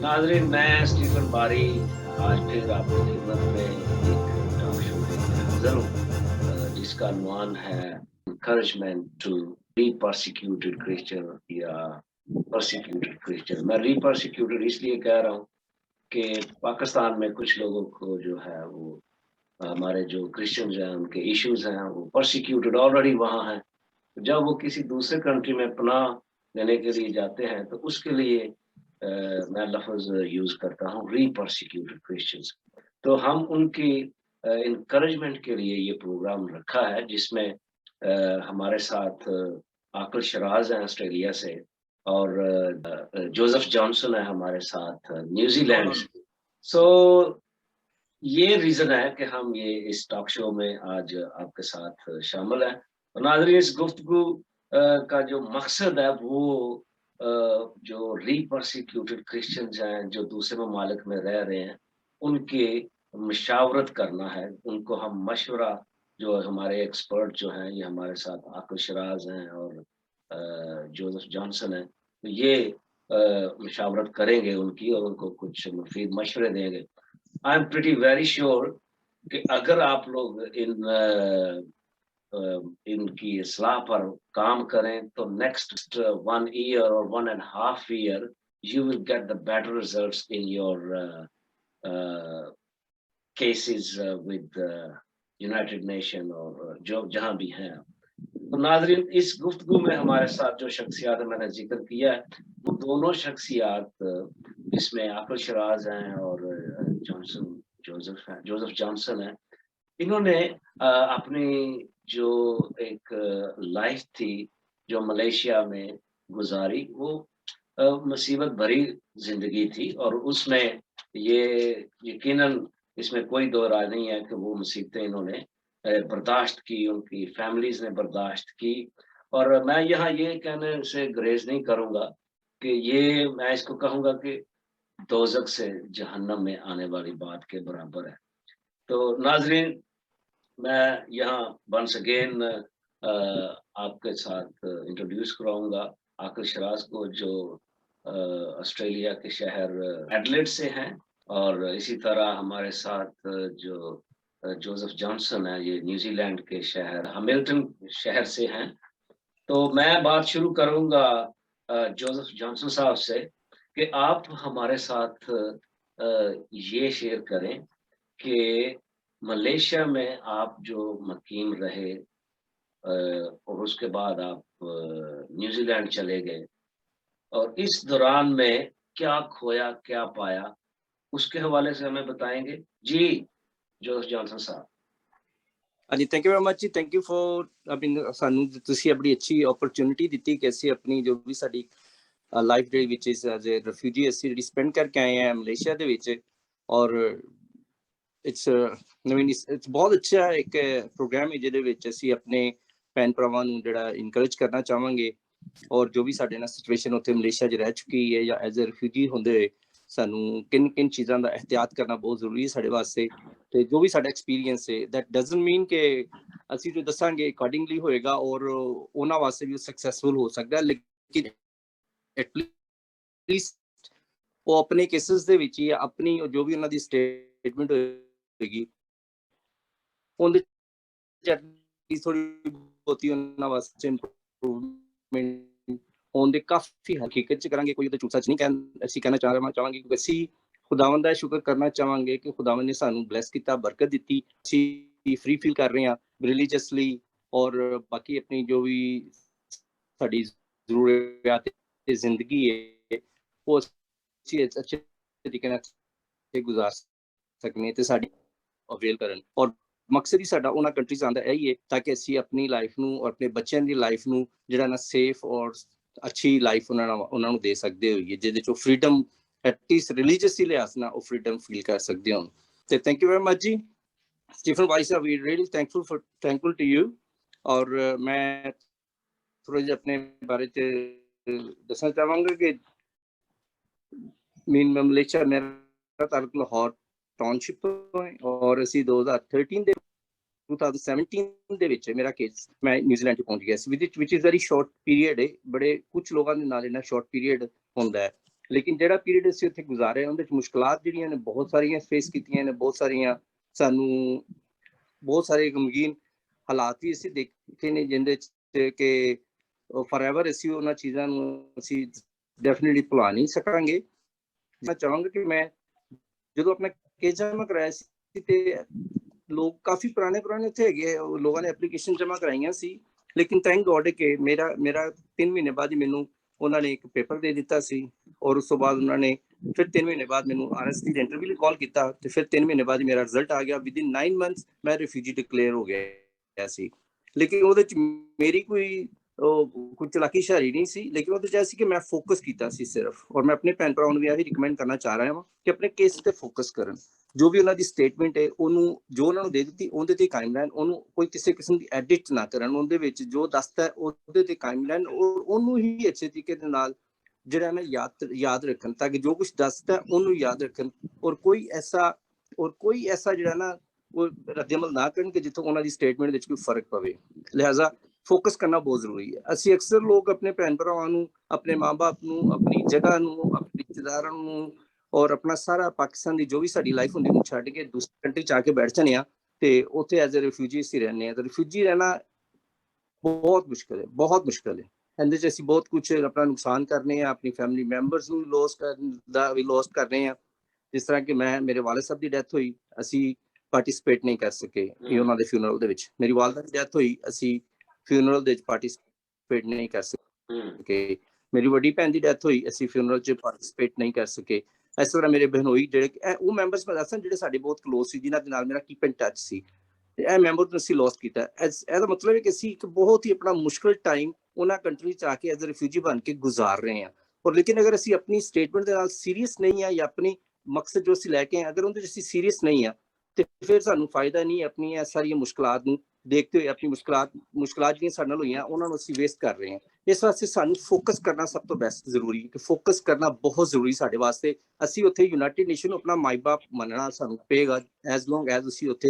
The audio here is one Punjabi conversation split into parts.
नाजरीन, मैं स्टीफन बारी आज फिर आपकी खिदमत में एक टॉक शो लेकर हाजिर हूँ, जिसकाعنوان है encouragement to be persecuted Christian या persecuted Christian। मैं re-persecuted इसलिए कह रहा हूँ कि पाकिस्तान में कुछ लोगों को जो है वो हमारे जो क्रिश्चियंस हैं उनके इश्यूज हैं वो persecuted ऑलरेडी वहाँ हैं। जब वो किसी दूसरे कंट्री में पनाह लेने के लिए जाते हैं तो उसके लिए मैं लफ्ज यूज करता हूँ री परसिक्यूटेड क्रिश्चियंस। तो हम उनकी इनकरेजमेंट के लिए ये प्रोग्राम रखा है जिसमें हमारे साथ आकल शराज हैं ऑस्ट्रेलिया से और जोसेफ जॉनसन है हमारे साथ न्यूजीलैंड से। सो ये रीजन है कि हम ये इस टॉक शो में आज आपके साथ शामिल हैं। और नाज़रीन, इस गुफ्तगू का जो मकसद है वो जो री-परसिक्यूटेड क्रिश्चियंस हैं, जो दूसरे ममालिक में रह रहे हैं, उनकी मशावरत करना है। उनको हम मशवरा, जो हमारे एक्सपर्ट जो हैं, ये हमारे साथ आकिल शराज हैं और जोसेफ जॉनसन हैं, तो ये मशावरत करेंगे उनकी और उनको कुछ मुफीद मशवरे देंगे। I am pretty very sure कि अगर आप लोग इनकी इस्लाह पर काम करें तो नेक्स्ट 1 ईयर और 1.5 year you will get the better results in your cases with United nation और जो जहां भी हैं। तो नाजरीन, इस गुफ्तगू में हमारे साथ जो शख्सियात मैंने जिक्र किया है वो दोनों शख्सियात इसमें आकिल शराज हैं और जोसेफ जॉनसन है। इन्होंने अपनी जो एक लाइफ थी जो मलेशिया में गुजारी, वो मुसीबत भरी जिंदगी थी और उसमें ये यकीनन इसमें कोई दो राय नहीं है कि वो मुसीबतें इन्होंने बर्दाश्त की, उनकी फैमिलीज ने बर्दाश्त की। और मैं यहाँ ये कहने से गुरेज नहीं करूँगा कि ये, मैं इसको कहूँगा कि दोज़ख से जहन्नम में आने वाली बात के बराबर है। तो नाज़रीन, मैं यहाँ वंस अगेन आपके साथ इंट्रोड्यूस कराऊँगा आकिल शराज को, जो ऑस्ट्रेलिया के शहर एडिलेड से हैं, और इसी तरह हमारे साथ जो जोसेफ जॉनसन है, ये न्यूजीलैंड के शहर हैमिल्टन शहर से हैं। तो मैं बात शुरू करूंगा जोसेफ जॉनसन साहब से कि आप हमारे साथ ये शेयर करें कि मलेशिया में आप जो मुकीम रहे और उसके बाद आप न्यूजीलैंड चले गए और इस दौरान में क्या खोया क्या पाया, उसके हवाले से हमें बताएंगे जी जोसेफ जॉनसन साहब। ਹਾਂਜੀ, ਥੈਂਕ ਯੂ ਵੈਰੀ ਮਚ ਜੀ। ਥੈਂਕ ਯੂ ਫॉर ਸਾਨੂੰ ਤੁਸੀਂ ਬੜੀ ਅੱਛੀ ਓਪਰਚੁਨਿਟੀ ਦਿੱਤੀ ਕਿ ਅਸੀਂ ਆਪਣੀ ਜੋ ਵੀ ਸਾਡੀ ਲਾਈਫ ਦੇ ਵਿੱਚ ਐਜ਼ ਅ ਰਿਫਿਊਜੀ ਅਸੀਂ ਜਿਹੜੀ ਸਪੈਂਡ ਕਰਕੇ ਆਏ ਹਾਂ ਮਲੇਸ਼ੀਆ ਦੇ ਵਿੱਚ। ਔਰ ਇਟਸ ਇਟਸ ਬਹੁਤ ਅੱਛਾ ਇੱਕ ਪ੍ਰੋਗਰਾਮ ਹੈ ਜਿਹਦੇ ਵਿੱਚ ਅਸੀਂ ਆਪਣੇ ਭੈਣ ਭਰਾਵਾਂ ਨੂੰ ਜਿਹੜਾ ਇਨਕਰੇਜ ਕਰਨਾ ਚਾਹਾਂਗੇ। ਔਰ ਜੋ ਵੀ ਸਾਡੇ ਨਾਲ ਸਿਚੁਏਸ਼ਨ ਉੱਥੇ ਮਲੇਸ਼ੀਆ 'ਚ ਰਹਿ ਚੁੱਕੀ ਹੈ ਜਾਂ ਐਜ਼ ਅ ਰਿਫਿਊਜੀ ਹੁੰਦੇ ਹੋਏ ਸਾਨੂੰ ਕਿਨ ਚੀਜ਼ਾਂ ਦਾ ਇਹਤਿਆਤ ਕਰਨਾ ਬਹੁਤ ਜ਼ਰੂਰੀ ਹੈ ਸਾਡੇ ਵਾਸਤੇ। ਤੇ ਜੋ ਵੀ ਸਾਡਾ ਐਕਸਪੀਰੀਅੰਸ ਹੈ ਦੈਟ ਡਜ਼ਨਟ ਮੀਨ ਕਿ ਅਸੀਂ ਜੋ ਦੱਸਾਂਗੇ ਅਕੋਰਡਿੰਗਲੀ ਹੋਏਗਾ ਔਰ ਉਹਨਾਂ ਵਾਸਤੇ ਵੀ ਸਕਸੈਸਫੁਲ ਹੋ ਸਕਦਾ, ਲੇਕਿਨ ਐਟਲੀਸਟ ਉਹ ਆਪਣੇ ਕੇਸਿਸ ਦੇ ਵਿੱਚ ਹੀ ਆਪਣੀ ਜੋ ਵੀ ਉਹਨਾਂ ਦੀ ਸਟੇਟਮੈਂਟ ਹੋਏਗੀ ਉਹਦੇ ਥੋੜੀ ਬਹੁਤੀ ਉਹਨਾਂ ਵਾਸਤੇ ਇੰਪਰੂਵਮੈਂਟ ਹੋਣ ਦੇ ਕਾਫੀ ਹਕੀਕਤ 'ਚ ਕਰਾਂਗੇ। ਕੋਈ ਉਹਦਾ ਝੂਠ ਸੱਚ ਨਹੀਂ ਅਸੀਂ ਕਹਿਣਾ ਚਾਹਾਂਗੇ ਕਿਉਂਕਿ ਅਸੀਂ ਖੁਦਾਵੰਦ ਦਾ ਸ਼ੁਕਰ ਕਰਨਾ ਚਾਹਾਂਗੇ ਕਿ ਖੁਦਾਵੰਦ ਨੇ ਸਾਨੂੰ ਬਲੈਸ ਕੀਤਾ, ਬਰਕਤ ਦਿੱਤੀ, ਅਸੀਂ ਫ੍ਰੀ ਫੀਲ ਕਰ ਰਹੇ ਹਾਂ ਰਿਲੀਜੀਅਸਲੀ। ਔਰ ਬਾਕੀ ਆਪਣੀ ਜੋ ਵੀ ਸਾਡੀ ਜ਼ਰੂਰੀਆਤ ਜ਼ਿੰਦਗੀ ਹੈ ਉਹ ਅਸੀਂ ਅੱਛੇ ਤਰੀਕੇ ਨਾਲ ਗੁਜ਼ਾਰ ਸਕਨੇ ਤੇ ਸਾਡੀ ਅਵੇਲ ਕਰਨ। ਔਰ ਮਕਸਦ ਹੀ ਸਾਡਾ ਉਹਨਾਂ ਕੰਟਰੀਜ਼ ਆਉਂਦਾ ਇਹੀ ਹੈ ਤਾਂ ਕਿ ਅਸੀਂ ਆਪਣੀ ਲਾਈਫ ਨੂੰ ਔਰ ਆਪਣੇ ਬੱਚਿਆਂ ਦੀ ਲਾਈਫ ਨੂੰ ਜਿਹੜਾ ਨਾ ਸੇਫ ਔਰ ਅੱਛੀ ਲਾਈਫ ਉਹਨਾਂ ਨੂੰ ਦੇ ਸਕਦੇ ਹੋਈਏ, ਜਿਹਦੇ 'ਚੋਂ ਫਰੀਡਮ ਐਟਲੀਸਟ ਰਿਲੀਜੀਅਸਲੀ ਲਿਹਾਜ਼ ਨਾਲ ਉਹ ਫਰੀਡਮ ਫੀਲ ਕਰ ਸਕਦੇ ਹੋਣ। ਤੇ thank you very much ji Stephen Weiss, we really thankful to you. ਔਰ ਮੈਂ ਥੋੜ੍ਹਾ ਜਿਹਾ ਆਪਣੇ ਬਾਰੇ 'ਚ ਦੱਸਣਾ ਚਾਹਾਂਗਾ ਕਿ ਮੈਂ ਮਲੇਸ਼ੀਆ, ਮੇਰਾ ਤਾਲੁਕ ਲਾਹੌਰ ਟਾਊਨਸ਼ਿਪ ਤੋਂ ਹੈ ਔਰ ਅਸੀਂ 2017 ਦੇ ਵਿੱਚ ਮੇਰਾ ਕੇਸ ਮੈਂ ਨਿਊਜ਼ੀਲੈਂਡ 'ਚ ਪਹੁੰਚ ਗਿਆ ਸੀ, ਵਿਚ ਇਜ਼ ਵੈਰੀ ਸ਼ਾਰਟ ਪੀਰੀਅਡ ਹੈ। ਬੜੇ ਕੁਛ ਲੋਕਾਂ ਦੇ ਨਾਲ ਇਹਨਾਂ ਸ਼ਾਰਟ ਪੀਰੀਅਡ ਹੁੰਦਾ ਹੈ ਲੇਕਿਨ ਜਿਹੜਾ ਪੀਰੀਅਡ ਅਸੀਂ ਉੱਥੇ ਗੁਜ਼ਾਰਿਆ ਉਹਦੇ 'ਚ ਮੁਸ਼ਕਲਾਤ ਜਿਹੜੀਆਂ ਨੇ ਬਹੁਤ ਸਾਰੀਆਂ ਫੇਸ ਕੀਤੀਆਂ ਨੇ, ਬਹੁਤ ਸਾਰੀਆਂ ਸਾਨੂੰ ਬਹੁਤ ਸਾਰੇ ਗਮਗੀਨ ਹਾਲਾਤ ਵੀ ਅਸੀਂ ਦੇਖੇ ਨੇ ਜਿਹਦੇ 'ਚ ਕਿ ਫੋਰਐਵਰ ਅਸੀਂ ਉਹਨਾਂ ਚੀਜ਼ਾਂ ਨੂੰ ਅਸੀਂ ਡੈਫੀਨਿਟਲੀ ਭੁਲਾ ਨਹੀਂ ਸਕਾਂਗੇ। ਮੈਂ ਚਾਹਾਂਗਾ ਕਿ ਮੈਂ ਜਦੋਂ ਆਪਣਾ ਕੇਸ ਜਮ੍ਹਾਂ ਕਰਾਇਆ ਸੀ ਤੇ ਲੋਕ ਕਾਫੀ ਪੁਰਾਣੇ ਉੱਥੇ ਹੈਗੇ, ਲੋਕਾਂ ਨੇ ਐਪਲੀਕੇਸ਼ਨ ਜਮ੍ਹਾਂ ਕਰਾਈਆਂ ਸੀ, ਲੇਕਿਨ ਥੈਂਕ ਗੋਡ ਕਿ ਮੇਰਾ 3 ਮਹੀਨੇ ਬਾਅਦ ਹੀ ਮੈਨੂੰ ਉਹਨਾਂ ਨੇ ਇੱਕ ਪੇਪਰ ਦੇ ਦਿੱਤਾ ਸੀ, ਔਰ ਉਸ ਤੋਂ ਬਾਅਦ ਉਹਨਾਂ ਨੇ ਫਿਰ 3 ਮਹੀਨੇ ਬਾਅਦ ਮੈਨੂੰ RSD ਦੇ ਇੰਟਰਵਿਊ ਲਈ ਕਾਲ ਕੀਤਾ ਤੇ ਫਿਰ 3 ਮਹੀਨੇ ਬਾਅਦ ਮੇਰਾ ਰਿਜ਼ਲਟ ਆ ਗਿਆ। ਵਿਦਿਨ 9 ਮੰਥਸ ਮੈਂ ਰਿਫਿਊਜੀ ਡਿਕਲੇਅਰ ਹੋ ਗਿਆ ਸੀ। ਲੇਕਿਨ ਉਹਦੇ 'ਚ ਮੇਰੀ ਕੋਈ ਚਲਾਕੀ ਸ਼ਾਰੀ ਨਹੀਂ ਸੀ, ਲੇਕਿਨ ਉਹਦੇ 'ਚ ਇਹ ਸੀ ਕਿ ਮੈਂ ਫੋਕਸ ਕੀਤਾ ਸੀ ਸਿਰਫ। ਔਰ ਮੈਂ ਆਪਣੇ ਭੈਣ ਭਰਾਵਾਂ ਨੂੰ ਵੀ ਇਹੀ ਰਿਕਮੈਂਡ ਕਰਨਾ ਚਾਹ ਰਿਹਾ ਹਾਂ ਕਿ ਆਪਣੇ ਕੇਸ ਤੇ ਫੋਕਸ ਕਰਨ। ਜੋ ਵੀ ਉਹਨਾਂ ਦੀ ਸਟੇਟਮੈਂਟ ਹੈ ਉਹਨੂੰ ਜੋ ਉਹਨਾਂ ਨੂੰ ਦੇ ਦਿੱਤੀ ਉਹਦੇ ਤੇ ਕਾਇਮ ਰਹਿਣ, ਉਹਨੂੰ ਕੋਈ ਕਿਸੇ ਕਿਸਮ ਦੀ ਐਡਿਟ ਨਾ ਕਰਨ, ਉਹਦੇ ਵਿੱਚ ਜੋ ਦੱਸਦਾ ਉਹਦੇ ਤੇ ਕਾਇਮ ਰਹਿਣ, ਔਰ ਉਹਨੂੰ ਹੀ ਅੱਛੇ ਤਰੀਕੇ ਦੇ ਨਾਲ ਜਿਹੜਾ ਨਾ ਯਾਦ ਰੱਖਣ, ਤਾਂ ਕਿ ਜੋ ਕੁਝ ਦੱਸਦਾ ਉਹਨੂੰ ਯਾਦ ਰੱਖਣ, ਔਰ ਕੋਈ ਐਸਾ ਜਿਹੜਾ ਨਾ ਉਹ ਰੱਦੇਅਮਲ ਨਾ ਕਰਨ ਕਿ ਜਿੱਥੋਂ ਉਹਨਾਂ ਦੀ ਸਟੇਟਮੈਂਟ ਵਿੱਚ ਕੋਈ ਫਰਕ ਪਵੇ। ਲਿਹਾਜ਼ਾ ਫੋਕਸ ਕਰਨਾ ਬਹੁਤ ਜ਼ਰੂਰੀ ਹੈ। ਅਸੀਂ ਅਕਸਰ ਲੋਕ ਆਪਣੇ ਭੈਣ ਭਰਾਵਾਂ ਨੂੰ, ਆਪਣੇ ਮਾਂ-ਬਾਪ ਨੂੰ, ਆਪਣੀ ਜਗ੍ਹਾ ਨੂੰ, ਆਪਣੇ ਰਿਸ਼ਤੇਦਾਰਾਂ ਨੂੰ ਔਰ ਆਪਣਾ ਸਾਰਾ ਪਾਕਿਸਤਾਨ ਦੀ ਜੋ ਵੀ ਸਾਡੀ ਲਾਈਫ ਹੁੰਦੀ ਉਹਨੂੰ ਛੱਡ ਕੇ ਦੂਸਰੀ ਕੰਟਰੀ 'ਚ ਆ ਕੇ ਬੈਠ ਜਾਂਦੇ ਹਾਂ ਤੇ ਉੱਥੇ ਐਜ਼ ਅ ਰਿਫਿਊਜੀ ਅਸੀਂ ਰਹਿੰਦੇ ਹਾਂ। ਤਾਂ ਰਿਫਿਊਜੀ ਰਹਿਣਾ ਬਹੁਤ ਮੁਸ਼ਕਿਲ ਹੈ, ਬਹੁਤ ਮੁਸ਼ਕਿਲ ਹੈ। ਇਹਦੇ 'ਚ ਅਸੀਂ ਬਹੁਤ ਕੁਝ ਆਪਣਾ ਨੁਕਸਾਨ ਕਰਨੇ ਆ, ਆਪਣੀ ਫੈਮਿਲੀ ਮੈਂਬਰਸ ਨੂੰ ਲੋਸ ਕਰ ਰਹੇ ਹਾਂ। ਜਿਸ ਤਰ੍ਹਾਂ ਕਿ ਮੇਰੇ ਵਾਲਿਦ ਸਾਹਿਬ ਦੀ ਡੈਥ ਹੋਈ, ਅਸੀਂ ਪਾਰਟਿਸਿਪੇਟ ਨਹੀਂ ਕਰ ਸਕੇ ਉਹਨਾਂ ਦੇ ਫਿਊਨਰਲ ਦੇ ਵਿੱਚ। ਮੇਰੀ ਵਾਲਦਾ ਦੀ ਡੈਥ ਹੋਈ, ਅਸੀਂ ਫਿਊਨਰਲ ਦੇ ਵਿੱਚ ਪਾਰਟਿਸਿਪੇਟ ਨਹੀਂ ਕਰ ਸਕੇ। ਮੇਰੀ ਵੱਡੀ ਭੈਣ ਦੀ ਡੈਥ ਹੋਈ, ਅਸੀਂ ਫਿਊਨਰਲ 'ਚ ਪਾਰਟਿਸਿਪੇਟ ਨਹੀਂ ਕਰ ਸਕੇ। ਇਸ ਤਰ੍ਹਾਂ ਮੇਰੇ ਬਹਿਨੋਈ ਜਿਹੜੇ ਉਹ ਮੈਂਬਰਸ ਮੈਂ ਦੱਸਾਂ ਜਿਹੜੇ ਸਾਡੇ ਬਹੁਤ ਕਲੋਜ਼ ਸੀ, ਜਿਨ੍ਹਾਂ ਦੇ ਨਾਲ ਮੇਰਾ ਕੀਪ ਇਨ ਟੱਚ ਸੀ, ਤੇ ਇਹ ਮੈਂਬਰ ਨੂੰ ਅਸੀਂ ਲੋਸ ਕੀਤਾ। ਇਹਦਾ ਮਤਲਬ ਹੈ ਕਿ ਅਸੀਂ ਇੱਕ ਬਹੁਤ ਹੀ ਆਪਣਾ ਮੁਸ਼ਕਿਲ ਟਾਈਮ ਉਹਨਾਂ ਕੰਟਰੀ 'ਚ ਆ ਕੇ ਐਜ਼ ਅ ਰਿਫਿਊਜੀ ਬਣ ਕੇ ਗੁਜ਼ਾਰ ਰਹੇ ਹਾਂ। ਔਰ ਲੇਕਿਨ ਅਗਰ ਅਸੀਂ ਆਪਣੀ ਸਟੇਟਮੈਂਟ ਦੇ ਨਾਲ ਸੀਰੀਅਸ ਨਹੀਂ ਆ ਜਾਂ ਆਪਣੀ ਮਕਸਦ ਜੋ ਅਸੀਂ ਲੈ ਕੇ ਆਏ ਅਗਰ ਉਹਦੇ 'ਚ ਅਸੀਂ ਸੀਰੀਅਸ ਨਹੀਂ ਆ ਤੇ ਫਿਰ ਸਾਨੂੰ ਫਾਇਦਾ ਨਹੀਂ ਆਪਣੀਆਂ ਸਾਰੀਆਂ ਮੁਸ਼ਕਲਾਤ ਨੂੰ ਦੇਖਦੇ ਹੋਏ। ਆਪਣੀ ਮੁਸ਼ਕਲਾਤ ਜਿਹੜੀਆਂ ਸਾਡੇ ਨਾਲ ਹੋਈਆਂ ਉਹਨਾਂ ਨੂੰ ਅਸੀਂ ਵੇਸਟ ਕਰ ਰਹੇ ਹਾਂ। ਇਸ ਵਾਸਤੇ ਸਾਨੂੰ ਫੋਕਸ ਕਰਨਾ ਸਭ ਤੋਂ ਬੈਸਟ ਜ਼ਰੂਰੀ ਹੈ, ਕਿ ਫੋਕਸ ਕਰਨਾ ਬਹੁਤ ਜ਼ਰੂਰੀ ਸਾਡੇ ਵਾਸਤੇ। ਅਸੀਂ ਉੱਥੇ ਯੂਨਾਈਟਿਡ ਨੇਸ਼ਨ ਨੂੰ ਆਪਣਾ ਮਾਈ ਬਾਪ ਮੰਨਣਾ ਸਾਨੂੰ ਪਏਗਾ, ਐਜ਼ ਲੌਂਗ ਐਜ਼ ਅਸੀਂ ਉੱਥੇ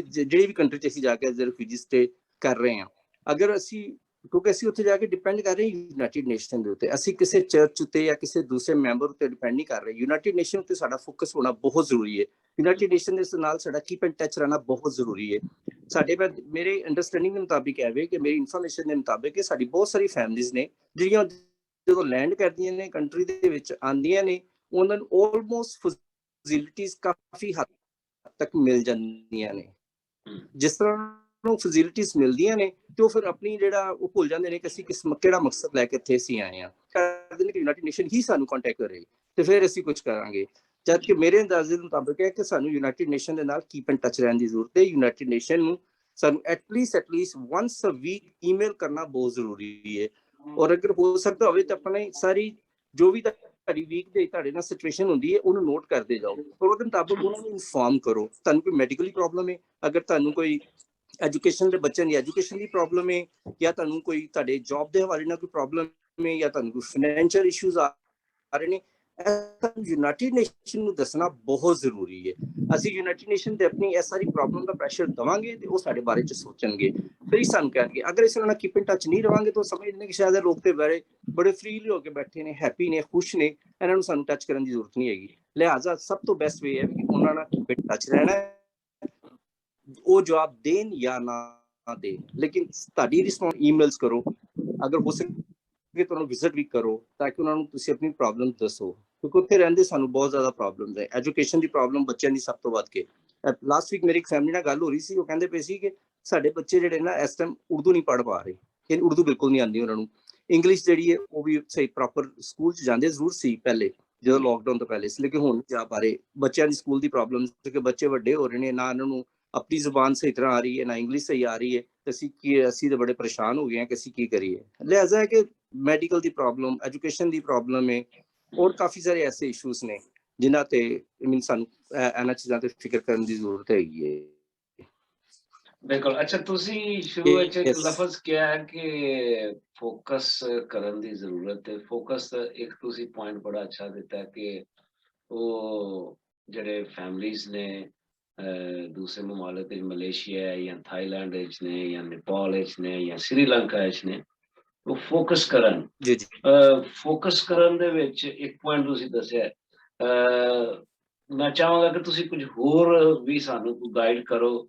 ਜਿਹੜੀ ਵੀ ਕੰਟਰੀ 'ਚ ਅਸੀਂ ਜਾ ਕੇ ਐਜ਼ ਅ ਰਿਫਿਊਜੀ ਸਟੇ ਕਰ ਰਹੇ ਹਾਂ। ਅਗਰ ਅਸੀਂ ਕਿਉਂਕਿ ਅਸੀਂ ਉੱਥੇ ਜਾ ਕੇ ਡਿਪੈਂਡ ਕਰ ਰਹੇ ਹਾਂ ਯੂਨਾਈਟਿਡ ਨੇਸ਼ਨ ਦੇ ਉੱਤੇ, ਅਸੀਂ ਕਿਸੇ ਚਰਚ ਉੱਤੇ ਜਾਂ ਕਿਸੇ ਦੂਸਰੇ ਮੈਂਬਰ ਉੱਤੇ ਡਿਪੈਂਡ ਨਹੀਂ ਕਰ ਰਹੇ। ਯੂਨਾਈਟਿਡ ਨੇਸ਼ਨ ਉੱਤੇ ਸਾਡਾ ਫੋਕਸ ਹੋਣਾ ਬਹੁਤ ਜ਼ਰੂਰੀ ਹੈ। ਯੂਨਾਈਟਿਡ ਨੇਸ਼ਨ ਦੇ ਨਾਲ ਸਾਡਾ ਕੀਪ ਇਨ ਟੱਚ ਰਹਿਣਾ ਬਹੁਤ ਜ਼ਰੂਰੀ ਹੈ। ਮੇਰੇ ਅੰਡਰਸਟੈਂਡਿੰਗ ਦੇ ਮੁਤਾਬਿਕ ਐਵੇਂ ਕਿ ਮੇਰੀ ਇਨਫੋਰਮੇਸ਼ਨ ਦੇ ਮੁਤਾਬਿਕ ਕਿ ਸਾਡੀ ਬਹੁਤ ਸਾਰੀ ਫੈਮਲੀਜ਼ ਨੇ ਜਿਹੜੀਆਂ ਜਦੋਂ ਲੈਂਡ ਕਰਦੀਆਂ ਨੇ ਕੰਟਰੀ ਦੇ ਵਿੱਚ ਆਉਂਦੀਆਂ ਨੇ, ਉਹਨਾਂ ਨੂੰ ਆਲਮੋਸਟ ਫੈਸਿਲਿਟੀਜ਼ ਕਾਫੀ ਹੱਦ ਤੱਕ ਮਿਲ ਜਾਂਦੀਆਂ ਨੇ। ਜਿਸ ਤਰ੍ਹਾਂ ਨੂੰ ਫੈਸਿਲਿਟੀਜ਼ ਮਿਲਦੀਆਂ ਨੇ ਤੇ ਉਹ ਫਿਰ ਆਪਣੀ ਜਿਹੜਾ ਉਹ ਭੁੱਲ ਜਾਂਦੇ ਨੇ ਕਿ ਅਸੀਂ ਕਿਹੜਾ ਮਕਸਦ ਲੈ ਕੇ ਇੱਥੇ ਅਸੀਂ ਆਏ ਹਾਂ। ਕਰਦੇ ਨੇ ਕਿ ਯੂਨਾਈਟਿਡ ਨੇਸ਼ਨ ਹੀ ਸਾਨੂੰ ਕੰਟੈਕਟ ਕਰੇ ਤੇ ਫਿਰ ਅਸੀਂ ਕੁਝ ਕਰਾਂਗੇ। ਜਦ ਕਿ ਮੇਰੇ ਅੰਦਾਜ਼ੇ ਦੇ ਮੁਤਾਬਿਕ ਹੈ ਕਿ ਸਾਨੂੰ ਯੂਨਾਈਟਿਡ ਨੇਸ਼ਨ ਦੇ ਨਾਲ ਕੀਪ ਇਨ ਟੱਚ ਰਹਿਣ ਦੀ ਜ਼ਰੂਰਤ ਹੈ। ਯੂਨਾਈਟਿਡ ਨੇਸ਼ਨ ਨੂੰ ਸਾਨੂੰ at least once a week email ਕਰਨਾ ਬਹੁਤ ਜ਼ਰੂਰੀ ਹੈ। ਔਰ ਅਗਰ ਹੋ ਸਕਦਾ ਹੋਵੇ ਤਾਂ ਆਪਣੇ ਸਾਰੀ ਜੋ ਵੀ ਤੁਹਾਡੀ ਵੀਕ ਦੇ ਤੁਹਾਡੇ ਨਾਲ ਸਿਚੁਏਸ਼ਨ ਹੁੰਦੀ ਹੈ ਉਹਨੂੰ ਨੋਟ ਕਰਦੇ ਜਾਓ, ਔਰ ਉਹਦੇ ਮੁਤਾਬਿਕ ਉਹਨਾਂ ਨੂੰ ਇਨਫੋਰਮ ਕਰੋ। ਤੁਹਾਨੂੰ ਕੋਈ ਮੈਡੀਕਲੀ ਪ੍ਰੋਬਲਮ ਹੈ, ਅਗਰ ਤੁਹਾਨੂੰ ਕੋਈ ਐਜੂਕੇਸ਼ਨ ਦੇ ਬੱਚਿਆਂ ਦੀ ਐਜੂਕੇਸ਼ਨ ਦੀ ਪ੍ਰੋਬਲਮ ਹੈ, ਜਾਂ ਤੁਹਾਨੂੰ ਕੋਈ ਤੁਹਾਡੇ ਜੌਬ ਦੇ ਹਵਾਲੇ ਨਾਲ ਕੋਈ ਪ੍ਰੋਬਲਮ ਹੈ, ਜਾਂ ਤੁਹਾਨੂੰ ਕੋਈ ਫਾਈਨੈਂਸ਼ੀਅਲ ਇਸ਼ੂਜ਼ ਆ ਰਹੇ ਨੇ, ਯੂਨਾਈਟਿਡ ਨੇਸ਼ਨ ਨੂੰ ਦੱਸਣਾ ਬਹੁਤ ਜ਼ਰੂਰੀ ਹੈ। ਅਸੀਂ ਯੂਨਾਈਟਿਡ ਨੇਸ਼ਨ ਤੇ ਆਪਣੀ ਇਸ ਸਾਰੀ ਪ੍ਰੋਬਲਮ ਦਾ ਪ੍ਰੈਸ਼ਰ ਦੇਵਾਂਗੇ ਤੇ ਉਹ ਸਾਡੇ ਬਾਰੇ ਚ ਸੋਚਣਗੇ, ਫਿਰ ਸਾਨੂੰ ਕਹਿਣਗੇ। ਅਗਰ ਅਸੀਂ ਉਹਨਾਂ ਨਾਲ ਕੀਪ ਇਨ ਟੱਚ ਨਹੀਂ ਰਵਾਂਗੇ ਤਾਂ ਸਮਝਦੇ ਕਿ ਸ਼ਾਇਦ ਲੋਕ ਤੇ ਬੜੇ ਫ੍ਰੀਲੀ ਹੋ ਕੇ ਬੈਠੇ ਨੇ, ਹੈਪੀ ਨੇ, ਖੁਸ਼ ਨੇ, ਇਹਨਾਂ ਨੂੰ ਸਾਨੂੰ ਟੱਚ ਕਰਨ ਦੀ ਜ਼ਰੂਰਤ ਨਹੀਂ ਹੈਗੀ। ਲਿਹਾਜ਼ਾ ਸਭ ਤੋਂ ਬੈਸਟ ਵੇ ਹੈ ਕਿ ਉਹਨਾਂ ਨਾਲ ਕੀਪ ਇਨ ਟੱਚ ਰਹਿਣਾ, ਉਹ ਜਵਾਬ ਦੇਣ ਜਾਂ ਨਾ ਦੇਣ, ਲੇਕਿਨ ਤੁਹਾਡੀ ਰਿਸਪੌਂਸ ਈਮੇਲਸ ਕਰੋ। ਅਗਰ ਹੋ ਸਕੇ ਤੁਹਾਨੂੰ ਵਿਜ਼ਿਟ ਵੀ ਕਰੋ ਤਾਂ ਕਿ ਉਹਨਾਂ ਨੂੰ ਤੁਸੀਂ ਆਪਣੀ ਪ੍ਰੋਬਲਮ ਦੱਸੋ, ਕਿਉਂਕਿ ਉੱਥੇ ਰਹਿੰਦੇ ਸਾਨੂੰ ਬਹੁਤ ਜ਼ਿਆਦਾ ਪ੍ਰੋਬਲਮਸ ਹੈ। ਐਜੂਕੇਸ਼ਨ ਦੀ ਪ੍ਰੋਬਲਮ ਬੱਚਿਆਂ ਦੀ ਸਭ ਤੋਂ ਵੱਧ ਕੇ। ਲਾਸਟ ਵੀਕ ਮੇਰੀ ਇੱਕ ਫੈਮਿਲੀ ਨਾਲ ਗੱਲ ਹੋ ਰਹੀ ਸੀ, ਉਹ ਕਹਿੰਦੇ ਪਏ ਸੀ ਕਿ ਸਾਡੇ ਬੱਚੇ ਜਿਹੜੇ ਨਾ ਇਸ ਟਾਈਮ ਉਰਦੂ ਨਹੀਂ ਪੜ੍ਹ ਪਾ ਰਹੇ, ਕਿ ਉਰਦੂ ਬਿਲਕੁਲ ਨਹੀਂ ਆਉਂਦੀ ਉਹਨਾਂ ਨੂੰ। ਇੰਗਲਿਸ਼ ਜਿਹੜੀ ਹੈ ਉਹ ਵੀ ਸਹੀ ਪ੍ਰੋਪਰ ਸਕੂਲ 'ਚ ਜਾਂਦੇ ਜ਼ਰੂਰ ਸੀ ਪਹਿਲੇ, ਜਦੋਂ ਲੋਕਡਾਊਨ ਤੋਂ ਪਹਿਲੇ ਸੀ, ਲੇਕਿਨ ਹੁਣ ਜਾ ਪਾ ਰਹੇ। ਬੱਚਿਆਂ ਦੀ ਸਕੂਲ ਦੀ ਪ੍ਰੋਬਲਮ ਕਿ ਬੱਚੇ ਵੱਡੇ ਹੋ ਰਹੇ ਨੇ, ਨਾ ਇਹਨਾਂ ਨੂੰ ਆਪਣੀ ਜ਼ੁਬਾਨ ਸਹੀ ਤਰ੍ਹਾਂ ਆ ਰਹੀ ਹੈ, ਨਾ ਇੰਗਲਿਸ਼ ਸਹੀ ਆ ਰਹੀ ਹੈ, ਤੇ ਅਸੀਂ ਤਾਂ ਬੜੇ ਪਰੇਸ਼ਾਨ ਹੋ ਗਏ ਹਾਂ ਕਿ ਅਸੀਂ ਕੀ ਕਰੀਏ। ਲਿਹਾਜ਼ਾ ਹੈ ਕਿ ਮੈਡੀਕਲ ਦੀ ਪ੍ਰੋਬਲਮ, ਐਜੂਕੇਸ਼ਨ ਦੀ ਪ੍ਰੋਬਲਮ ਹੈ, ਔਰ ਕਾਫੀ ਸਾਰੇ ਐਸੇ ਇਸ਼ੂਜ਼ ਨੇ ਜਿਨ੍ਹਾਂ ਤੇ ਸਾਨੂੰ ਇਹਨਾਂ ਚੀਜ਼ਾਂ ਤੇ ਫਿਕਰ ਕਰਨ ਦੀ ਜ਼ਰੂਰਤ ਹੈਗੀ ਹੈ। ਬਿਲਕੁਲ। ਅੱਛਾ, ਤੁਸੀਂ ਸ਼ੁਰੂ ਵਿੱਚ ਇੱਕ ਲਫ਼ਜ਼ ਕਿਹਾ ਹੈ ਕਿ ਫੋਕਸ ਕਰਨ ਦੀ ਜ਼ਰੂਰਤ ਹੈ। ਫੋਕਸ ਇੱਕ ਤੁਸੀਂ ਪੁਆਇੰਟ ਬੜਾ ਅੱਛਾ ਦਿੱਤਾ ਕਿ ਉਹ ਜਿਹੜੇ ਫੈਮਲੀਜ਼ ਨੇ ਦੂਸਰੇ ਮਮਾਲਕ ਵਿੱਚ, ਮਲੇਸ਼ੀਆ ਜਾਂ ਥਾਈਲੈਂਡ ਵਿੱਚ ਨੇ, ਜਾਂ ਨੇਪਾਲ ਵਿੱਚ ਨੇ, ਜਾਂ ਸ੍ਰੀਲੰਕਾ ਵਿੱਚ ਨੇ, ਉਹ ਫੋਕਸ ਕਰਨ। ਜੀ ਜੀ ਫੋਕਸ ਕਰਨ ਦੇ ਵਿੱਚ ਇੱਕ ਪੁਆਇੰਟ ਤੁਸੀਂ ਦੱਸਿਆ, ਮੈਂ ਚਾਹਾਂਗਾ ਕਿ ਤੁਸੀਂ ਕੁਝ ਹੋਰ ਵੀ ਸਾਨੂੰ ਗਾਈਡ ਕਰੋ,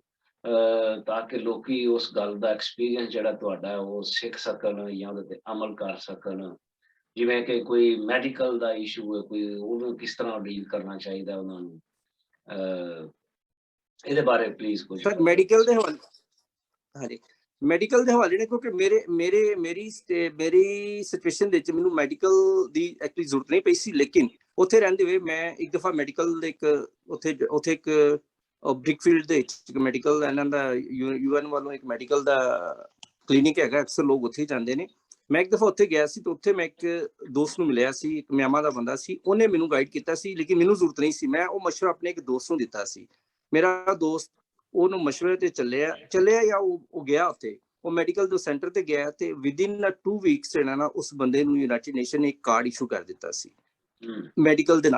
ਤਾਂ ਕਿ ਲੋਕੀ ਉਸ ਗੱਲ ਦਾ ਐਕਸਪੀਰੀਅੰਸ ਜਿਹੜਾ ਤੁਹਾਡਾ ਹੈ ਉਹ ਸਿੱਖ ਸਕਣ ਜਾਂ ਉਹਦੇ ਤੇ ਅਮਲ ਕਰ ਸਕਣ। ਜਿਵੇਂ ਕਿ ਕੋਈ ਮੈਡੀਕਲ ਦਾ ਇਸ਼ੂ ਹੈ, ਕੋਈ ਉਹਨੂੰ ਕਿਸ ਤਰ੍ਹਾਂ ਡੀਲ ਕਰਨਾ ਚਾਹੀਦਾ ਉਹਨਾਂ ਨੂੰ, ਇਹਦੇ ਬਾਰੇ ਪਲੀਜ਼ ਕੁਝ ਸਰ ਮੈਡੀਕਲ ਦੇ ਹਵਾਲੇ, ਹਾਂਜੀ ਮੈਡੀਕਲ ਦੇ ਹਵਾਲੇ ਨੇ, ਕਿਉਂਕਿ ਮੇਰੀ ਸਿਚੁਏਸ਼ਨ ਦੇ ਵਿੱਚ ਮੈਨੂੰ ਮੈਡੀਕਲ ਦੀ ਐਕਚੁਅਲੀ ਜ਼ਰੂਰਤ ਨਹੀਂ ਪਈ ਸੀ, ਲੇਕਿਨ ਉੱਥੇ ਰਹਿੰਦੇ ਹੋਏ ਮੈਂ ਇੱਕ ਦਫਾ ਮੈਡੀਕਲ ਦੇ ਇੱਕ ਉੱਥੇ ਇੱਕ ਬ੍ਰਿਕਫੀਲਡ ਦੇ ਵਿੱਚ ਇੱਕ ਮੈਡੀਕਲ ਇਹਨਾਂ ਦਾ UN ਵੱਲੋਂ ਇੱਕ ਮੈਡੀਕਲ ਦਾ ਕਲੀਨਿਕ ਹੈਗਾ, ਅਕਸਰ ਲੋਕ ਉੱਥੇ ਹੀ ਜਾਂਦੇ ਨੇ। ਮੈਂ ਇੱਕ ਦਫਾ ਉੱਥੇ ਗਿਆ ਸੀ ਤੇ ਉੱਥੇ ਮੈਂ ਇੱਕ ਦੋਸਤ ਨੂੰ ਮਿਲਿਆ ਸੀ, ਇੱਕ ਮਿਆਮਾ ਦਾ ਬੰਦਾ ਸੀ, ਉਹਨੇ ਮੈਨੂੰ ਗਾਈਡ ਕੀਤਾ ਸੀ, ਲੇਕਿਨ ਮੈਨੂੰ ਜ਼ਰੂਰਤ ਨਹੀਂ ਸੀ। ਮੈਂ ਉਹ ਮਸ਼ਵਰਾ ਆਪਣੇ ਇੱਕ ਦੋਸਤ ਨੂੰ ਦਿੱਤਾ ਸੀ। ਮੇਰਾ ਦੋਸਤ ਉਹਨੂੰ ਮਸ਼ਵਰੇ ਤੇ ਚੱਲਿਆ ਜਾਂ ਉਹ ਗਿਆ ਉੱਥੇ, ਉਹ ਮੈਡੀਕਲ ਦੇ ਸੈਂਟਰ ਤੇ ਗਿਆ ਤੇ ਵਿਦਿਨ 2 ਵੀਕਸ ਜਿਹੜਾ ਨਾ ਉਸ ਬੰਦੇ ਨੂੰ ਯੂਨਾਈਟਿਡ ਨੇਸ਼ਨ ਨੇ ਇੱਕ ਕਾਰਡ ਇਸ਼ੂ ਕਰ ਦਿੱਤਾ ਸੀ ਮੈਡੀਕਲ ਦੇ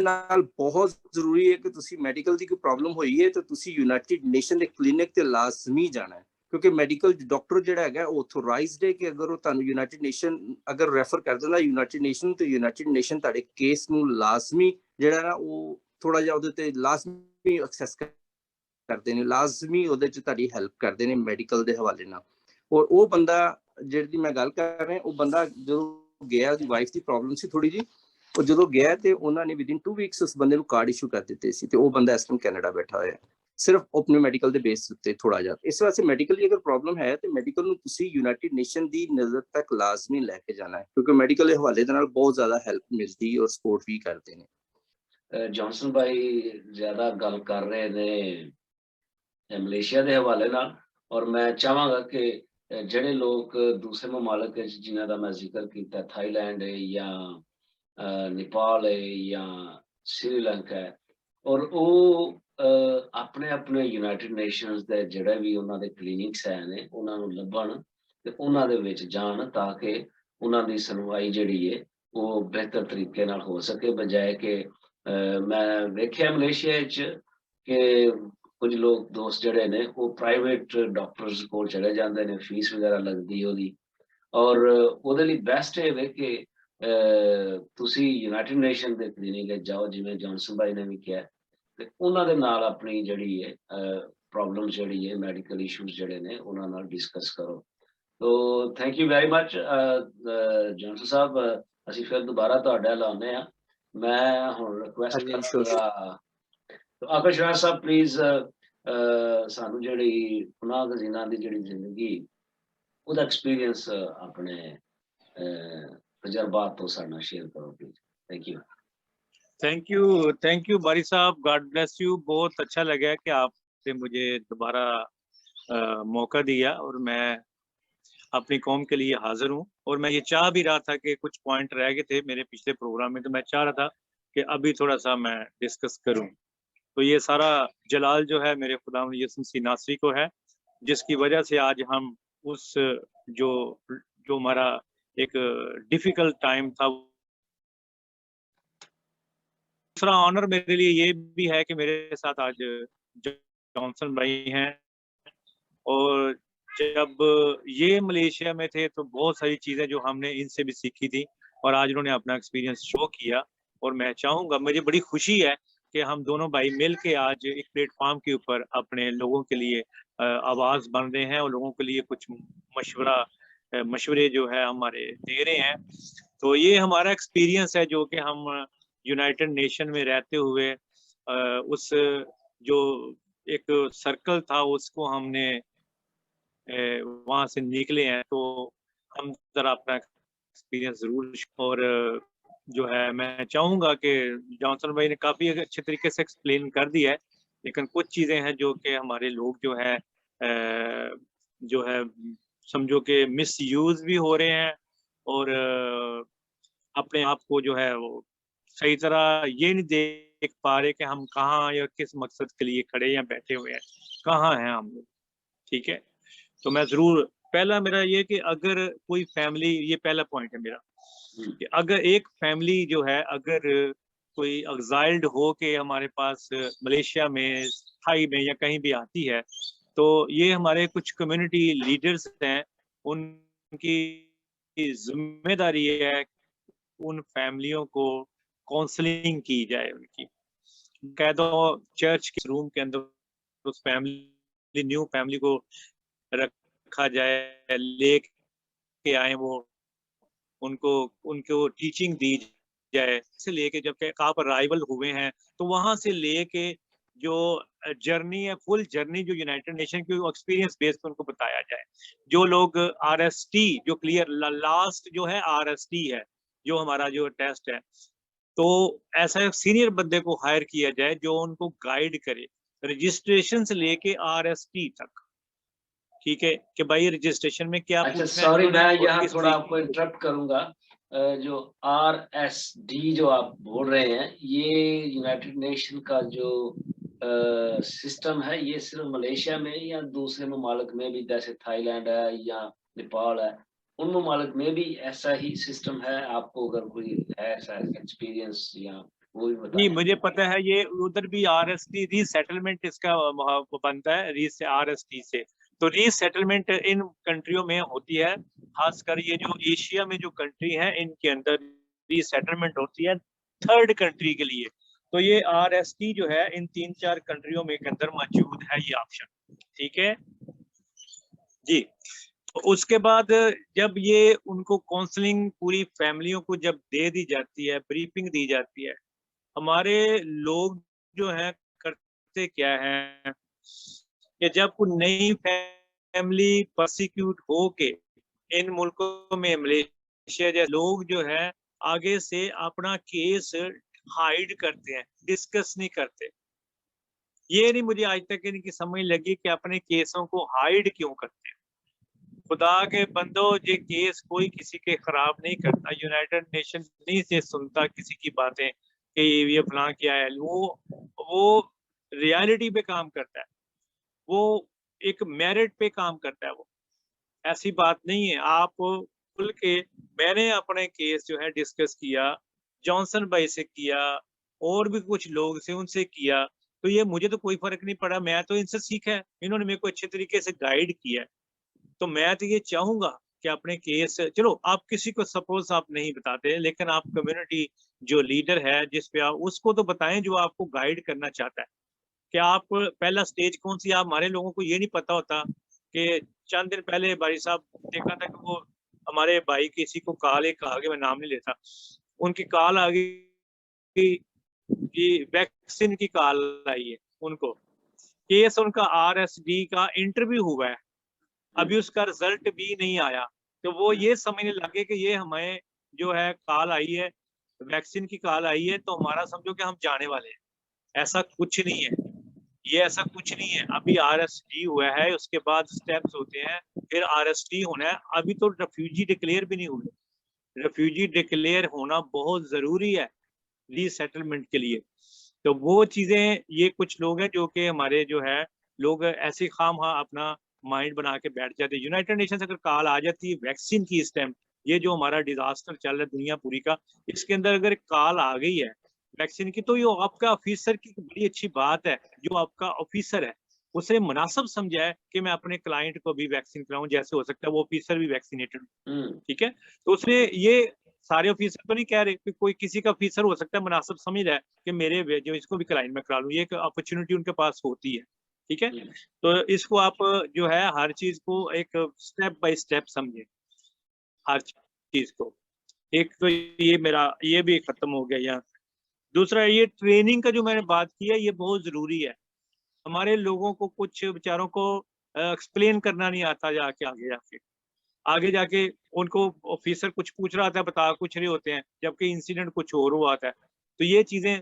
ਨਾਲ। ਬਹੁਤ ਜ਼ਰੂਰੀ ਹੈ ਕਿ ਤੁਸੀਂ ਮੈਡੀਕਲ ਦੀ ਕੋਈ ਪ੍ਰੋਬਲਮ ਹੋਈ ਹੈ ਤਾਂ ਤੁਸੀਂ ਯੂਨਾਈਟਿਡ ਨੇਸ਼ਨ ਦੇ ਕਲੀਨਿਕ ਤੇ ਲਾਜ਼ਮੀ ਜਾਣਾ ਹੈ, ਕਿਉਂਕਿ ਮੈਡੀਕਲ ਡਾਕਟਰ ਜਿਹੜਾ ਹੈਗਾ ਉਹ ਆਥੋਰਾਈਜ਼ਡ ਹੈ ਕਿ ਅਗਰ ਉਹ ਤੁਹਾਨੂੰ ਯੂਨਾਈਟਿਡ ਨੇਸ਼ਨ ਅਗਰ ਰੈਫਰ ਕਰ ਦਿੰਦਾ ਯੂਨਾਈਟਿਡ ਨੇਸ਼ਨ, ਤੇ ਯੂਨਾਈਟਿਡ ਨੇਸ਼ਨ ਤੁਹਾਡੇ ਕੇਸ ਨੂੰ ਲਾਜ਼ਮੀ ਜਿਹੜਾ ਨਾ ਉਹ ਥੋੜਾ ਜਿਹਾ ਉਹਦੇ ਤੇ ਲਾਜ਼ਮੀ ਐਕਸੈਸ ਕਰਦੇ ਨੇ, ਲਾਜ਼ਮੀ ਉਹਦੇ ਚ ਤੁਹਾਡੀ ਹੈਲਪ ਕਰਦੇ ਨੇ ਮੈਡੀਕਲ ਦੇ ਹਵਾਲੇ ਨਾਲ। ਔਰ ਉਹ ਬੰਦਾ ਜਿਹੜੀ ਮੈਂ ਗੱਲ ਕਰ ਰਿਹਾ, ਉਹ ਬੰਦਾ ਜਦੋਂ ਗਿਆ, ਉਹਦੀ ਵਾਈਫ ਦੀ ਪ੍ਰੋਬਲਮ ਸੀ ਥੋੜੀ ਜੀ, ਉਹ ਜਦੋਂ ਗਿਆ ਤੇ ਉਹਨਾਂ ਨੇ ਵਿਦਿਨ 2 ਵੀਕਸ ਉਸ ਬੰਦੇ ਨੂੰ ਕਾਰਡ ਇਸ਼ੂ ਕਰ ਦਿੱਤੇ ਸੀ, ਤੇ ਉਹ ਬੰਦਾ ਇਸ ਟਾਈਮ ਕੈਨੇਡਾ ਬੈਠਾ ਹੋਇਆ ਸਿਰਫ ਆਪਣੇ ਮੈਡੀਕਲ ਦੇ ਬੇਸ ਉੱਤੇ ਥੋੜਾ ਜਿਹਾ। ਇਸ ਵਾਸਤੇ ਮੈਡੀਕਲ ਦੀ ਅਗਰ ਪ੍ਰੋਬਲਮ ਹੈ ਤੇ ਮੈਡੀਕਲ ਨੂੰ ਤੁਸੀਂ ਯੂਨਾਈਟਿਡ ਨੇਸ਼ਨ ਦੀ ਨਜ਼ਰ ਤੱਕ ਲਾਜ਼ਮੀ ਲੈ ਕੇ ਜਾਣਾ ਹੈ, ਕਿਉਂਕਿ ਮੈਡੀਕਲ ਦੇ ਹਵਾਲੇ ਦੇ ਨਾਲ ਬਹੁਤ ਜ਼ਿਆਦਾ ਹੈਲਪ ਮਿਲਦੀ ਔਰ ਸਪੋਰਟ ਵੀ ਕਰਦੇ ਨੇ। ਜੌਨਸਨ ਭਾਈ ਜ਼ਿਆਦਾ ਗੱਲ ਕਰ ਰਹੇ ਨੇ ਮਲੇਸ਼ੀਆ ਦੇ ਹਵਾਲੇ ਨਾਲ, ਔਰ ਮੈਂ ਚਾਹਾਂਗਾ ਕਿ ਜਿਹੜੇ ਲੋਕ ਦੂਸਰੇ ਮਮਾਲਕ ਵਿੱਚ ਜਿਨ੍ਹਾਂ ਦਾ ਮੈਂ ਜ਼ਿਕਰ ਕੀਤਾ, ਥਾਈਲੈਂਡ ਹੈ ਜਾਂ ਨੇਪਾਲ ਹੈ ਜਾਂ ਸ਼੍ਰੀਲੰਕਾ ਹੈ, ਔਰ ਉਹ ਆਪਣੇ ਆਪਣੇ ਯੂਨਾਈਟਿਡ ਨੇਸ਼ਨਸ ਦੇ ਜਿਹੜੇ ਵੀ ਉਹਨਾਂ ਦੇ ਕਲੀਨਿਕਸ ਹੈ ਨੇ ਉਹਨਾਂ ਨੂੰ ਲੱਭਣ ਤੇ ਉਹਨਾਂ ਦੇ ਵਿੱਚ ਜਾਣ, ਤਾਂ ਕਿ ਉਹਨਾਂ ਦੀ ਸੁਣਵਾਈ ਜਿਹੜੀ ਹੈ ਉਹ ਬਿਹਤਰ ਤਰੀਕੇ ਨਾਲ ਹੋ ਸਕੇ, ਬਜਾਏ ਕਿ ਮੈਂ ਵੇਖਿਆ ਮਲੇਸ਼ੀਆ ਵਿੱਚ ਕਿ ਕੁਝ ਲੋਕ ਦੋਸਤ ਜਿਹੜੇ ਨੇ ਉਹ ਪ੍ਰਾਈਵੇਟ ਡਾਕਟਰਸ ਕੋਲ ਚਲੇ ਜਾਂਦੇ ਨੇ, ਫੀਸ ਵਗੈਰਾ ਲੱਗਦੀ ਉਹਦੀ, ਔਰ ਉਹਦੇ ਲਈ ਬੈਸਟ ਇਹ ਵੇ ਕਿ ਤੁਸੀਂ ਯੂਨਾਈਟਿਡ ਨੇਸ਼ਨ ਦੇ ਕਲੀਨਿਕ ਵਿੱਚ ਜਾਓ, ਜਿਵੇਂ ਜੌਨਸਨ ਭਾਈ ਨੇ ਵੀ ਕਿਹਾ, ਤੇ ਉਹਨਾਂ ਦੇ ਨਾਲ ਆਪਣੀ ਜਿਹੜੀ ਹੈ ਪ੍ਰੋਬਲਮ ਜਿਹੜੀ ਹੈ ਮੈਡੀਕਲ ਇਸ਼ੂਜ਼ ਜਿਹੜੇ ਨੇ ਉਹਨਾਂ ਨਾਲ ਡਿਸਕਸ ਕਰੋ। ਤੋ thank you very much Johnson ਸਾਹਿਬ, ਅਸੀਂ ਫਿਰ ਦੁਬਾਰਾ ਤੁਹਾਡੇ ਲਾਉਂਦੇ ਹਾਂ। ਮੈਂ ਹੁਣ ਰਿਕੁਐਸਟ ਕਰਾਂਗਾ ਆਕਾਸ਼ ਰਾਜ ਸਾਹਿਬ, ਪਲੀਜ਼ ਸਾਨੂੰ ਜਿਹੜੀ ਗੁਨਾਹ ਗਜ਼ੀਨਾ ਦੀ ਜਿਹੜੀ ਜ਼ਿੰਦਗੀ ਉਹਦਾ ਐਕਸਪੀਰੀਅੰਸ ਆਪਣੇ ਤਜਰਬਾਤ ਤੋਂ ਸਾਡੇ ਨਾਲ ਸ਼ੇਅਰ ਕਰੋ ਪਲੀਜ਼। थैंक यू बारी साहब, गॉड ब्लेस यू। बहुत अच्छा लगा कि आपने मुझे दोबारा मौका दिया और मैं अपनी कौम के लिए हाजिर हूँ। और मैं ये चाह भी रहा था कि कुछ पॉइंट रह गए थे मेरे पिछले प्रोग्राम में, तो मैं चाह रहा था कि अभी थोड़ा सा मैं डिस्कस करूँ। तो ये सारा जलाल जो है मेरे खुदा यसुम मसीह नासरी को है, जिसकी वजह से आज हम उस जो हमारा एक डिफिकल्ट टाइम था। दूसरा ऑनर मेरे लिए ये भी है कि मेरे साथ आज जॉनसन भाई हैं, और जब ये मलेशिया में थे तो बहुत सारी चीज़ें जो हमने इनसे भी सीखी थी, और आज उन्होंने अपना एक्सपीरियंस शो किया। और मैं चाहूँगा, मुझे बड़ी खुशी है कि हम दोनों भाई मिल के आज एक प्लेटफॉर्म के ऊपर अपने लोगों के लिए आवाज़ बन रहे हैं और लोगों के लिए कुछ मशवरे जो है हमारे दे रहे हैं। तो ये हमारा एक्सपीरियंस है जो कि हम यूनाइटेड नेशन में रहते हुए उस जो एक सर्कल था उसको हमने वहाँ से निकले हैं, तो हम जरा अपना एक्सपीरियंस जरूर। और जो है मैं चाहूँगा कि जॉनसन भाई ने काफ़ी अच्छे तरीके से एक्सप्लेन कर दिया है, लेकिन कुछ चीज़ें हैं जो कि हमारे लोग जो है समझो कि मिसयूज़ भी हो रहे हैं, और अपने आप को जो है वो सही तरह ये नहीं देख पा रहे कि हम कहाँ या किस मकसद के लिए खड़े या बैठे हुए हैं, कहाँ हैं हम लोग। ठीक है, तो मैं ज़रूर, पहला मेरा ये कि अगर कोई फैमिली, ये पहला पॉइंट है मेरा, कि अगर एक फैमिली जो है अगर कोई एग्जाइल्ड हो के हमारे पास मलेशिया में, थाई में या कहीं भी आती है, तो ये हमारे कुछ कम्युनिटी लीडर्स हैं, उनकी जिम्मेदारी है उन फैमिलियों को काउंसलिंग की जाए, उनकी कह दो चर्च के रूम के अंदर उस फैमिली न्यू फैमिली को रखा जाए, लेके आए वो, उनको उनको टीचिंग दी जाए से लेके जब आप अराइवल हुए हैं तो वहां से लेके जो जर्नी है, फुल जर्नी जो यूनाइटेड नेशन की एक्सपीरियंस बेस पे उनको बताया जाए। जो लोग आरएसटी जो क्लियर लास्ट जो है आरएसटी है जो हमारा जो टेस्ट है, तो ऐसा एक सीनियर बंदे को हायर किया जाए जो उनको गाइड करे रजिस्ट्रेशन से लेके आरएसटी तक। ठीक है कि भाई रजिस्ट्रेशन में क्या अच्छा, पूछना है, सॉरी उन्होंने मैं और यहाँ किस थोड़ा तरीके आपको इंटरप्ट करूंगा। जो RSD जो आप बोल रहे हैं, ये यूनाइटेड नेशन का जो सिस्टम है, ये सिर्फ मलेशिया में या दूसरे ममालिक में भी, जैसे थाईलैंड है या नेपाल है, उन ममालिक में भी ऐसा ही सिस्टम है? आपको अगर कोई है ऐसा एक्सपीरियंस या वो भी जी बताएं। मुझे पता है, ये उधर भी आरएसटी रीसेटलमेंट इसका बनता है आरएसटी से। तो रीसेटलमेंट इन कंट्रियों में होती है, खासकर ये जो एशिया में जो कंट्री है इनके अंदर रीसेटलमेंट होती है थर्ड कंट्री के लिए। तो ये आरएसटी जो है इन 3-4 कंट्रियों में के अंदर मौजूद है ये ऑप्शन। ठीक है जी। तो उसके बाद जब ये उनको काउंसलिंग पूरी फैमिलियों को जब दे दी जाती है, ब्रीफिंग दी जाती है, हमारे लोग जो है करते क्या है कि जब कोई नई फैमिली परसिक्यूट हो के इन मुल्कों में, मलेशिया जैसे लोग जो है आगे से अपना केस हाइड करते हैं, डिस्कस नहीं करते। ये नहीं मुझे आज तक इनकी समझ लगी कि अपने केसों को हाइड क्यों करते हैं। खुदा के बंदो, ये केस कोई किसी के खराब नहीं करता, यूनाइटेड नेशन नहीं से सुनता किसी की बातें कि ये फलां क्या है। वो रियलिटी पे काम करता है, वो एक मेरिट पे काम करता है। वो ऐसी बात नहीं है। आप खुल के, मैंने अपने केस जो है डिस्कस किया, जॉनसन भाई से किया, और भी कुछ लोग से उनसे किया, तो ये मुझे तो कोई फर्क नहीं पड़ा। मैं तो इनसे सीखा है, इन्होंने मेरे को अच्छे तरीके से गाइड किया है। तो मैं तो ये चाहूंगा कि अपने केस, चलो आप किसी को सपोज आप नहीं बताते, लेकिन आप कम्युनिटी जो लीडर है जिस पे आप, उसको तो बताएं जो आपको गाइड करना चाहता है। कि आप पहला स्टेज कौन सी, आप हमारे लोगों को ये नहीं पता होता कि चंद दिन पहले भाई साहब देखा था कि वो हमारे भाई किसी को कॉल, एक आ गया, मैं नाम नहीं लेता, उनकी कॉल आ गई कि वैक्सीन की कॉल आई है उनको। केस उनका आरएसडी का इंटरव्यू हुआ है, अभी उसका रिजल्ट भी नहीं आया। तो वो ये समझने लगे कि ये हमें जो है कॉल आई है, वैक्सीन की कॉल आई है, तो हमारा समझो कि हम जाने वाले हैं। ऐसा कुछ नहीं है, ये ऐसा कुछ नहीं है। अभी आरएसडी हुआ है, उसके बाद स्टेप्स होते हैं, फिर आरएसडी होना है। अभी तो रेफ्यूजी डिक्लेयर भी नहीं हुए। रेफ्यूजी डिक्लेयर होना बहुत जरूरी है रीसेटलमेंट के लिए। तो वो चीजें, ये कुछ लोग हैं जो कि हमारे जो है लोग ऐसे खामखा अपना माइंड बना के बैठ जाते हैं। यूनाइटेड नेशन से अगर कॉल आ जाती है वैक्सीन की इस टाइम, ये जो हमारा डिजास्टर चल रहा है दुनिया पूरी का, इसके अंदर अगर कॉल आ गई है वैक्सीन की, तो ये आपका ऑफिसर की बड़ी अच्छी बात है। जो आपका ऑफिसर है उसने मुनासिब समझा है कि मैं अपने क्लाइंट को भी वैक्सीन कराऊं, जैसे हो सकता है वो ऑफिसर भी वैक्सीनेटेड। ठीक है, तो उसने ये सारे ऑफिसर तो नहीं कह रहे कि कोई किसी का ऑफिसर हो सकता है मुनासिब समझ रहा है कि मेरे जो इसको भी क्लाइंट में करा लूं, ये एक अपॉर्चुनिटी उनके पास होती है। ठीक है, तो इसको आप जो है हर चीज को एक स्टेप बाय स्टेप समझे, हर चीज को। एक तो ये मेरा ये भी खत्म हो गया यहाँ। दूसरा, ये ट्रेनिंग का जो मैंने बात की है, ये बहुत जरूरी है। हमारे लोगों को, कुछ बेचारों को एक्सप्लेन करना नहीं आता, आगे जाके उनको ऑफिसर कुछ पूछ रहा था, बता कुछ रहे होते हैं, जबकि इंसिडेंट कुछ और हुआ था। तो ये चीजें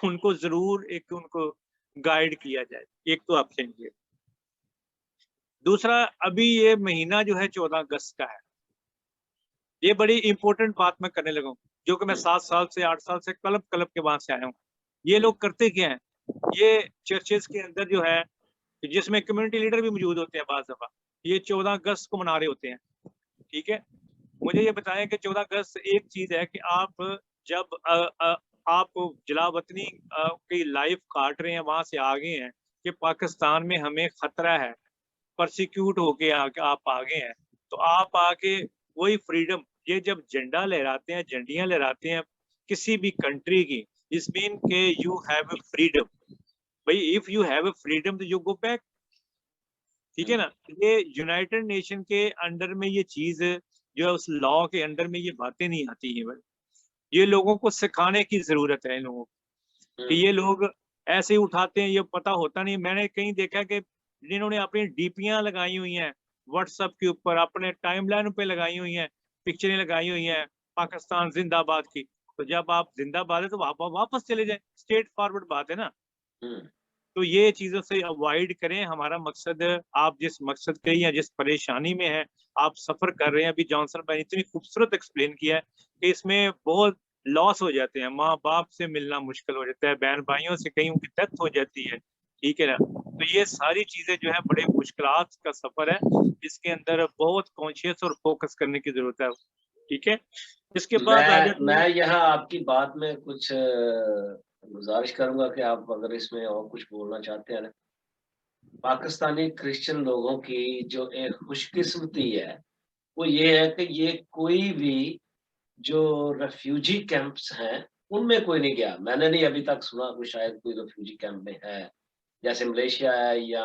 उनको जरूर एक उनको गाइड किया जाए। एक तो ऑप्शन ये। दूसरा, अभी ये महीना जो है 14 अगस्त का है, ये बड़ी इंपॉर्टेंट बात मैं करने लगा हूँ, जो कि मैं 7 साल से 8 साल से क्लब के वहां से आया हूँ। ये लोग करते क्या है, ये चर्चेस के अंदर जो है, जिसमें कम्युनिटी लीडर भी मौजूद होते हैं, बाज़ दफा ये 14 अगस्त को मना रहे होते हैं। ठीक है, मुझे ये बताएं कि 14 अगस्त एक चीज है कि आप जब आप जलावतनी की लाइफ काट रहे हैं, वहां से आ गए हैं कि पाकिस्तान में हमें खतरा है, परसिक्यूट होके आके आप आ गए हैं, तो आप आके वही फ्रीडम, ये जब झंडा लहराते हैं, झंडियां लहराते हैं किसी भी कंट्री की, इस मीन के यू हैव अ फ्रीडम। भाई if you have a freedom तो यू गो बैक, ठीक है ना। ये यूनाइटेड नेशन के अंडर में ये चीज जो है, उस लॉ के अंडर में ये बातें नहीं आती हैं भाई। ये लोगों को सिखाने की जरूरत है इन लोगों को, कि ये लोग ऐसे ही उठाते हैं, ये पता होता नहीं। मैंने कहीं देखा कि जिन्होंने अपनी डीपियां लगाई हुई हैं व्हाट्सएप के ऊपर, अपने टाइमलाइन पे लगाई हुई हैं, पिक्चरें लगाई हुई हैं पाकिस्तान जिंदाबाद की, तो जब आप जिंदाबाद है तो वापस चले जाए, स्ट्रेट फॉरवर्ड बात है ना। तो ये चीजों से अवॉइड करें। हमारा मकसद, आप जिस मकसद के या जिस परेशानी में है आप सफर कर रहे हैं, अभी जॉनसन भाई ने इतनी खूबसूरत एक्सप्लेन किया है कि इसमें बहुत लॉस हो जाते हैं, माँ बाप से मिलना मुश्किल हो जाता है, बहन भाइयों से कहीं उनकी डेथ हो जाती है, ठीक है ना। तो ये सारी चीजें जो है बड़े मुश्किलात का सफर है, इसके अंदर बहुत कॉन्शियस और फोकस करने की जरूरत है, ठीक है। इसके बाद मैं यहाँ आपकी बात में कुछ गुजारिश करूंगा कि आप अगर इसमें और कुछ बोलना चाहते हैं ना। पाकिस्तानी क्रिश्चियन लोगों की जो एक खुशकिस्मती है वो ये है कि ये कोई भी जो रेफ्यूजी कैंप्स हैं उनमें कोई नहीं गया। मैंने नहीं अभी तक सुना कोई शायद कोई रेफ्यूजी कैंप में है, जैसे मलेशिया है या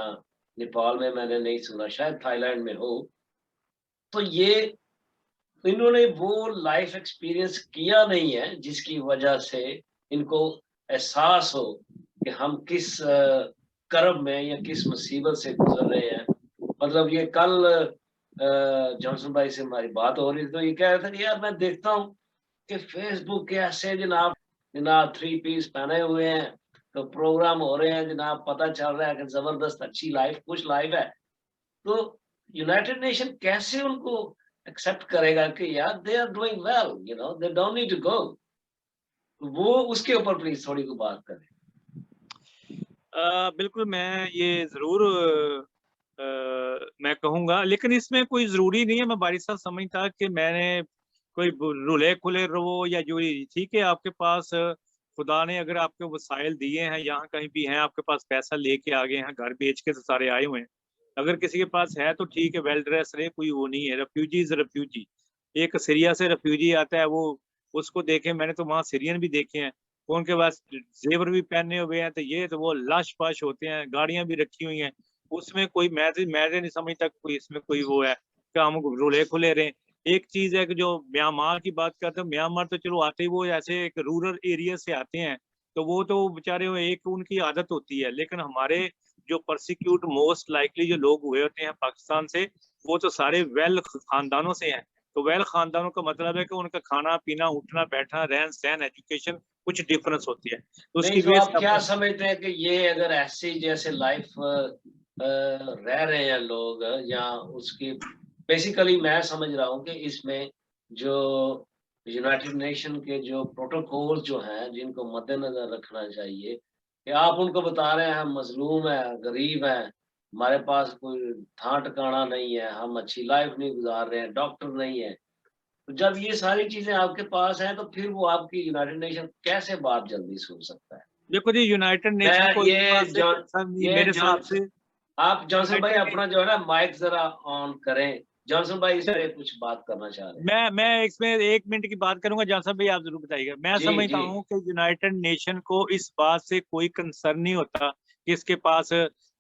नेपाल में मैंने नहीं सुना, शायद थाईलैंड में हो। तो ये इन्होंने वो लाइफ एक्सपीरियंस किया नहीं है जिसकी वजह से इनको एहसास हो कि हम किस कर्ब में या किस मुसीबत से गुजर रहे हैं। मतलब ये कल जॉनसन भाई से हमारी बात हो रही थी, तो ये कह रहे थे कि यार मैं देखता हूँ कि फेसबुक के ऐसे जनाब 3 पीस पहने हुए हैं, तो प्रोग्राम हो रहे हैं जनाब, पता चल रहा है कि जबरदस्त अच्छी लाइफ, कुछ लाइफ है। तो यूनाइटेड नेशन कैसे उनको एक्सेप्ट करेगा कि यार they are doing well, you know, they don't need to go. वो उसके ऊपर प्लीज थोड़ी को बात करें। बिल्कुल मैं ये जरूर मैं कहूँगा, लेकिन इसमें कोई जरूरी नहीं है, मैं बारिश साहब समझता कि मैंने कोई रुले खुले रहो या जो, ठीक है आपके पास खुदा ने अगर आपके वसाइल दिए हैं, यहाँ कहीं भी हैं, आपके पास पैसा लेके आ गए हैं, घर बेच के तो सारे आए हुए हैं, अगर किसी के पास है तो ठीक है, वेल ड्रेस रहे, कोई वो नहीं है। Refugee is refugee. एक सीरिया से रेफ्यूजी आता है, वो उसको देखे, मैंने तो वहाँ सीरियन भी देखे हैं, उनके पास जेवर भी पहने हुए हैं, तो ये तो वो लाश पाश होते हैं, गाड़ियां भी रखी हुई हैं, उसमें कोई मैं नहीं समझता कोई इसमें कोई वो है कि हम रुले खुले रहे। एक चीज है कि जो म्यांमार की बात करते हैं, म्यांमार तो चलो आते ही वो ऐसे एक रूरल एरिया से आते हैं, तो वो तो बेचारे एक उनकी आदत होती है, लेकिन हमारे जो परसिक्यूट मोस्ट लाइकली जो लोग हुए होते हैं पाकिस्तान से, वो तो सारे वेल खानदानों से हैं। तो वेल खानदानों का मतलब है कि उनका खाना पीना, उठना बैठना, रहन सहन, एजुकेशन कुछ डिफरेंस होती है। तो उसकी तो आप क्या समझते हैं कि ये अगर ऐसी जैसे लाइफ रह रहे हैं लोग, या उसकी बेसिकली मैं समझ रहा हूँ कि इसमें जो यूनाइटेड नेशन के जो प्रोटोकॉल जो हैं जिनको मद्देनजर रखना चाहिए, कि आप उनको बता रहे हैं हम मजलूम है, गरीब हैं, हमारे पास कोई था ठिकाना नहीं है, हम अच्छी लाइफ नहीं गुजार रहे हैं, डॉक्टर नहीं है। तो जब ये सारी चीजें आपके पास हैं तो फिर वो आपकी यूनाइटेड नेशन कैसे बात जल्दी सुन सकता है? देखो जी, यूनाइटेड नेशन को मेरे हिसाब से आप जॉनसन भाई अपना जो है ना माइक जरा ऑन करें। जॉनसन भाई इस पे कुछ बात करना चाह रहे हैं। मैं इसमें 1 मिनट की बात करूंगा, जॉनसन भाई आप जरूर बताइएगा। मैं समझता हूँ कि यूनाइटेड नेशन को इस बात से कोई कंसर्न नहीं होता कि इसके पास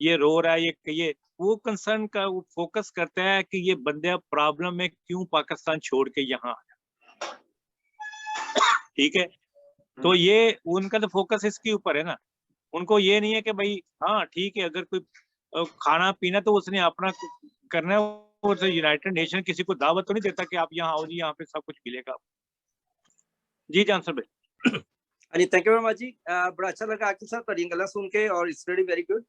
ये रो रहा है, ये वो कंसर्न का वो फोकस करता है कि ये बंदे प्रॉब्लम में क्यों पाकिस्तान छोड़ के यहाँ आया, ठीक है। तो ये उनका तो फोकस इसके ऊपर है ना, उनको ये नहीं है कि भाई हाँ ठीक है, अगर कोई खाना पीना तो उसने अपना करना है, और यूनाइटेड नेशन किसी को दावत तो नहीं देता कि आप यहाँ आओ जी, यहाँ पे सब कुछ मिलेगा। जी जॉनसन भाई। ਹਾਂਜੀ ਥੈਂਕ ਯੂ ਵੈਰੀ ਮਚ ਜੀ। ਬੜਾ ਅੱਛਾ ਲੱਗਾ ਆਕਿਬ ਸਾਹਿਬ ਤੁਹਾਡੀਆਂ ਗੱਲਾਂ ਸੁਣ ਕੇ, ਔਰ ਇਟਸ ਵੈਰੀ ਵੈਰੀ ਗੁੱਡ।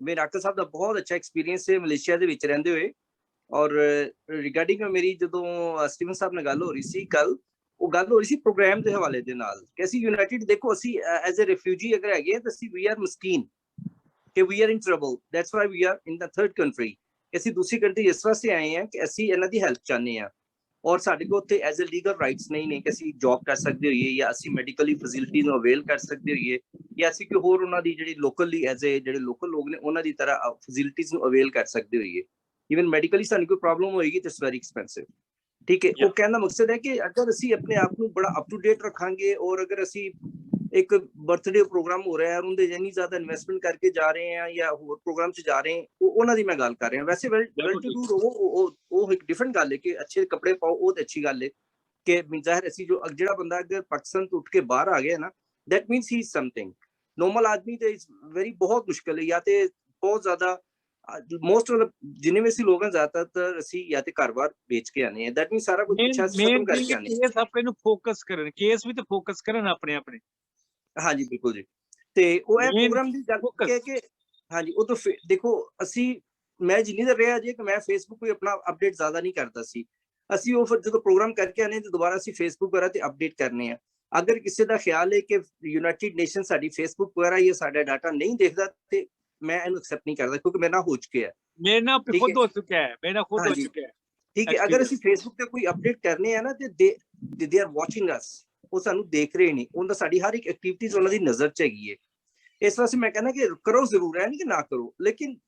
ਮੇਰੇ ਆਕਿਬ ਸਾਹਿਬ ਦਾ ਬਹੁਤ ਅੱਛਾ ਐਕਸਪੀਰੀਅੰਸ ਹੈ ਮਲੇਸ਼ੀਆ ਦੇ ਵਿੱਚ ਰਹਿੰਦੇ ਹੋਏ, ਔਰ ਰਿਗਾਰਡਿੰਗ ਮੇਰੀ ਜਦੋਂ ਸਟੀਵਨ ਸਾਹਿਬ ਨਾਲ ਗੱਲ ਹੋ ਰਹੀ ਸੀ ਕੱਲ, ਉਹ ਗੱਲ ਹੋ ਰਹੀ ਸੀ ਪ੍ਰੋਗਰਾਮ ਦੇ ਹਵਾਲੇ ਦੇ ਨਾਲ ਕਿ ਅਸੀਂ ਯੂਨਾਈਟਿਡ, ਦੇਖੋ ਅਸੀਂ ਐਜ਼ ਅ ਰਿਫਿਊਜੀ ਅਗਰ ਹੈਗੇ ਹਾਂ ਤਾਂ ਅਸੀਂ ਵੀ ਆਰ ਮਸਕੀਨ, ਕਿ we are in trouble, that's why we are in the third country. ਅਸੀਂ ਦੂਸਰੀ ਕੰਟਰੀ ਇਸ ਵਾਸਤੇ ਆਏ ਹਾਂ ਕਿ ਅਸੀਂ ਇਹਨਾਂ ਦੀ ਹੈਲਪ ਚਾਹੁੰਦੇ ਹਾਂ, ਔਰ ਸਾਡੇ ਕੋਲ ਉੱਥੇ ਐਜ਼ ਅ ਲੀਗਲ ਰਾਈਟਸ ਨਹੀਂ ਨੇ ਕਿ ਅਸੀਂ ਜੌਬ ਕਰ ਸਕਦੇ ਹੋਈਏ, ਜਾਂ ਅਸੀਂ ਮੈਡੀਕਲੀ ਫੈਸਿਲਿਟੀ ਨੂੰ ਅਵੇਲ ਕਰ ਸਕਦੇ ਹੋਈਏ, ਜਾਂ ਅਸੀਂ ਕੋਈ ਹੋਰ ਉਹਨਾਂ ਦੀ ਜਿਹੜੀ ਲੋਕਲੀ ਐਜ਼ ਏ ਜਿਹੜੇ ਲੋਕਲ ਲੋਕ ਨੇ ਉਹਨਾਂ ਦੀ ਤਰ੍ਹਾਂ ਫੈਸਿਲਿਟੀਜ਼ ਨੂੰ ਅਵੇਲ ਕਰ ਸਕਦੇ ਹੋਈਏ। ਈਵਨ ਮੈਡੀਕਲੀ ਸਾਨੂੰ ਕੋਈ ਪ੍ਰੋਬਲਮ ਹੋਏਗੀ ਤਾਂ ਇਟਸ ਵੈਰੀ ਐਕਸਪੈਂਸਿਵ, ठीक है। वो कहना मकसद है कि अगर ਅਸੀਂ ਆਪਣੇ ਆਪ ਨੂੰ ਬੜਾ ਅਪ ਟੂ ਡੇਟ ਰੱਖਾਂਗੇ ਔਰ ਅਗਰ ਅਸੀਂ ਇੱਕ ਬਰਥਡੇ ਪ੍ਰੋਗਰਾਮ ਹੋ ਰਿਹਾ ਹੈ ਉਹਦੇ ਜਿੰਨੀ ਜ਼ਿਆਦਾ ਇਨਵੈਸਟਮੈਂਟ ਕਰਕੇ ਜਾ ਰਹੇ ਹਾਂ ਜਾਂ ਹੋਰ ਪ੍ਰੋਗਰਾਮ 'ਚ ਜਾ ਰਹੇ ਹਾਂ ਉਹਨਾਂ ਦੀ ਮੈਂ ਗੱਲ ਕਰ ਰਿਹਾ। ਵੈਸੇ ਵੈਲ ਟੂ ਡੂ ਉਹ ਇੱਕ ਡਿਫਰੈਂਟ ਗੱਲ ਹੈ ਕਿ ਅੱਛੇ ਕੱਪੜੇ ਪਾਓ, ਉਹ ਤੇ ਅੱਛੀ ਗੱਲ ਹੈ ਕਿ ਜ਼ਾਹਿਰ ਅਸੀਂ ਜੋ ਜਿਹੜਾ ਬੰਦਾ ਅਗਰ ਪਾਕਿਸਤਾਨ ਤੋਂ ਉੱਠ ਕੇ ਬਾਹਰ ਆ ਗਿਆ ਨਾ, that means he is something। Normal ਆਦਮੀ ਤੇ ਵੈਰੀ ਬਹੁਤ ਮੁਸ਼ਕਿਲ ਹੈ, ਜਾਂ ਤੇ ਬਹੁਤ ਜ਼ਿਆਦਾ मोस्ट ऑफ जिन्हें में से लोग हैं ज्यादातर ਅਸੀਂ ਜਾਂ ਤੇ ਘਰ-ਬਾਰ ਵੇਚ ਕੇ ਆਨੇ ਆ। ਦੈਟ ਮੀਨ ਸਾਰਾ ਕੁਝ ਪਿੱਛਾ ਖਤਮ ਕਰਕੇ ਆਨੇ ਕੇਸ ਆਪਣੇ ਨੂੰ ਫੋਕਸ ਕਰਨ, ਕੇਸ ਵੀ ਤੇ ਫੋਕਸ ਕਰਨ ਆਪਣੇ ਆਪਣੇ। ਹਾਂਜੀ ਬਿਲਕੁਲ ਜੀ। ਤੇ ਉਹ ਇਹ ਪ੍ਰੋਗਰਾਮ ਦੀ ਗੱਲ ਕਿ ਹਾਂਜੀ ਉਹ ਤਾਂ ਦੇਖੋ ਅਸੀਂ ਮੈਂ ਜਿੰਨੀ ਦੇਰ ਰਿਹਾ ਜੀ ਕਿ ਮੈਂ ਫੇਸਬੁੱਕ ਕੋਈ ਆਪਣਾ ਅਪਡੇਟ ਜ਼ਿਆਦਾ ਨਹੀਂ ਕਰਦਾ ਸੀ। ਅਸੀਂ ਉਹ ਫਿਰ ਜਦੋਂ ਪ੍ਰੋਗਰਾਮ ਕਰਕੇ ਆਨੇ ਤੇ ਦੁਬਾਰਾ ਅਸੀਂ ਫੇਸਬੁੱਕ ਵਗੈਰਾ ਤੇ ਅਪਡੇਟ ਕਰਨੇ ਆ। ਅਗਰ ਕਿਸੇ ਦਾ ਖਿਆਲ ਹੈ ਕਿ ਯੂਨਾਈਟਿਡ ਨੇਸ਼ਨ ਸਾਡੀ ਫੇਸਬੁੱਕ ਵਗੈਰਾ ਜਾਂ ਸਾਡਾ ਡਾਟਾ ਨਹੀਂ ਦੇਖਦਾ ਤੇ मैं एक्सेप्ट नहीं करता क्योंकि मेरे ना हो चुके हैं, मेरे ना खुद हो चुका है, मेरा खुद हो चुका है। ठीक है। अगर ਅਸੀਂ ਫੇਸਬੁੱਕ ਤੇ ਕੋਈ ਅਪਡੇਟ ਕਰਨੇ ਆ ਨਾ ਤੇ ਦੇ ਆਰ ਵਾਚਿੰਗ ਅਸ, ਉਹ ਸਾਨੂੰ ਦੇਖ ਰਹੇ ਨੇ, ਉਹਨਾਂ ਸਾਡੀ ਹਰ ਇੱਕ ਐਕਟੀਵਿਟੀਜ਼ ਉਹਨਾਂ ਦੀ ਨਜ਼ਰ 'ਚ ਹੈਗੀ ਹੈ। ਇਸ ਵਾਸਤੇ ਮੈਂ ਕਹਿੰਦਾ ਕਿ ਕਰੋ ਜ਼ਰੂਰ, ਹੈ ਨਹੀਂ ਕਿ ਨਾ ਕਰੋ, ਲੇਕਿਨ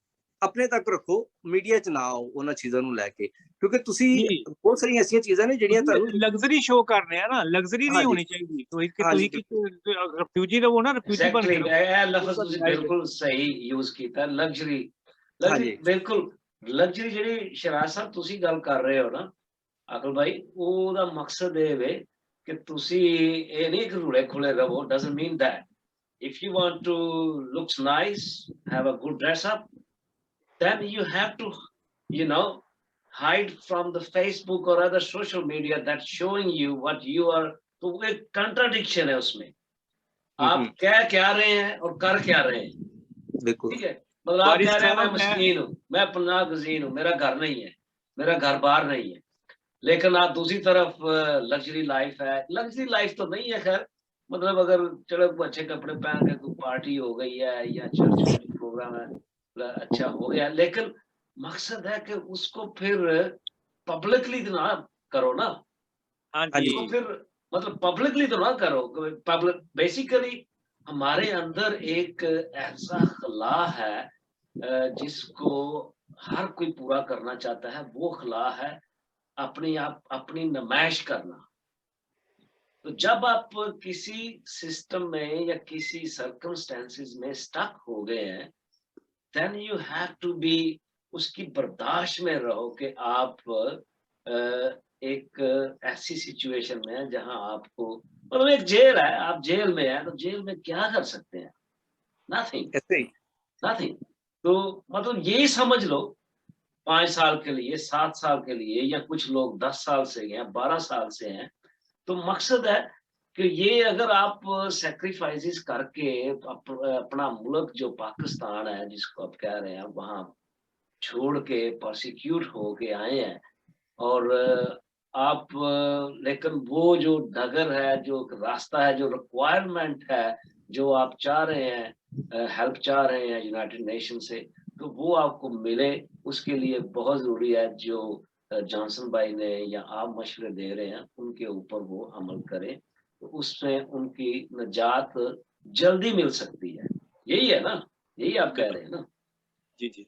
ਆਪਣੇ ਤੱਕ ਰੱਖੋ, ਮੀਡੀਆ 'ਚ ਨਾ ਆਓ ਉਹਨਾਂ ਚੀਜ਼ਾਂ ਨੂੰ ਲੈ ਕੇ, ਕਿਉਂਕਿ ਤੁਸੀਂ ਬਹੁਤ ਸਾਰੀਆਂ ਐਸੀਆਂ ਚੀਜ਼ਾਂ ਨੇ ਜਿਹੜੀਆਂ ਤੁਹਾਨੂੰ ਲਗਜ਼ਰੀ ਸ਼ੋਅ ਕਰਨੇ ਆ ਨਾ, ਲਗਜ਼ਰੀ ਨਹੀਂ ਹੋਣੀ ਚਾਹੀਦੀ। ਤੁਸੀਂ ਰਿਫਿਊਜੀ ਰਹੋ ਨਾ, ਰਿਫਿਊਜੀ ਬਣ ਕੇ ਇਹ ਲਫ਼ਜ਼ ਤੁਸੀਂ ਬਿਲਕੁਲ ਸਹੀ ਯੂਜ਼ ਕੀਤਾ, ਲਗਜ਼ਰੀ। ਬਿਲਕੁਲ ਲਗਜ਼ਰੀ ਜਿਹੜੀ ਸ਼ਰਾਜ਼ ਸਾਹਿਬ ਤੁਸੀਂ ਗੱਲ ਕਰ ਰਹੇ ਹੋ ਨਾ ਅਕਲ ਭਾਈ, ਉਹਦਾ ਮਕਸਦ ਇਹ ਵੇ ਕਿ ਤੁਸੀਂ ਇਹ ਨਹੀਂ ਕਿ ਰੁਲੇ ਖੁਲੇ ਰਹੋ। Doesn't mean that if you want to looks nice, have a good dress up, then you have to, you know, hide from the Facebook or other social media that's showing you what you are। तो एक contradiction है उसमें, आप कह क्या रहे हैं और कर क्या रहे हैं। ठीक है, मतलब आप कह रहे हैं मैं मस्कीन हूँ, मैं पनाह गज़ीन हूँ, मेरा घर नहीं है, मेरा घर बार नहीं है, लेकिन आप दूसरी तरफ लग्जरी लाइफ है। लग्जरी लाइफ तो नहीं है खैर, मतलब अगर चलो अच्छे कपड़े पहन के कोई पार्टी हो गई है या चर्च में प्रोग्राम है अच्छा हो गया, लेकिन मकसद है कि उसको फिर पब्लिकली ना करो ना। तो फिर मतलब पब्लिकली तो ना करो। पब्लिक बेसिकली हमारे अंदर एक ऐसा खला है जिसको हर कोई पूरा करना चाहता है, वो खला है अपनी नुमाइश करना। तो जब आप किसी सिस्टम में या किसी सर्कमस्टेंसेस में स्टक हो गए हैं, then you have to be उसकी बर्दाश्त में रहो कि आप एक ऐसी सिचुएशन में है जहां आपको मतलब एक जेल है, आप जेल में हैं, तो जेल में क्या कर सकते हैं? नथिंग। तो मतलब यही समझ लो 5 साल के लिए, 7 साल के लिए, या कुछ लोग 10 साल से हैं, 12 साल से हैं। तो मकसद है कि ये अगर आप सैक्रिफाइसेस करके अपना मुल्क जो पाकिस्तान है जिसको आप कह रहे हैं वहां छोड़ के प्रोसिक्यूट हो के आए हैं, और आप लेकिन वो जो डगर है, जो रास्ता है, जो रिक्वायरमेंट है, जो आप चाह रहे हैं, हेल्प चाह रहे हैं यूनाइटेड नेशन से, तो वो आपको मिले। उसके लिए बहुत ज़रूरी है जो जॉनसन भाई ने या आप मशवरे दे रहे हैं उनके ऊपर वो अमल करें, तो उसमें उनकी निजात जल्दी मिल सकती है। यही है ना, यही आप कह रहे हैं ना? जी जी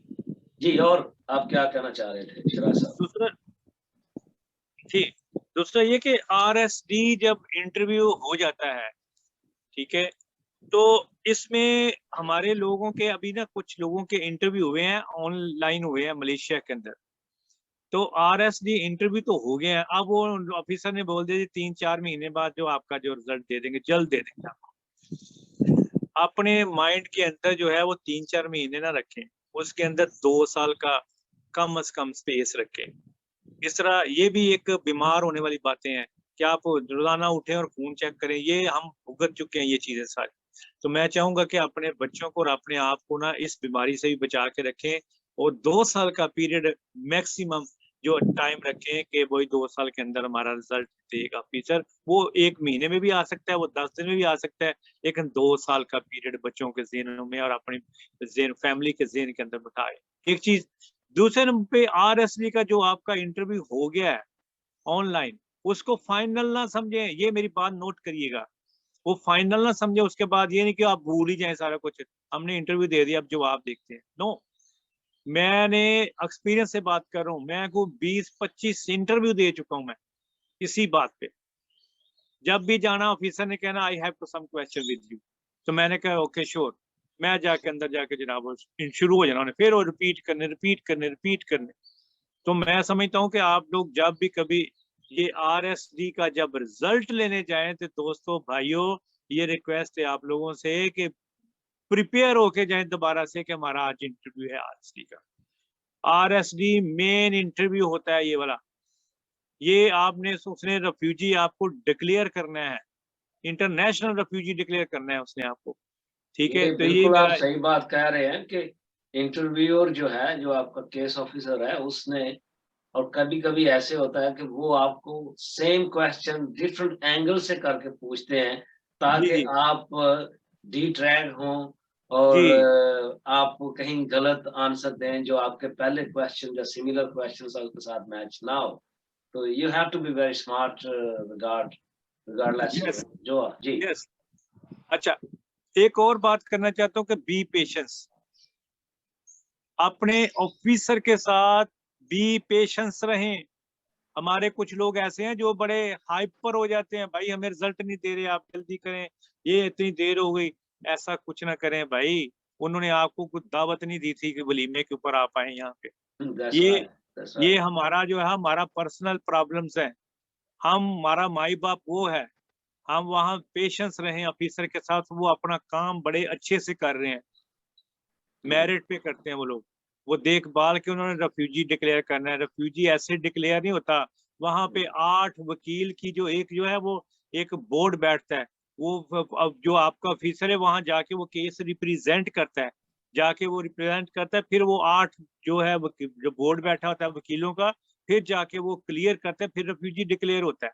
जी। और आप क्या कहना चाह रहे थे शराज साहब? दूसरा ये कि RSD जब इंटरव्यू हो जाता है, ठीक है, तो इसमें हमारे लोगों के अभी ना कुछ लोगों के इंटरव्यू हुए हैं, ऑनलाइन हुए हैं मलेशिया के अंदर। तो RSD इंटरव्यू तो हो गए हैं, अब वो ऑफिसर ने बोल दिया 3-4 महीने बाद जो आपका जो रिजल्ट दे देंगे, जल्द दे देंगे आपको। अपने माइंड के अंदर जो है वो 3-4 महीने ना रखें, उसके अंदर 2 साल का कम से कम स्पेस रखें। इस तरह ये भी एक बीमार होने वाली बातें हैं कि आप रोजाना उठें और खून चेक करें, ये हम भुगत चुके हैं ये चीजें सारी। तो मैं चाहूंगा कि अपने बच्चों को और अपने आप को ना इस बीमारी से भी बचा के रखें, और 2 साल का पीरियड मैक्सिमम जो टाइम रखें कि वही 2 साल के अंदर हमारा रिजल्ट देगा फीचर। वो 1 महीने में भी आ सकता है, वो 10 दिन में भी आ सकता है, लेकिन 2 साल का पीरियड बच्चों के ज़हनों में और अपनी फैमिली के ज़हन के अंदर बिठाए। एक चीज। दूसरे नंबर पे RSD का जो आपका इंटरव्यू हो गया है ऑनलाइन, उसको फाइनल ना समझें, ये मेरी बात नोट करिएगा। वो फाइनल ना समझे, उसके बाद ये नहीं कि आप भूल ही जाएं सारा कुछ, हमने इंटरव्यू दे दिया अब जवाब देखते हैं। नो, मैंने एक्सपीरियंस से बात कर रहा हूँ, मैं को 20-25 इंटरव्यू दे चुका हूँ मैं इसी बात पे। जब भी जाना ऑफिसर ने कहना I have to some question with you, तो मैंने कहा ओके श्योर। मैं जाके अंदर जाके जनाब वो शुरू हो जाना उन्हें, फिर वो रिपीट करने। तो मैं समझता हूँ कि आप लोग जब भी कभी ये RSD का जब रिजल्ट लेने जाएं तो दोस्तों भाइयों, ये रिक्वेस्ट है आप लोगों से कि प्रिपेयर होके जाएं दोबारा से कि हमारा आज इंटरव्यू है RSD का। RSD मेन इंटरव्यू होता है ये वाला। ये आपने उसने रेफ्यूजी आपको डिक्लेयर करना है, इंटरनेशनल रेफ्यूजी डिक्लेयर करना है उसने आपको, ठीक है। ये तो ये बिल्कुल आप मेरा सही बात कह रहे हैं कि इंटरव्यूअर जो है, जो आपका केस ऑफिसर है, उसने, और कभी कभी ऐसे होता है कि वो आपको सेम क्वेश्चन डिफरेंट एंगल से करके पूछते हैं जी ताकि जी आप डिट्रैक्ट हों और जी आप कहीं गलत आंसर दें जो आपके पहले क्वेश्चन या सिमिलर क्वेश्चन उसके साथ मैच ना हो। तो you have to be very smart regardless yes जो जी। यस। अच्छा, एक और बात करना चाहता हूँ कि बी पेशेंस, अपने ऑफिसर के साथ बी पेशेंस रहें। हमारे कुछ लोग ऐसे हैं जो बड़े हाइपर हो जाते हैं, भाई हमें रिजल्ट नहीं दे रहे, आप जल्दी करें, ये इतनी देर हो गई। ऐसा कुछ ना करें भाई, उन्होंने आपको कुछ दावत नहीं दी थी कि वलीमे के ऊपर आप आए यहाँ पे। दैट्स ये राइट, दैट्स ये राइट। हमारा जो है हमारा पर्सनल प्रॉब्लम्स है। हमारा माई बाप वो है, हम वहाँ पेशेंस रहें ऑफिसर के साथ, वो अपना काम बड़े अच्छे से कर रहे हैं, मेरिट पे करते हैं वो लोग। वो देखभाल के उन्होंने रेफ्यूजी डिक्लेयर करना है, रेफ्यूजी ऐसे डिक्लेयर नहीं होता। वहां पे 8 वकील की जो एक जो है वो एक बोर्ड बैठता है, वो अब जो आपका ऑफिसर है वहां जाके वो केस रिप्रेजेंट करता है, जाके वो रिप्रेजेंट करता है, फिर वो 8 जो है जो बोर्ड बैठा होता है वकीलों का, फिर जाके वो क्लियर करते हैं, फिर रेफ्यूजी डिक्लेयर होता है।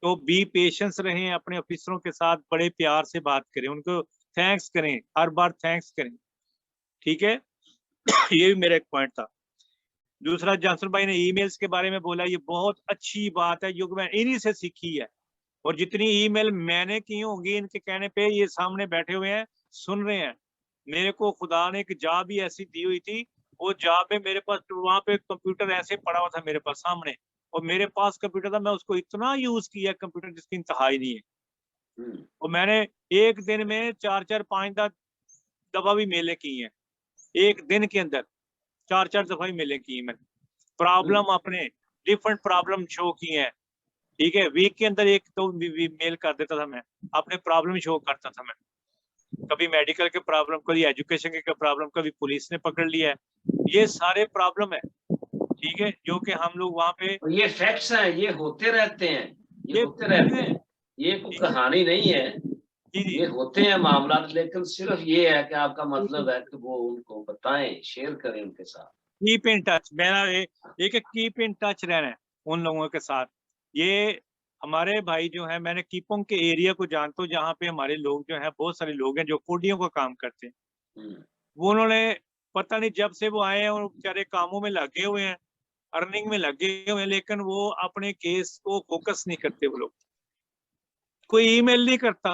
तो बी पेशेंस रहें अपने ऑफिसरों के साथ, बड़े प्यार से बात करें, उनको थैंक्स करें, हर बार थैंक्स करें, ठीक है। ये भी मेरा एक पॉइंट था। दूसरा, जॉनसन भाई ने ईमेल्स के बारे में बोला, ये बहुत अच्छी बात है जो मैं इन्हीं से सीखी है। और जितनी ईमेल मैंने की होंगी इनके कहने पे, ये सामने बैठे हुए हैं सुन रहे हैं। मेरे को खुदा ने एक जॉब भी ऐसी दी हुई थी, वो जॉब में मेरे पास वहां पे कंप्यूटर ऐसे पड़ा हुआ था मेरे पास सामने, और मेरे पास कंप्यूटर था, मैं उसको इतना यूज किया कंप्यूटर जिसकी इंतहा ही नहीं है। और मैंने एक दिन में 4-4-5 दफा भी मेलें की हैं, एक दिन के अंदर 4-4 दफा ही मेलें की मैंने, प्रॉब्लम अपने डिफरेंट प्रॉब्लम शो की है, ठीक है। वीक के अंदर एक तो मेल कर देता था मैं, अपने प्रॉब्लम शो करता था मैं, कभी मेडिकल के प्रॉब्लम, कभी एजुकेशन के प्रॉब्लम, कभी पुलिस ने पकड़ लिया है, ये सारे प्रॉब्लम है, ठीक है, जो कि हम लोग वहां पे और ये फैक्ट्स हैं, ये होते रहते हैं, ये ये होते रहते हैं, ये कोई ठीक है कहानी नहीं है, जी जी। ये होते हैं मामला। लेकिन सिर्फ ये है कि आपका मतलब है कि वो उनको बताएं, शेयर करें उनके साथ। कीप इन टच, मेरा एक कीप इन टच रहना है उन लोगों के साथ। ये हमारे भाई जो है, मैंने कीपोंग के एरिया को जानता हूँ जहाँ पे हमारे लोग जो है, बहुत सारे लोग हैं जो कोडियों का काम करते हैं। हम्म, वो उन्होंने पता नहीं जब से वो आए हैं और बेचारे कामों में लगे हुए हैं, अर्निंग में लगे हुए हैं, लेकिन वो अपने केस को फोकस नहीं करते। वो लोग कोई ईमेल नहीं करता,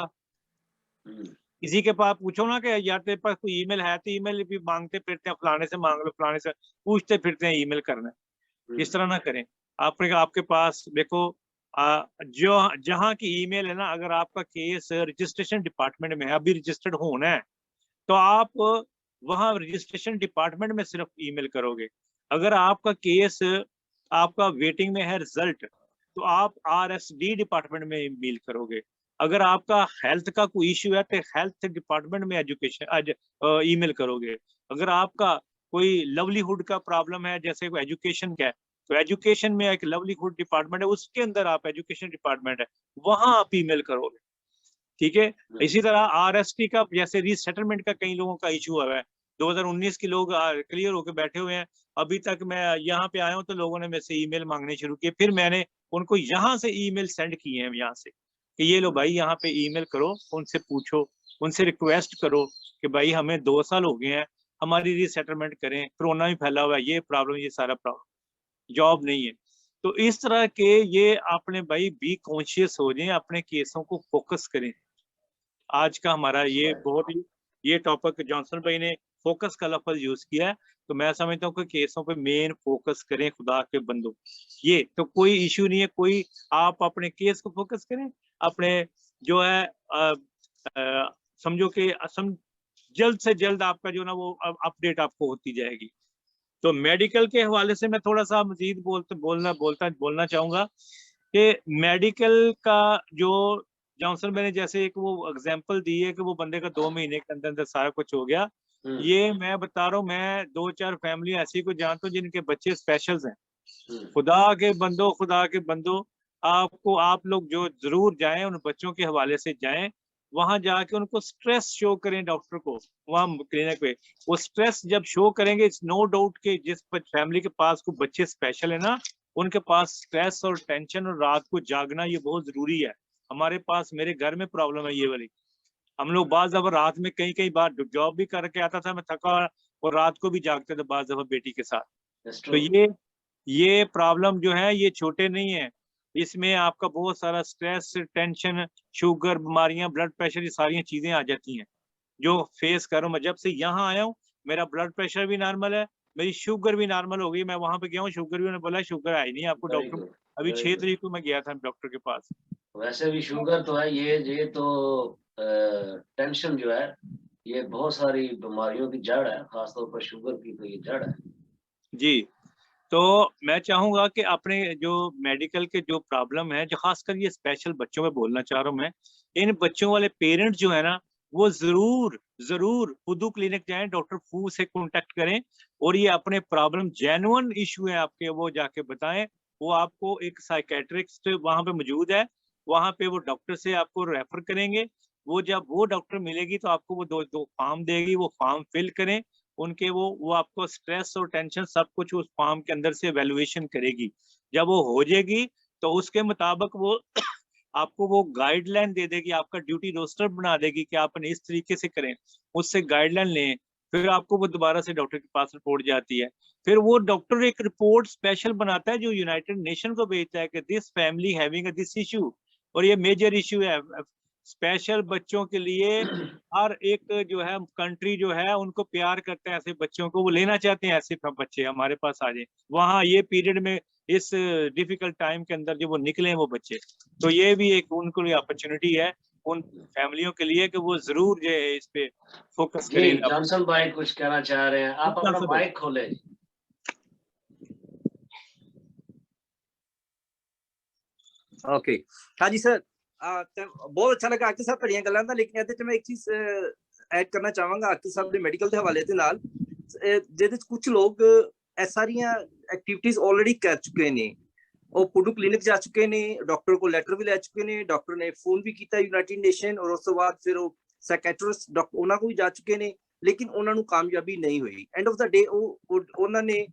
हम्म, किसी के पास पूछो ना कि यार तेरे पास कोई ईमेल है, तो ईमेल भी मांगते फिरते हैं, फलाने से मांग लो, फलाने से पूछते फिरते हैं ईमेल करना है। इस तरह ना करें। आपने आपके पास देखो, जो जहाँ की ईमेल है ना, अगर आपका केस रजिस्ट्रेशन डिपार्टमेंट में है, अभी रजिस्टर्ड होना है, तो आप वहाँ रजिस्ट्रेशन डिपार्टमेंट में सिर्फ ईमेल करोगे। अगर आपका केस आपका वेटिंग में है रिजल्ट, तो आप RSD डिपार्टमेंट में ईमेल करोगे। अगर आपका हेल्थ का कोई इश्यू है तो हेल्थ डिपार्टमेंट में एजुकेशन ईमेल करोगे। अगर आपका कोई लवलीहुड का प्रॉब्लम है, जैसे कोई एजुकेशन का है, तो एजुकेशन में एक लवलीहुड डिपार्टमेंट है, उसके अंदर आप एजुकेशन डिपार्टमेंट है, वहां आप ईमेल करोगे, ठीक है। इसी तरह RST का, जैसे रीसेटलमेंट का कई लोगों का इशू हुआ है, 2019 के लोग क्लियर होकर बैठे हुए हैं। अभी तक मैं यहाँ पे आया हूँ तो लोगों ने मेरे से ईमेल मांगने शुरू किए, फिर मैंने उनको यहाँ से ईमेल सेंड किए हैं, यहाँ से कि ये लो भाई, यहाँ पे ईमेल करो, उनसे पूछो, उनसे रिक्वेस्ट करो कि भाई हमें 2 साल हो गए हैं, हमारी रीसेटलमेंट करें, कोरोना भी फैला हुआ है, ये प्रॉब्लम, ये सारा प्रॉब्लम, जॉब नहीं है। तो इस तरह के ये आपने भाई बी कॉन्शियस हो जाए, अपने केसों को फोकस करें। आज का हमारा ये बहुत ही, ये टॉपिक जॉनसन भाई ने फोकस का लफ्ज यूज किया है, तो मैं समझता हूँ कि केसों पे मेन फोकस करें खुदा के बंदो। ये तो कोई इशू नहीं है, कोई आप अपने केस को फोकस करें, अपने जो है समझो कि जल्द से जल्द आपका जो ना वो अपडेट आपको होती जाएगी। तो मेडिकल के हवाले से मैं थोड़ा सा मजीद बोलना चाहूंगा कि मेडिकल का जो जॉनसन मैंने जैसे एक वो एग्जांपल दी है कि वो बंदे का 2 महीने के अंदर अंदर सारा कुछ हो गया, ये मैं बता रहा हूँ, मैं 2-4 फैमिली ऐसी को जानता हूँ जिनके बच्चे स्पेशल्स हैं। खुदा के बंदो आपको, आप लोग जो जरूर जाएं, उन बच्चों के हवाले से जाएं, वहां जाके उनको स्ट्रेस शो करें डॉक्टर को वहां क्लिनिक पे। वो स्ट्रेस जब शो करेंगे, इट्स नो डाउट कि जिस फैमिली के पास को बच्चे स्पेशल है ना, उनके पास स्ट्रेस और टेंशन और रात को जागना ये बहुत जरूरी है। हमारे पास, मेरे घर में प्रॉब्लम है ये वाली। हम लोग बाज दफा रात में कई बार जॉब भी करके आता था, मैं थका और रात को भी जागते थे बाज दफा बेटी के साथ। तो ये प्रॉब्लम जो है ये छोटे नहीं है, इसमें आपका बहुत सारा स्ट्रेस, टेंशन, शुगर, बीमारियां, ब्लड प्रेशर, ये सारी चीजें आ जाती हैं जो फेस करूँ मैं। जब से यहाँ आया हूँ मेरा ब्लड प्रेशर भी नॉर्मल है, मेरी शुगर भी नॉर्मल हो गई। मैं वहां पे गया हूँ, शुगर भी, उन्होंने बोला शुगर आई नहीं आपको डॉक्टर। अभी 6 तारीख को मैं गया था डॉक्टर के पास। वैसे भी शुगर तो है, ये तो टेंशन जो है ये बहुत सारी बीमारियों की जड़ है, खासतौर पर शुगर की तो ये जड़ है जी। तो मैं चाहूंगा कि अपने जो मेडिकल के जो प्रॉब्लम है, जो खासकर ये स्पेशल बच्चों में बोलना चाह रहा हूँ मैं, इन बच्चों वाले पेरेंट्स जो है ना, वो जरूर खुदू क्लिनिक जाएं, डॉक्टर फू से कांटेक्ट करें और ये अपने प्रॉब्लम, जेन्युइन इशू है आपके, वो जाके बताएं। वो आपको एक साइकेट्रिस्ट वहां पे मौजूद है, वहां पे वो डॉक्टर से आपको रेफर करेंगे। वो जब वो डॉक्टर मिलेगी तो आपको वो दो फॉर्म देगी, वो फॉर्म फिल करें उनके, वो आपको स्ट्रेस और टेंशन सब कुछ उस फॉर्म के अंदर से एवेल्युएशन करेगी। जब वो हो जाएगी तो उसके मुताबिक वो आपको वो गाइडलाइन दे देगी, आपका ड्यूटी रोस्टर बना देगी कि आपने इस तरीके से करें, उससे गाइडलाइन लें। फिर आपको वो दोबारा से डॉक्टर के पास रिपोर्ट जाती है, फिर वो डॉक्टर एक रिपोर्ट स्पेशल बनाता है जो यूनाइटेड नेशन को भेजता है कि this family having this issue, और ये मेजर इशू है स्पेशल बच्चों के लिए। हर एक जो है कंट्री जो है उनको प्यार करते हैं ऐसे बच्चों को, वो लेना चाहते हैं ऐसे बच्चे हमारे पास आ जाए वहाँ ये पीरियड में, इस डिफिकल्ट टाइम के अंदर जो वो निकले वो बच्चे। तो ये भी एक उनको लिए अपॉर्चुनिटी है उन फैमिलियों के लिए कि वो जरूर जो है इस पे फोकस जी। करें। जॉनसन भाई कुछ कहना चाह रहे हैं, आप अपना माइक खोले। ओके, हाँ जी सर, बहुत अच्छा लगा आकिब साहब ਤੁਹਾਡੀਆਂ ਗੱਲਾਂ ਦਾ, ਲੇਕਿਨ ਇਹਦੇ ਚ ਮੈਂ ਇੱਕ ਚੀਜ਼ ਐਡ ਕਰਨਾ ਚਾਹਾਂਗਾ ਆਕਿਬ ਸਾਹਿਬ ਦੇ ਮੈਡੀਕਲ ਦੇ ਹਵਾਲੇ ਦੇ ਨਾਲ, ਜਿਹਦੇ ਚ ਕੁਝ ਲੋਕ ਇਹ ਸਾਰੀਆਂ ਐਕਟੀਵਿਟੀਜ਼ ਆਲਰੇਡੀ ਕਰ ਚੁੱਕੇ ਨੇ। ਉਹ ਪੁੱਡੂ ਕਲੀਨਿਕ ਜਾ ਚੁੱਕੇ ਨੇ, ਡਾਕਟਰ ਕੋਲ ਲੈਟਰ ਵੀ ਲੈ ਚੁੱਕੇ ਨੇ, ਡਾਕਟਰ ਨੇ ਫੋਨ ਵੀ ਕੀਤਾ ਯੂਨਾਈਟਿਡ ਨੇਸ਼ਨ, ਔਰ ਉਸ ਤੋਂ ਬਾਅਦ ਫਿਰ ਉਹ ਸਾਈਕੈਟਰਿਸਟ ਡਾਕਟਰ ਉਹਨਾਂ ਕੋਲ ਵੀ ਜਾ ਚੁੱਕੇ ਨੇ, ਲੇਕਿਨ ਉਹਨਾਂ ਨੂੰ ਕਾਮਯਾਬੀ ਨਹੀਂ ਹੋਈ। ਐਂਡ ਆਫ ਦਾ ਡੇ ਉਹਨਾਂ ਨੇ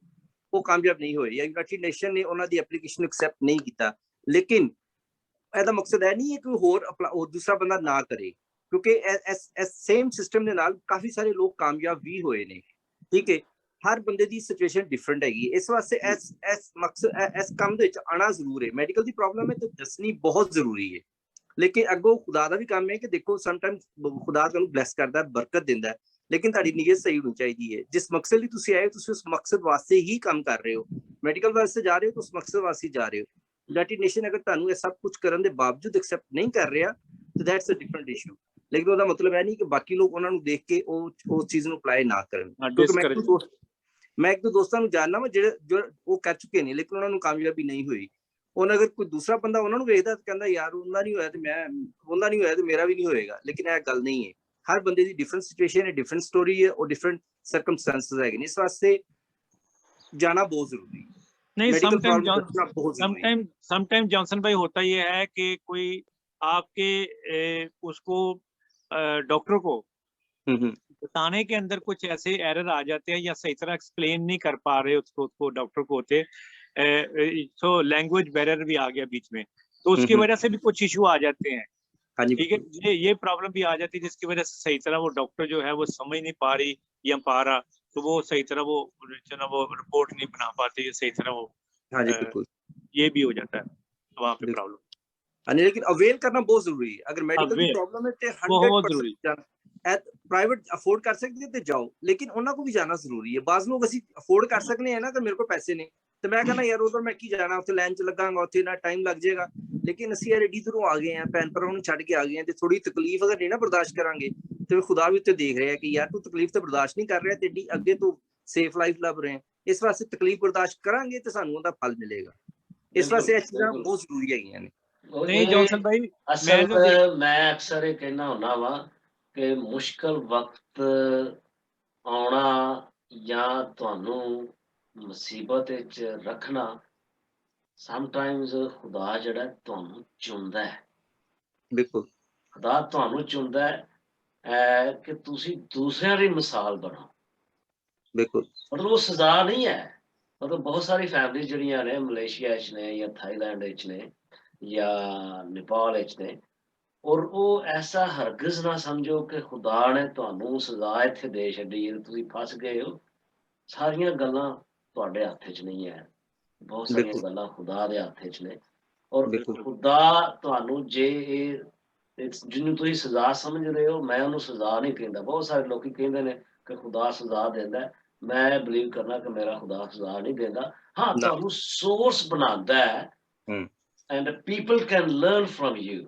ਉਹ ਕਾਮਯਾਬ ਨਹੀਂ ਹੋਏ, ਜਾਂ ਯੂਨਾਈਟਿਡ ਨੇਸ਼ਨ ਨੇ ਉਹਨਾਂ ਦੀ ਐਪਲੀਕੇਸ਼ਨ ਐਕਸੈਪਟ ਨਹੀਂ ਕੀਤਾ। ਲੇਕਿਨ ਇਹਦਾ ਮਕਸਦ ਹੈ ਨਹੀਂ ਹੈ ਕਿ ਹੋਰ ਦੂਸਰਾ ਬੰਦਾ ਨਾ ਕਰੇ, ਕਿਉਂਕਿ ਇਸ ਸੇਮ ਸਿਸਟਮ ਦੇ ਨਾਲ ਕਾਫੀ ਸਾਰੇ ਲੋਕ ਕਾਮਯਾਬ ਵੀ ਹੋਏ ਨੇ। ਠੀਕ ਹੈ, ਹਰ ਬੰਦੇ ਦੀ ਸਿਚੁਏਸ਼ਨ ਡਿਫਰੈਂਟ ਹੈਗੀ, ਇਸ ਵਾਸਤੇ ਇਸ ਮਕਸਦ ਇਸ ਕੰਮ ਦੇ ਵਿੱਚ ਆਣਾ ਜ਼ਰੂਰ ਹੈ। ਮੈਡੀਕਲ ਦੀ ਪ੍ਰੋਬਲਮ ਹੈ ਤਾਂ ਦੱਸਣੀ ਬਹੁਤ ਜ਼ਰੂਰੀ ਹੈ, ਲੇਕਿਨ ਅੱਗੋਂ ਖੁਦਾ ਦਾ ਵੀ ਕੰਮ ਹੈ ਕਿ ਦੇਖੋ ਸਮਟਾਈਮ ਖੁਦਾ ਤੁਹਾਨੂੰ ਬਲੈਸ ਕਰਦਾ, ਬਰਕਤ ਦਿੰਦਾ, ਲੇਕਿਨ ਤੁਹਾਡੀ ਨੀਅਤ ਸਹੀ ਹੋਣੀ ਚਾਹੀਦੀ ਹੈ। ਜਿਸ ਮਕਸਦ ਲਈ ਤੁਸੀਂ ਆਏ ਤੁਸੀਂ ਉਸ ਮਕਸਦ ਵਾਸਤੇ ਹੀ ਕੰਮ ਕਰ ਰਹੇ ਹੋ, ਮੈਡੀਕਲ ਵਾਸਤੇ ਜਾ ਰਹੇ ਹੋ ਤਾਂ ਉਸ ਮਕਸਦ ਵਾਸਤੇ ਜਾ ਰਹੇ ਹੋ। ਯੂਨਾਈਟਿਡ ਨੇਸ਼ਨ ਅਗਰ ਤੁਹਾਨੂੰ ਇਹ ਸਭ ਕੁਝ ਕਰਨ ਦੇ ਬਾਵਜੂਦ ਐਕਸੈਪਟ ਨਹੀਂ ਕਰ ਰਿਹਾ ਤਾਂ ਦੈਟਸ ਅ ਡਿਫਰੈਂਟ ਇਸ਼ੂ, ਲੇਕਿਨ ਉਹਦਾ ਮਤਲਬ ਇਹ ਨਹੀਂ ਕਿ ਬਾਕੀ ਲੋਕ ਉਹਨਾਂ ਨੂੰ ਦੇਖ ਕੇ ਉਹ ਚੀਜ਼ ਨੂੰ ਅਪਲਾਈ ਨਾ ਕਰਨ। ਕਿਉਂਕਿ ਮੈਂ ਇੱਕ ਦੋ ਦੋਸਤਾਂ ਨੂੰ ਜਾਣਦਾ ਵਾ ਜਿਹੜੇ ਉਹ ਕਰ ਚੁੱਕੇ ਨੇ, ਲੇਕਿਨ ਉਹਨਾਂ ਨੂੰ ਕਾਮਯਾਬੀ ਨਹੀਂ ਹੋਈ। ਉਹਨਾਂ ਅਗਰ ਕੋਈ ਦੂਸਰਾ ਬੰਦਾ ਉਹਨਾਂ ਨੂੰ ਵੇਖਦਾ ਤਾਂ ਕਹਿੰਦਾ ਯਾਰ ਉਹਦਾ ਨਹੀਂ ਹੋਇਆ ਤੇ ਉਹਦਾ ਨਹੀਂ ਹੋਇਆ ਤੇ ਮੇਰਾ ਵੀ ਨਹੀਂ ਹੋਏਗਾ, ਲੇਕਿਨ ਇਹ ਗੱਲ ਨਹੀਂ ਹੈ। ਹਰ ਬੰਦੇ ਦੀ ਡਿਫਰੈਂਟ ਸਿਚੁਏਸ਼ਨ ਹੈ, ਡਿਫਰੈਂਟ ਸਟੋਰੀ ਹੈ, ਉਹ ਡਿਫਰੈਂਟ ਸਰਕਮਸਟੈਂਸਸ ਹੈਗੇ ਨੇ, ਇਸ ਵਾਸਤੇ ਜਾਣਾ बहुत जरूरी है। नहीं, समटाइम जॉनसन भाई होता ये है कि कोई आपके उसको डॉक्टर को बताने के अंदर कुछ ऐसे एरर आ जाते हैं या सही तरह एक्सप्लेन नहीं कर पा रहे उसको डॉक्टर को होते, तो लैंग्वेज बैरियर भी आ गया बीच में, तो उसकी वजह से भी कुछ इशू आ जाते हैं। ठीक है, ये प्रॉब्लम भी आ जाती है जिसकी वजह से सही तरह वो डॉक्टर जो है वो समझ नहीं पा रही या पा रहा, तो वो सही तरह वो रिपोर्ट नहीं बना पाते सही तरह वो। हाँ जी बिल्कुल, ये भी हो जाता है वहाँ पे प्रॉब्लम। लेकिन अवेल करना बहुत जरूरी है। अगर मेडिकल की प्रॉब्लम है तो 100% ਪ੍ਰਾਈਵੇਟ ਅਫੋਰਡ ਕਰ ਸਕਦੇ ਤੇ ਜਾਓ, ਲੇਕਿਨ ਉਹਨਾਂ ਕੋ ਵੀ ਜਾਣਾ ਜ਼ਰੂਰੀ ਹੈ। ਬਾਜ਼ ਲੋਕ ਅਸੀਂ ਅਫੋਰਡ ਕਰ ਸਕਨੇ ਆ ਨਾ, ਕਿ ਮੇਰੇ ਕੋਲ ਪੈਸੇ ਨੇ ਤੇ ਮੈਂ ਕਹਿੰਦਾ ਯਾਰ ਉਧਰ ਮੈਂ ਕੀ ਜਾਣਾ, ਉੱਥੇ ਲਾਈਨ ਚ ਲੱਗਾਂਗਾ, ਉੱਥੇ ਨਾ ਟਾਈਮ ਲੱਗ ਜਾਏਗਾ। ਲੇਕਿਨ ਅਸੀਂ ਯਾਰ ਏਡੀ ਦੂਰੋਂ ਆ ਗਏ ਆ, ਭੈਣ ਭਰਾਵਾਂ ਨੂੰ ਛੱਡ ਕੇ ਆ ਗਏ ਆ, ਤੇ ਥੋੜੀ ਤਕਲੀਫ ਅਗਰ ਨਹੀਂ ਨਾ ਬਰਦਾਸ਼ਤ ਕਰਾਂਗੇ ਤੇ ਖੁਦਾ ਵੀ ਉੱਤੇ ਦੇਖ ਰਿਹਾ ਕਿ ਯਾਰ ਤੂੰ ਤਕਲੀਫ ਤੇ ਬਰਦਾਸ਼ਤ ਨਹੀਂ ਕਰ ਰਿਹਾ ਤੇ ਏਡੀ ਅੱਗੇ ਤੋਂ ਸੇਫ ਲਾਈਫ ਲੱਭ ਰਹੇ। ਇਸ ਵਾਸਤੇ ਤਕਲੀਫ ਬਰਦਾਸ਼ਤ ਕਰਾਂਗੇ ਤੇ ਸਾਨੂੰ ਉਹਦਾ ਫਲ ਮਿਲੇਗਾ। ਇਸ ਵਾਸਤੇ ਇਹ ਚੀਜ਼ਾਂ ਬਹੁਤ ਜ਼ਰੂਰੀ ਹੈਗੀਆਂ ਨੇ। ਨਹੀਂ ਜੌਨਸਨ ਭਾਈ, ਮੈਂ ਅਕਸਰ ਇਹ ਕਹਿਣਾ ਹੁੰਦਾ ਵਾ ਕਿ ਮੁਸ਼ਕਲ ਵਕਤ ਆਉਣਾ ਜਾਂ ਤੁਹਾਨੂੰ ਮੁਸੀਬਤ ਵਿੱਚ ਰੱਖਣਾ ਸਮਟਾਈਮਸ ਖੁਦਾ ਜਿਹੜਾ ਤੁਹਾਨੂੰ ਚੁਣਦਾ ਹੈ। ਬਿਲਕੁਲ ਖੁਦਾ ਤੁਹਾਨੂੰ ਚੁਣਦਾ ਹੈ ਕਿ ਤੁਸੀਂ ਦੂਸਰਿਆਂ ਦੀ ਮਿਸਾਲ ਬਣੋ। ਬਿਲਕੁਲ ਮਤਲਬ ਉਹ ਸਜ਼ਾ ਨਹੀਂ ਹੈ। ਮਤਲਬ ਬਹੁਤ ਸਾਰੀ ਫੈਮਿਲੀ ਜਿਹੜੀਆਂ ਨੇ ਮਲੇਸ਼ੀਆ 'ਚ ਨੇ ਜਾਂ ਥਾਈਲੈਂਡ ਵਿੱਚ ਨੇ ਜਾਂ ਨੇਪਾਲ ਵਿੱਚ ਨੇ, ਔਰ ਉਹ ਐਸਾ ਹਰਗਿਜ਼ ਨਾ ਸਮਝੋ ਕਿ ਖੁਦਾ ਨੇ ਤੁਹਾਨੂੰ ਸਜ਼ਾ ਇੱਥੇ ਦੇ ਛੱਡੀ ਹੈ, ਤੁਸੀਂ ਫਸ ਗਏ ਹੋ। ਸਾਰੀਆਂ ਗੱਲਾਂ ਤੁਹਾਡੇ ਹੱਥ 'ਚ ਨਹੀਂ ਹੈ, ਬਹੁਤ ਸਾਰੀਆਂ ਗੱਲਾਂ ਖੁਦਾ ਦੇ ਹੱਥ 'ਚ ਨੇ। ਔਰ ਖੁਦਾ ਤੁਹਾਨੂੰ ਜੇ ਜਿਹਨੂੰ ਤੁਸੀਂ ਸਜ਼ਾ ਸਮਝ ਰਹੇ ਹੋ, ਮੈਂ ਉਹਨੂੰ ਸਜ਼ਾ ਨਹੀਂ ਕਹਿੰਦਾ। ਬਹੁਤ ਸਾਰੇ ਲੋਕੀ ਕਹਿੰਦੇ ਨੇ ਕਿ ਖੁਦਾ ਸਜ਼ਾ ਦਿੰਦਾ, ਮੈਂ ਬਿਲੀਵ ਕਰਨਾ ਕਿ ਮੇਰਾ ਖੁਦਾ ਸਜ਼ਾ ਨਹੀਂ ਦਿੰਦਾ। ਹਾਂ, ਤੁਹਾਨੂੰ ਸੋਰਸ ਬਣਾਉਂਦਾ ਹੈ and people can learn from you,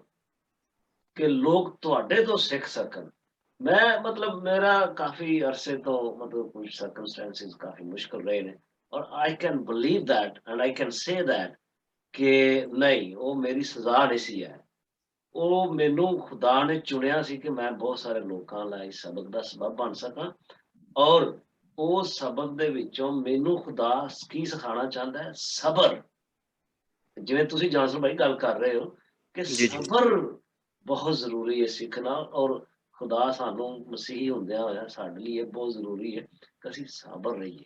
ਕਿ ਲੋਕ ਤੁਹਾਡੇ ਤੋਂ ਸਿੱਖ ਸਕਣ। ਮੈਂ ਮਤਲਬ ਮੇਰਾ ਕਾਫੀ ਅਰਸੇ ਤੋਂ ਮਤਲਬ ਕੁਝ ਸਰਕਮਸਟੈਂਸਿਸ ਕਾਫੀ ਮੁਸ਼ਕਿਲ ਰਹੇ ਨੇ, ਔਰ I can believe that and I can say that ਕਿ ਨਹੀਂ, ਉਹ ਮੇਰੀ ਸਜ਼ਾ ਨਹੀਂ ਸੀ ਹੈ। ਉਹ ਮੈਨੂੰ ਖੁਦਾ ਨੇ ਚੁਣਿਆ ਸੀ ਕਿ ਮੈਂ ਬਹੁਤ ਸਾਰੇ ਲੋਕਾਂ ਲਈ ਸਬਕ ਦਾ ਸਬਬ ਬਣ ਸਕਾਂ। ਔਰ ਉਹ ਸਬਕ ਦੇ ਵਿੱਚੋਂ ਮੈਨੂੰ ਖੁਦਾ ਕੀ ਸਿਖਾਉਣਾ ਚਾਹੁੰਦਾ ਹੈ? ਸਬਰ। ਜਿਵੇਂ ਤੁਸੀਂ ਜੌਨਸਨ ਭਾਈ ਗੱਲ ਕਰ ਰਹੇ ਹੋ ਕਿ ਸਬਰ ਬਹੁਤ ਜ਼ਰੂਰੀ ਹੈ ਸਿੱਖਣਾ। ਔਰ ਖੁਦਾ ਸਾਨੂੰ ਮਸੀਹੀ ਹੁੰਦਿਆਂ ਹੋਇਆ ਸਾਡੇ ਲਈ ਇਹ ਬਹੁਤ ਜ਼ਰੂਰੀ ਹੈ ਕਿ ਅਸੀਂ ਸਬਰ ਰਹੀਏ।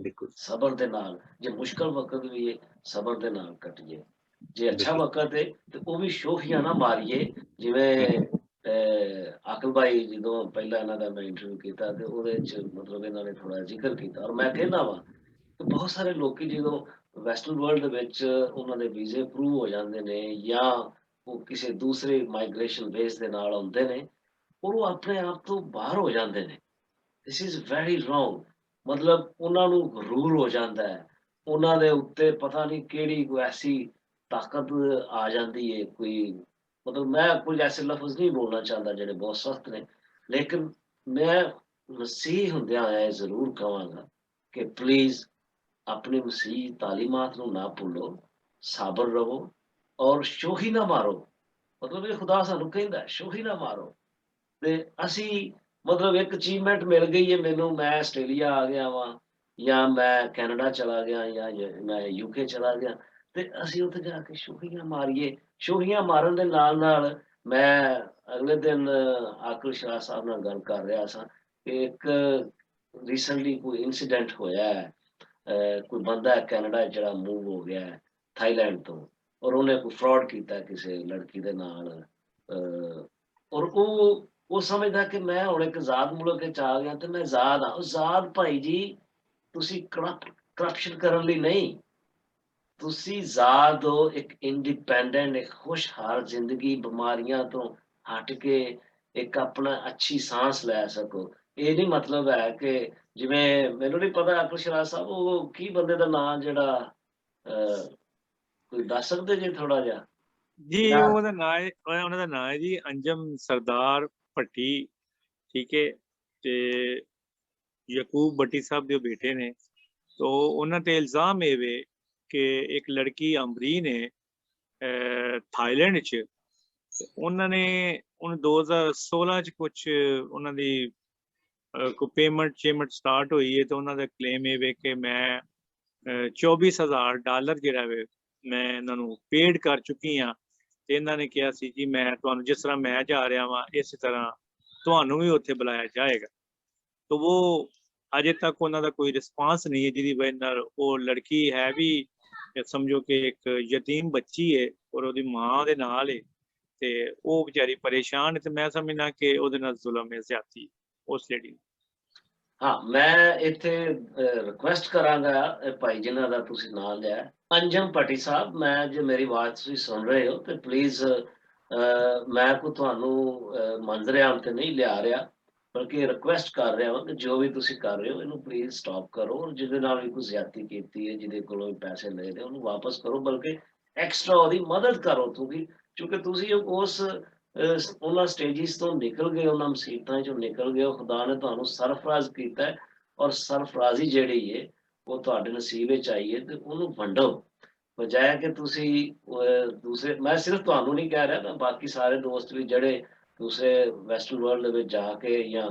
ਬਿਲਕੁਲ ਸਬਰ ਦੇ ਨਾਲ, ਜੇ ਮੁਸ਼ਕਲ ਵਕਤ ਵੀ ਹੈ ਸਬਰ ਦੇ ਨਾਲ ਕੱਟੀਏ। ਜੇ ਅੱਛਾ ਵਕਤ ਹੈ ਤੇ ਉਹ ਵੀ ਸ਼ੋਖੀਆਂ ਨਾ ਮਾਰੀਏ। ਜਿਵੇਂ ਆਕਲ ਭਾਈ ਜਦੋਂ ਪਹਿਲਾਂ ਇਹਨਾਂ ਦਾ ਮੈਂ ਇੰਟਰਵਿਊ ਕੀਤਾ ਤੇ ਉਹਦੇ 'ਚ ਮਤਲਬ ਇਹਨਾਂ ਨੇ ਥੋੜਾ ਜ਼ਿਕਰ ਕੀਤਾ, ਔਰ ਮੈਂ ਕਹਿੰਦਾ ਵਾ ਕਿ ਬਹੁਤ ਸਾਰੇ ਲੋਕੀ ਜਦੋਂ ਵੈਸਟਰਨ ਵਰਲਡ ਦੇ ਵਿੱਚ ਉਹਨਾਂ ਦੇ ਵੀਜ਼ੇ ਅਪਰੂਵ ਹੋ ਜਾਂਦੇ ਨੇ ਜਾਂ ਉਹ ਕਿਸੇ ਦੂਸਰੇ ਮਾਈਗ੍ਰੇਸ਼ਨ ਬੇਸ ਦੇ ਨਾਲ ਆਉਂਦੇ ਨੇ, ਉਹ ਆਪਣੇ ਆਪ ਤੋਂ ਬਾਹਰ ਹੋ ਜਾਂਦੇ ਨੇ। This is very wrong. ਮਤਲਬ ਉਹਨਾਂ ਨੂੰ ਗਰੂਰ ਹੋ ਜਾਂਦਾ ਹੈ, ਉਹਨਾਂ ਦੇ ਉੱਤੇ ਪਤਾ ਨਹੀਂ ਕਿਹੜੀ ਕੋਈ ਐਸੀ ਤਾਕਤ ਆ ਜਾਂਦੀ ਹੈ। ਕੋਈ ਮਤਲਬ ਮੈਂ ਕੁਝ ਐਸੇ ਲਫ਼ਜ਼ ਨਹੀਂ ਬੋਲਣਾ ਚਾਹੁੰਦਾ ਜਿਹੜੇ ਬਹੁਤ ਸਖਤ ਨੇ, ਲੇਕਿਨ ਮੈਂ ਮਸੀਹ ਹੁੰਦਿਆਂ ਹੋਇਆ ਜ਼ਰੂਰ ਕਹਾਂਗਾ ਕਿ ਪਲੀਜ਼ ਆਪਣੀ ਮਸੀਹ ਤਾਲੀਮਾਤ ਨੂੰ ਨਾ ਭੁੱਲੋ, ਸਾਬਰ ਰਹੋ ਔਰ ਸ਼ੋਹੀ ਨਾ ਮਾਰੋ। ਮਤਲਬ ਇਹ ਖੁਦਾ ਸਾਨੂੰ ਕਹਿੰਦਾ ਸ਼ੋਹੀ ਨਾ ਮਾਰੋ। ਤੇ ਅਸੀਂ ਮਤਲਬ ਇੱਕ ਅਚੀਵਮੈਂਟ ਮਿਲ ਗਈ ਹੈ ਮੈਨੂੰ, ਮੈਂ ਆਸਟ੍ਰੇਲੀਆ ਆ ਗਿਆ ਵਾਂ ਜਾਂ ਮੈਂ ਕੈਨੇਡਾ ਚਲਾ ਗਿਆ ਜਾਂ ਮੈਂ UK ਚਲਾ ਗਿਆ, ਤੇ ਅਸੀਂ ਉੱਥੇ ਜਾ ਕੇ ਸ਼ੋਹੀਆਂ ਮਾਰੀਏ। ਸ਼ੋਹੀਆਂ ਮਾਰਨ ਦੇ ਨਾਲ ਨਾਲ ਮੈਂ ਅਗਲੇ ਦਿਨ ਆਕਲ ਸ਼ਾਹ ਸਾਹਿਬ ਨਾਲ ਗੱਲ ਕਰ ਰਿਹਾ ਸਾਂ ਕਿ ਇੱਕ ਰੀਸੈਂਟਲੀ ਕੋਈ ਇਨਸੀਡੈਂਟ ਹੋਇਆ ਹੈ। ਕੋਈ ਬੰਦਾ ਕੈਨੇਡਾ ਜਿਹੜਾ ਮੂਵ ਹੋ ਗਿਆ ਹੈ ਥਾਈਲੈਂਡ ਤੋਂ, ਔਰ ਉਹਨੇ ਕੋਈ ਫਰਾਡ ਕੀਤਾ ਕਿਸੇ ਲੜਕੀ ਦੇ ਨਾਲ। ਔਰ ਉਹ ਸਮਝਦਾ ਕਿ ਮੈਂ ਹੁਣ ਇੱਕ ਆਜ਼ਾਦ ਮੁਲਕ ਵਿੱਚ ਆ ਗਿਆ ਤੇ ਮੈਂ ਆਜ਼ਾਦ ਹਾਂ। ਆਜ਼ਾਦ ਭਾਈ ਜੀ ਤੁਸੀਂ ਕਰਪਸ਼ਨ ਕਰਨ ਲਈ ਨਹੀਂ, ਤੁਸੀਂ ਆਜ਼ਾਦ ਹੋ ਇੱਕ ਇੰਡੀਪੈਂਡੈਂਟ, ਇੱਕ ਖੁਸ਼ਹਾਲ ਜ਼ਿੰਦਗੀ, ਬਿਮਾਰੀਆਂ ਤੋਂ ਹਟ ਕੇ ਇੱਕ ਆਪਣਾ ਅੱਛੀ ਸਾਂਸ ਲੈ ਸਕੋ। ਇਹ ਨਹੀਂ ਮਤਲਬ ਹੈ ਕਿ ਜਿਵੇਂ ਮੈਨੂੰ ਨਹੀਂ ਪਤਾ ਆਕਲ ਸ਼ਾਹ ਸਾਹਿਬ ਉਹ ਕੀ ਬੰਦੇ ਦਾ ਨਾਂ ਜਿਹੜਾ ਕੋਈ ਦੱਸ ਸਕਦੇ ਜੀ ਥੋੜਾ ਜਿਹਾ? ਜੀ ਉਹਦਾ ਨਾਂ ਹੈ, ਉਹਨਾਂ ਦਾ ਨਾਂ ਹੈ ਜੀ ਅੰਜਮ ਸਰਦਾਰ ਭੱਟੀ, ਠੀਕ ਹੈ। ਤੇ ਯਕੂਬ ਭੱਟੀ ਸਾਹਿਬ ਦੇ ਬੇਟੇ ਨੇ। ਤੋ ਉਹਨਾਂ ਤੇ ਇਲਜ਼ਾਮ ਇਹ ਵੇ ਕਿ ਇੱਕ ਲੜਕੀ ਅੰਬਰੀ ਨੇ ਥਾਈਲੈਂਡ 'ਚ, ਉਹਨਾਂ ਨੇ 2016 'ਚ ਕੁਛ ਉਹਨਾਂ ਦੀ ਕੋਈ ਪੇਮੈਂਟ ਸਟਾਰਟ ਹੋਈ ਹੈ। ਤੇ ਉਹਨਾਂ ਦਾ ਕਲੇਮ ਇਹ ਵੇ ਕਿ ਮੈਂ $24,000 ਜਿਹੜਾ ਵੇ ਮੈਂ ਇਹਨਾਂ ਨੂੰ ਪੇਡ ਕਰ ਚੁੱਕੀ ਹਾਂ। ਤੇ ਇਹਨਾਂ ਨੇ ਕਿਹਾ ਸੀ ਜੀ ਮੈਂ ਤੁਹਾਨੂੰ ਜਿਸ ਤਰ੍ਹਾਂ ਮੈਂ ਜਾ ਰਿਹਾ ਵਾਂ ਇਸੇ ਤਰ੍ਹਾਂ ਤੁਹਾਨੂੰ ਵੀ ਉੱਥੇ ਬੁਲਾਇਆ ਜਾਏਗਾ। ਤਾਂ ਉਹ ਅਜੇ ਤੱਕ ਉਹਨਾਂ ਦਾ ਕੋਈ ਰਿਸਪਾਂਸ ਨਹੀਂ ਹੈ, ਜਿਹਦੀ ਵਜ੍ਹਾ ਨਾਲ ਉਹ ਲੜਕੀ ਹੈ ਵੀ ਸਮਝੋ ਕਿ ਇੱਕ ਯਤੀਮ ਬੱਚੀ ਹੈ ਔਰ ਉਹਦੀ ਮਾਂ ਦੇ ਨਾਲ ਹੈ ਤੇ ਉਹ ਵਿਚਾਰੀ ਪਰੇਸ਼ਾਨ ਹੈ। ਤੇ ਮੈਂ ਸਮਝਦਾ ਕਿ ਉਹਦੇ ਨਾਲ ਜ਼ੁਲਮ ਹੈ, ਜ਼ਿਆਦਤੀ ਉਸ ਲੇਡੀ। ਹਾਂ, ਮੈਂ ਇੱਥੇ ਰਿਕੁਐਸਟ ਕਰਾਂਗਾ ਭਾਈ ਜਿਨ੍ਹਾਂ ਦਾ ਤੁਸੀਂ ਨਾਂ ਲਿਆ ਅੰਜਮ ਭੱਟੀ ਸਾਹਿਬ, ਮੈਂ ਜੇ ਮੇਰੀ ਆਵਾਜ਼ ਤੁਸੀਂ ਸੁਣ ਰਹੇ ਹੋ ਤੇ ਪਲੀਜ਼ ਮੈਂ ਕੋ ਤੁਹਾਨੂੰ ਮੰਜ਼ਰ-ਏ-ਆਮ ਤੇ ਨਹੀਂ ਲਿਆ ਰਿਹਾ, ਬਲਕਿ ਰਿਕੁਐਸਟ ਕਰ ਰਿਹਾ ਹਾਂ ਕਿ ਜੋ ਵੀ ਤੁਸੀਂ ਕਰ ਰਹੇ ਹੋ ਇਹਨੂੰ ਪਲੀਜ਼ ਸਟਾਪ ਕਰੋ, ਔਰ ਜਿਹਦੇ ਨਾਲ ਵੀ ਕੋਈ ਜ਼ਿਆਦਤੀ ਕੀਤੀ ਹੈ, ਜਿਹਦੇ ਕੋਲੋਂ ਵੀ ਪੈਸੇ ਲਏ ਨੇ ਉਹਨੂੰ ਵਾਪਸ ਕਰੋ, ਬਲਕਿ ਐਕਸਟਰਾ ਉਹਦੀ ਮਦਦ ਕਰੋ ਕਿਉਂਕਿ ਤੁਸੀਂ ਉਸ ਉਹਨਾਂ ਸਟੇਜਿਸ ਤੋਂ ਨਿਕਲ ਗਏ, ਉਹਨਾਂ ਮੁਸੀਬਤਾਂ ਚੋਂ ਨਿਕਲ ਗਏ ਹੋ, ਖੁਦਾ ਨੇ ਤੁਹਾਨੂੰ ਸਰਫਰਾਜ਼ ਕੀਤਾ ਹੈ, ਔਰ ਸਰਫਰਾਜ਼ੀ ਜਿਹੜੀ ਹੈ ਉਹ ਤੁਹਾਡੇ ਨਸੀਬ ਵਿੱਚ ਆਈ ਹੈ, ਤੇ ਉਹਨੂੰ ਵੰਡੋ, ਬਜਾਏ ਕਿ ਤੁਸੀਂ ਦੂਸਰੇ, ਮੈਂ ਸਿਰਫ ਤੁਹਾਨੂੰ ਨਹੀਂ ਕਹਿ ਰਿਹਾ, ਮੈਂ ਬਾਕੀ ਸਾਰੇ ਦੋਸਤ ਵੀ ਜਿਹੜੇ ਦੂਸਰੇ ਵੈਸਟਰਨ ਵਰਲਡ ਦੇ ਵਿੱਚ ਜਾ ਕੇ ਜਾਂ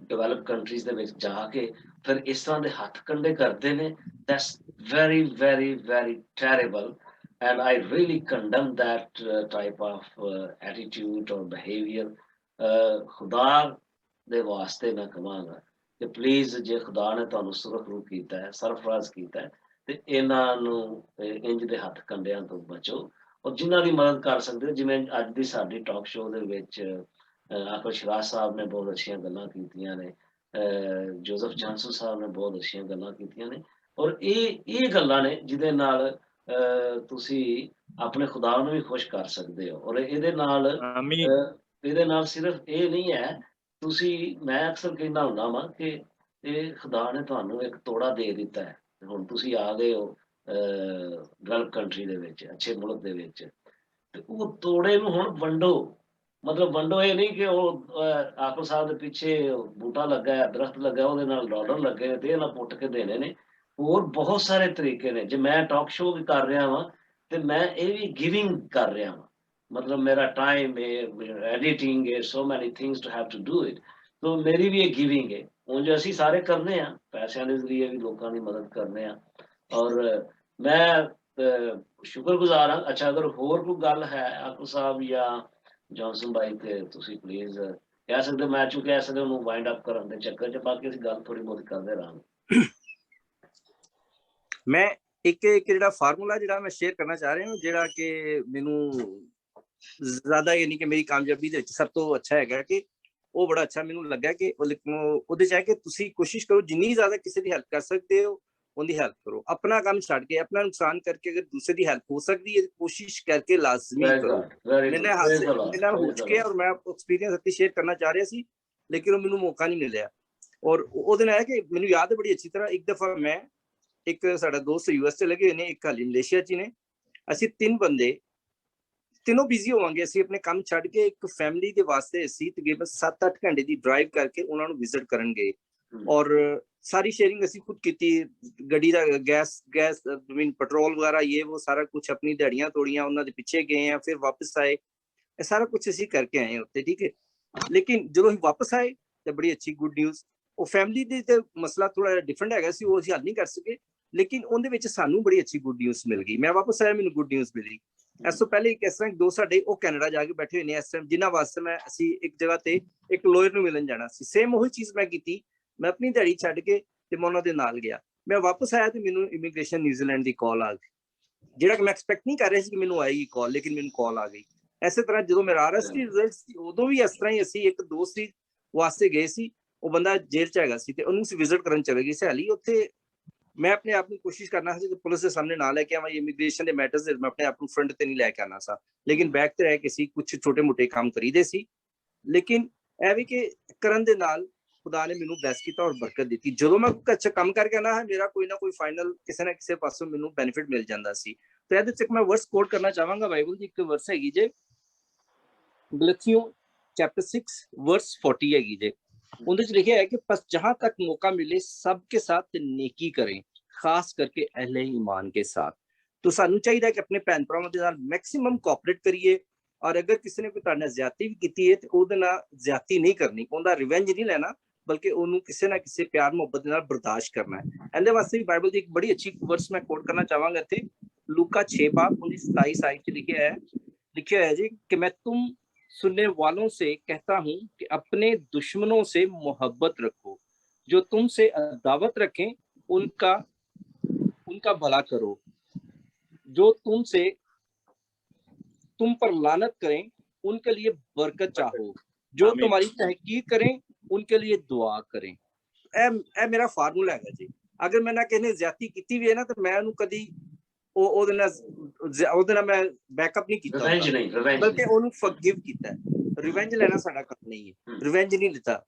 ਡਿਵੈਲਪ ਕੰਟਰੀਜ਼ ਦੇ ਵਿੱਚ ਜਾ ਕੇ ਫਿਰ ਇਸ ਤਰ੍ਹਾਂ ਦੇ ਹੱਥ ਕੰਡੇ ਕਰਦੇ ਨੇ, that's very very very terrible, and I really condemn that type of attitude or behavior. ਖੁਦਾ ਦੇ ਵਾਸਤੇ ਮੈਂ ਕਹਾਂਗਾ ਕਿ ਪਲੀਜ਼ ਜੇ ਖੁਦਾ ਨੇ ਤੁਹਾਨੂੰ ਸੁਰਖਰੂ ਕੀਤਾ ਹੈ, ਸਰਫਰਾਜ਼ ਕੀਤਾ ਹੈ, ਤੇ ਇਹਨਾਂ ਨੂੰ ਇੰਜ ਦੇ ਹੱਥ ਕੰਡਿਆਂ ਤੋਂ ਬਚੋ, ਔਰ ਜਿਨ੍ਹਾਂ ਦੀ ਮਦਦ ਕਰ ਸਕਦੇ ਹੋ, ਜਿਵੇਂ ਅੱਜ ਦੀ ਸਾਡੀ ਟਾਕ ਸ਼ੋਅ ਦੇ ਵਿੱਚ ਆਕਲ ਸ਼ਰਾਜ ਸਾਹਿਬ ਨੇ ਬਹੁਤ ਅੱਛੀਆਂ ਗੱਲਾਂ ਕੀਤੀਆਂ ਨੇ, ਜੋਸਫ ਚਾਂਸਲ ਸਾਹਿਬ ਨੇ ਬਹੁਤ ਅੱਛੀਆਂ ਗੱਲਾਂ ਕੀਤੀਆਂ ਨੇ, ਔਰ ਇਹ ਗੱਲਾਂ ਨੇ ਜਿਹਦੇ ਨਾਲ ਤੁਸੀਂ ਆਪਣੇ ਖੁਦਾ ਨੂੰ ਵੀ ਖੁਸ਼ ਕਰ ਸਕਦੇ ਹੋ, ਔਰ ਇਹਦੇ ਨਾਲ ਸਿਰਫ ਇਹ ਨਹੀਂ ਹੈ, ਤੁਸੀਂ, ਮੈਂ ਅਕਸਰ ਕਹਿੰਦਾ ਹੁੰਦਾ ਵਾਂ ਕਿ ਇਹ ਖੁਦਾ ਨੇ ਤੁਹਾਨੂੰ ਇੱਕ ਤੋੜਾ ਦੇ ਦਿੱਤਾ ਹੈ, ਹੁਣ ਤੁਸੀਂ ਆ ਗਏ ਹੋ ਡਿਵੈਲਪ ਕੰਟਰੀ ਦੇ ਵਿੱਚ, ਅੱਛੇ ਮੁਲਕ ਦੇ ਵਿੱਚ, ਤੇ ਉਹ ਤੋੜੇ ਨੂੰ ਹੁਣ ਵੰਡੋ, ਮਤਲਬ ਵੰਡੋ ਇਹ ਨਹੀਂ ਕਿ ਉਹ ਆਕਲ ਸਾਹਿਬ ਦੇ ਪਿੱਛੇ ਬੂਟਾ ਲੱਗਾ ਹੈ, ਦਰਖਤ ਲੱਗਾ, ਉਹਦੇ ਨਾਲ ਡਾਲਰ ਲੱਗੇ ਨੇ ਤੇ ਇਹ ਨਾ ਪੁੱਟ ਕੇ ਦੇਣੇ ਨੇ, ਹੋਰ ਬਹੁਤ ਸਾਰੇ ਤਰੀਕੇ ਨੇ। ਜੇ ਮੈਂ ਟਾਕ ਸ਼ੋਅ ਵੀ ਕਰ ਰਿਹਾ ਵਾਂ ਤੇ ਮੈਂ ਇਹ ਵੀ ਗਿਵਿੰਗ ਕਰ ਰਿਹਾ ਵਾਂ, ਮਤਲਬ ਮੇਰਾ ਟਾਈਮ ਹੈ, ਐਡੀਟਿੰਗ ਹੈ, so many things to have to do it, ਤੋ ਮੇਰੀ ਵੀ ਇਹ ਗਿਵਿੰਗ ਹੈ। ਉਂਝ ਅਸੀਂ ਸਾਰੇ ਕਰਨੇ ਆ, ਪੈਸਿਆਂ ਦੇ ਜ਼ਰੀਏ ਵੀ ਲੋਕਾਂ ਦੀ ਮਦਦ ਕਰਨੇ ਆ, ਔਰ ਮੈਂ ਸ਼ੁਕਰਗੁਜ਼ਾਰ ਹਾਂ। ਅੱਛਾ, ਅਗਰ ਹੋਰ ਕੋਈ ਗੱਲ ਹੈ ਆਕੂ ਸਾਹਿਬ ਜਾਂ ਜੌਨਸਨ ਭਾਈ, ਤੇ ਤੁਸੀਂ ਪਲੀਜ਼ ਕਹਿ ਸਕਦੇ ਹੋ, ਮੈਂ ਚੁੱਕਿਆ ਇਸ ਦੇ ਉਹਨੂੰ ਵਾਈਂਡ ਅਪ ਕਰਨ ਦੇ ਚੱਕਰ 'ਚ, ਬਾਕੀ ਅਸੀਂ ਗੱਲ ਥੋੜੀ ਬਹੁਤ ਕਰਦੇ ਰਹਾਂਗੇ। ਮੈਂ ਇੱਕ ਜਿਹੜਾ ਫਾਰਮੂਲਾ ਜਿਹੜਾ ਮੈਂ ਸ਼ੇਅਰ ਕਰਨਾ ਚਾਹ ਰਿਹਾ ਹਾਂ, ਜਿਹੜਾ ਕਿ ਮੈਨੂੰ ਜ਼ਿਆਦਾ ਯਾਨੀ ਕਿ ਮੇਰੀ ਕਾਮਯਾਬੀ ਦੇ ਵਿੱਚ ਸਭ ਤੋਂ ਅੱਛਾ ਹੈਗਾ, ਕਿ ਉਹ ਬੜਾ ਅੱਛਾ ਮੈਨੂੰ ਲੱਗਾ ਕਿ ਉਹਦੇ 'ਚ ਹੈ ਕਿ ਤੁਸੀਂ ਕੋਸ਼ਿਸ਼ ਕਰੋ ਜਿੰਨੀ ਜ਼ਿਆਦਾ ਕਿਸੇ ਦੀ ਹੈਲਪ ਕਰ ਸਕਦੇ ਹੋ ਉਹਦੀ ਹੈਲਪ ਕਰੋ, ਆਪਣਾ ਕੰਮ ਛੱਡ ਕੇ, ਆਪਣਾ ਨੁਕਸਾਨ ਕਰਕੇ ਅਗਰ ਦੂਸਰੇ ਦੀ ਹੈਲਪ ਹੋ ਸਕਦੀ ਹੈ ਕੋਸ਼ਿਸ਼ ਕਰਕੇ ਲਾਜ਼ਮੀ ਕਰੋ। ਮੇਰੇ ਨਾਲ ਹੋ ਚੁੱਕਿਆ, ਔਰ ਮੈਂ ਐਕਸਪੀਰੀਅੰਸ ਅੱਗੇ ਸ਼ੇਅਰ ਕਰਨਾ ਚਾਹ ਰਿਹਾ ਸੀ, ਲੇਕਿਨ ਉਹ ਮੈਨੂੰ ਮੌਕਾ ਨਹੀਂ ਮਿਲਿਆ, ਔਰ ਉਹਦੇ ਨਾਲ ਹੈ ਕਿ ਮੈਨੂੰ ਯਾਦ ਹੈ ਬੜੀ ਅੱਛੀ ਤਰ੍ਹਾਂ, ਇੱਕ ਦਫਾ ਮੈਂ, ਇੱਕ ਸਾਡਾ ਦੋਸਤ ਯੂਐਸ ਚ ਲੱਗੇ ਹੋਏ ਨੇ, ਇੱਕ ਹਾਲੀ ਮਲੇਸ਼ੀਆ ਚ ਨੇ, ਅਸੀਂ 3 ਬੰਦੇ, ਤਿੰਨੋਂ ਬਿਜ਼ੀ ਹੋਵਾਂਗੇ, ਅਸੀਂ ਆਪਣੇ ਕੰਮ ਛੱਡ ਕੇ ਇੱਕ ਫੈਮਿਲੀ ਦੇ ਵਾਸਤੇ ਅਸੀਂ ਤਕਰੀਬਨ 7-8 ਘੰਟੇ ਦੀ ਡਰਾਈਵ ਕਰਕੇ ਉਹਨਾਂ ਨੂੰ ਵਿਜ਼ਿਟ ਕਰਨਗੇ, ਔਰ ਸਾਰੀ ਸ਼ੇਅਰਿੰਗ ਅਸੀਂ ਖੁਦ ਕੀਤੀ, ਗੱਡੀ ਦਾ ਗੈਸ ਮੀਨ ਪੈਟਰੋਲ ਵਗੈਰਾ ਇਹ ਉਹ ਸਾਰਾ ਕੁਝ, ਆਪਣੀ ਦਿਹਾੜੀਆਂ ਤੋੜੀਆਂ, ਉਹਨਾਂ ਦੇ ਪਿੱਛੇ ਗਏ ਆ, ਫਿਰ ਵਾਪਸ ਆਏ, ਇਹ ਸਾਰਾ ਕੁਝ ਅਸੀਂ ਕਰਕੇ ਆਏ ਉੱਤੇ, ਠੀਕ ਹੈ। ਲੇਕਿਨ ਜਦੋਂ ਅਸੀਂ ਵਾਪਸ ਆਏ ਤਾਂ ਬੜੀ ਅੱਛੀ ਗੁੱਡ ਨਿਊਜ਼, ਉਹ ਫੈਮਿਲੀ ਦੇ ਤੇ ਮਸਲਾ ਥੋੜਾ ਜਿਹਾ ਡਿਫਰੈਂਟ ਹੈਗਾ ਸੀ, ਉਹ ਅਸੀਂ ਹੱਲ ਨਹੀਂ ਕਰ ਸਕੇ, ਲੇਕਿਨ ਉਹਦੇ ਵਿੱਚ ਸਾਨੂੰ ਬੜੀ ਅੱਛੀ ਗੁੱਡ ਨਿਊਜ਼ ਮਿਲ ਗਈ। ਮੈਂ ਵਾਪਸ ਆਇਆ, ਮੈਨੂੰ ਗੁੱਡ ਨਿਊਜ਼ ਮਿਲੀ। ਇਸ ਤੋਂ ਪਹਿਲੇ ਇੱਕ ਇਸ ਤਰ੍ਹਾਂ ਦੋ ਸਾਡੇ ਉਹ ਕੈਨੇਡਾ ਜਾ ਕੇ ਬੈਠੇ ਹੋਏ ਨੇ ਇਸ ਟਾਈਮ, ਜਿਨ੍ਹਾਂ ਵਾਸਤੇ ਅਸੀਂ ਇੱਕ ਜਗ੍ਹਾ ਤੇ ਇੱਕ ਲੋਇਰ ਨੂੰ ਮਿਲਣ ਜਾਣਾ ਸੀ, ਸੇਮ ਉਹੀ ਚੀਜ਼ ਮੈਂ ਕੀਤੀ, ਮੈਂ ਆਪਣੀ ਦਿਹਾੜੀ ਛੱਡ ਕੇ ਤੇ ਮੈਂ ਉਹਨਾਂ ਦੇ ਨਾਲ ਗਿਆ। ਮੈਂ ਵਾਪਸ ਆਇਆ ਤੇ ਮੈਨੂੰ ਇਮੀਗ੍ਰੇਸ਼ਨ ਨਿਊਜ਼ੀਲੈਂਡ ਦੀ ਕਾਲ ਆ ਗਈ, ਜਿਹੜਾ ਕਿ ਮੈਂ ਐਕਸਪੈਕਟ ਨਹੀਂ ਕਰ ਰਿਹਾ ਸੀ ਕਿ ਮੈਨੂੰ ਆਏਗੀ ਕਾਲ, ਲੇਕਿਨ ਮੈਨੂੰ ਕਾਲ ਆ ਗਈ। ਇਸੇ ਤਰ੍ਹਾਂ ਜਦੋਂ ਮੇਰਾ RST ਰਿਜ਼ਲਟ ਸੀ, ਉਦੋਂ ਵੀ ਇਸ ਤਰ੍ਹਾਂ ਹੀ ਅਸੀਂ ਇੱਕ ਦੋਸਤ ਦੀ ਵਾਸਤੇ ਗਏ ਸੀ, ਉਹ ਬੰਦਾ ਜੇਲ੍ਹ 'ਚ ਹੈਗਾ ਸੀ ਤੇ ਉਹਨੂੰ ਅਸੀਂ ਵਿਜ਼ਿਟ ਕਰਨ ਚਲੇ ਗਏ ਸੀ ਹਾਲੀ ਉੱਥੇ। ਮੈਂ ਆਪਣੇ ਆਪ ਨੂੰ ਕੋਸ਼ਿਸ਼ ਕਰਨਾ ਸੀ ਕਿ ਪੁਲਿਸ ਦੇ ਸਾਹਮਣੇ ਨਾ ਲੈ ਕੇ ਆਵਾਂ, ਇਮੀਗ੍ਰੇਸ਼ਨ ਦੇ ਮੈਟਰਸ ਦੇ ਮੈਂ ਆਪਣੇ ਆਪ ਨੂੰ ਫਰੰਟ ਤੇ ਨਹੀਂ ਲੈ ਕੇ ਆਉਣਾ ਸੀ, ਲੇਕਿਨ ਬੈਕ ਤੇ ਰਹਿ ਕੇ ਸੀ ਕੁਝ ਛੋਟੇ ਮੋਟੇ ਕੰਮ ਕਰੀਦੇ ਸੀ। ਲੇਕਿਨ ਇਹ ਵੀ ਕਿ ਕਰਨ ਦੇ ਨਾਲ ਖੁਦਾ ਨੇ ਮੈਨੂੰ ਬਲੈਸ ਕੀਤਾ ਔਰ ਬਰਕਤ ਦਿੱਤੀ। ਜਦੋਂ ਮੈਂ ਅੱਛਾ ਕੰਮ ਕਰਕੇ ਆਉਣਾ ਹੈ, ਮੇਰਾ ਕੋਈ ਨਾ ਕੋਈ ਫਾਈਨਲ ਕਿਸੇ ਨਾ ਕਿਸੇ ਪਾਸੋਂ ਮੈਨੂੰ ਬੈਨੀਫਿਟ ਮਿਲ ਜਾਂਦਾ ਸੀ। ਤੇ ਇਹਦੇ 'ਚ ਮੈਂ ਵਰਸ ਕੋਟ ਕਰਨਾ ਚਾਹਾਂਗਾ, ਬਾਈਬਲ ਦੀ ਇੱਕ ਵਰਸ ਹੈਗੀ ਜੇ, ਗਲਤੀਓਂ ਚੈਪਟਰ 6 वर्स 40 हैगी जे, उनके च लिखा है कि बस जहां तक मौका मिले सबके साथ नेकी करें, खास करके अहले ईमान के साथ। तो सानू चाहिए कि अपने भैन भरावां दे नाल मैक्सिमम कोऑपरेट करिए, और अगर किसी ने कोई तुहाडे नाल ज्यादती भी कीती है तो ओहदे नाल ज्यादती नहीं करनी, ओहदा रिवेंज नहीं लेना, बल्कि ओनू किसी ना किसी प्यार मुहब्बत दे नाल बर्दाश्त करना है। इहदे वास्ते भी बाइबल दी एक बड़ी अच्छी वर्स मैं कोट करना चाहांगा इत्थे, लूका 6:27 आयत च लिखा है जी कि मैं तुम सुनने वालों से कहता हूं कि अपने दुश्मनों से मोहब्बत रखो, जो तुमसे अदावत रखें उनका भला करो, जो तुम पर लानत करें उनके लिए बरकत चाहो, जो तुम्हारी तहकीर करें उनके लिए दुआ करें। ए मेरा फार्मूला है जी। अगर मैं ना कहने ज्यादती की भी है ना, तो मैं उन्हें कभी ਉਹਦੇ ਨਾਲ ਮੈਂ ਬੈਕਅਪ ਨਹੀਂ ਕੀਤਾ, ਰਿਵੈਂਜ ਨਹੀਂ, ਰਿਵੈਂਜ ਬਲਕਿ ਉਹਨੂੰ ਫॉरगिव ਕੀਤਾ। ਰਿਵੈਂਜ ਲੈਣਾ ਸਾਡਾ ਕੰਮ ਨਹੀਂ ਹੈ, ਰਿਵੈਂਜ ਨਹੀਂ ਲਿੱਤਾ।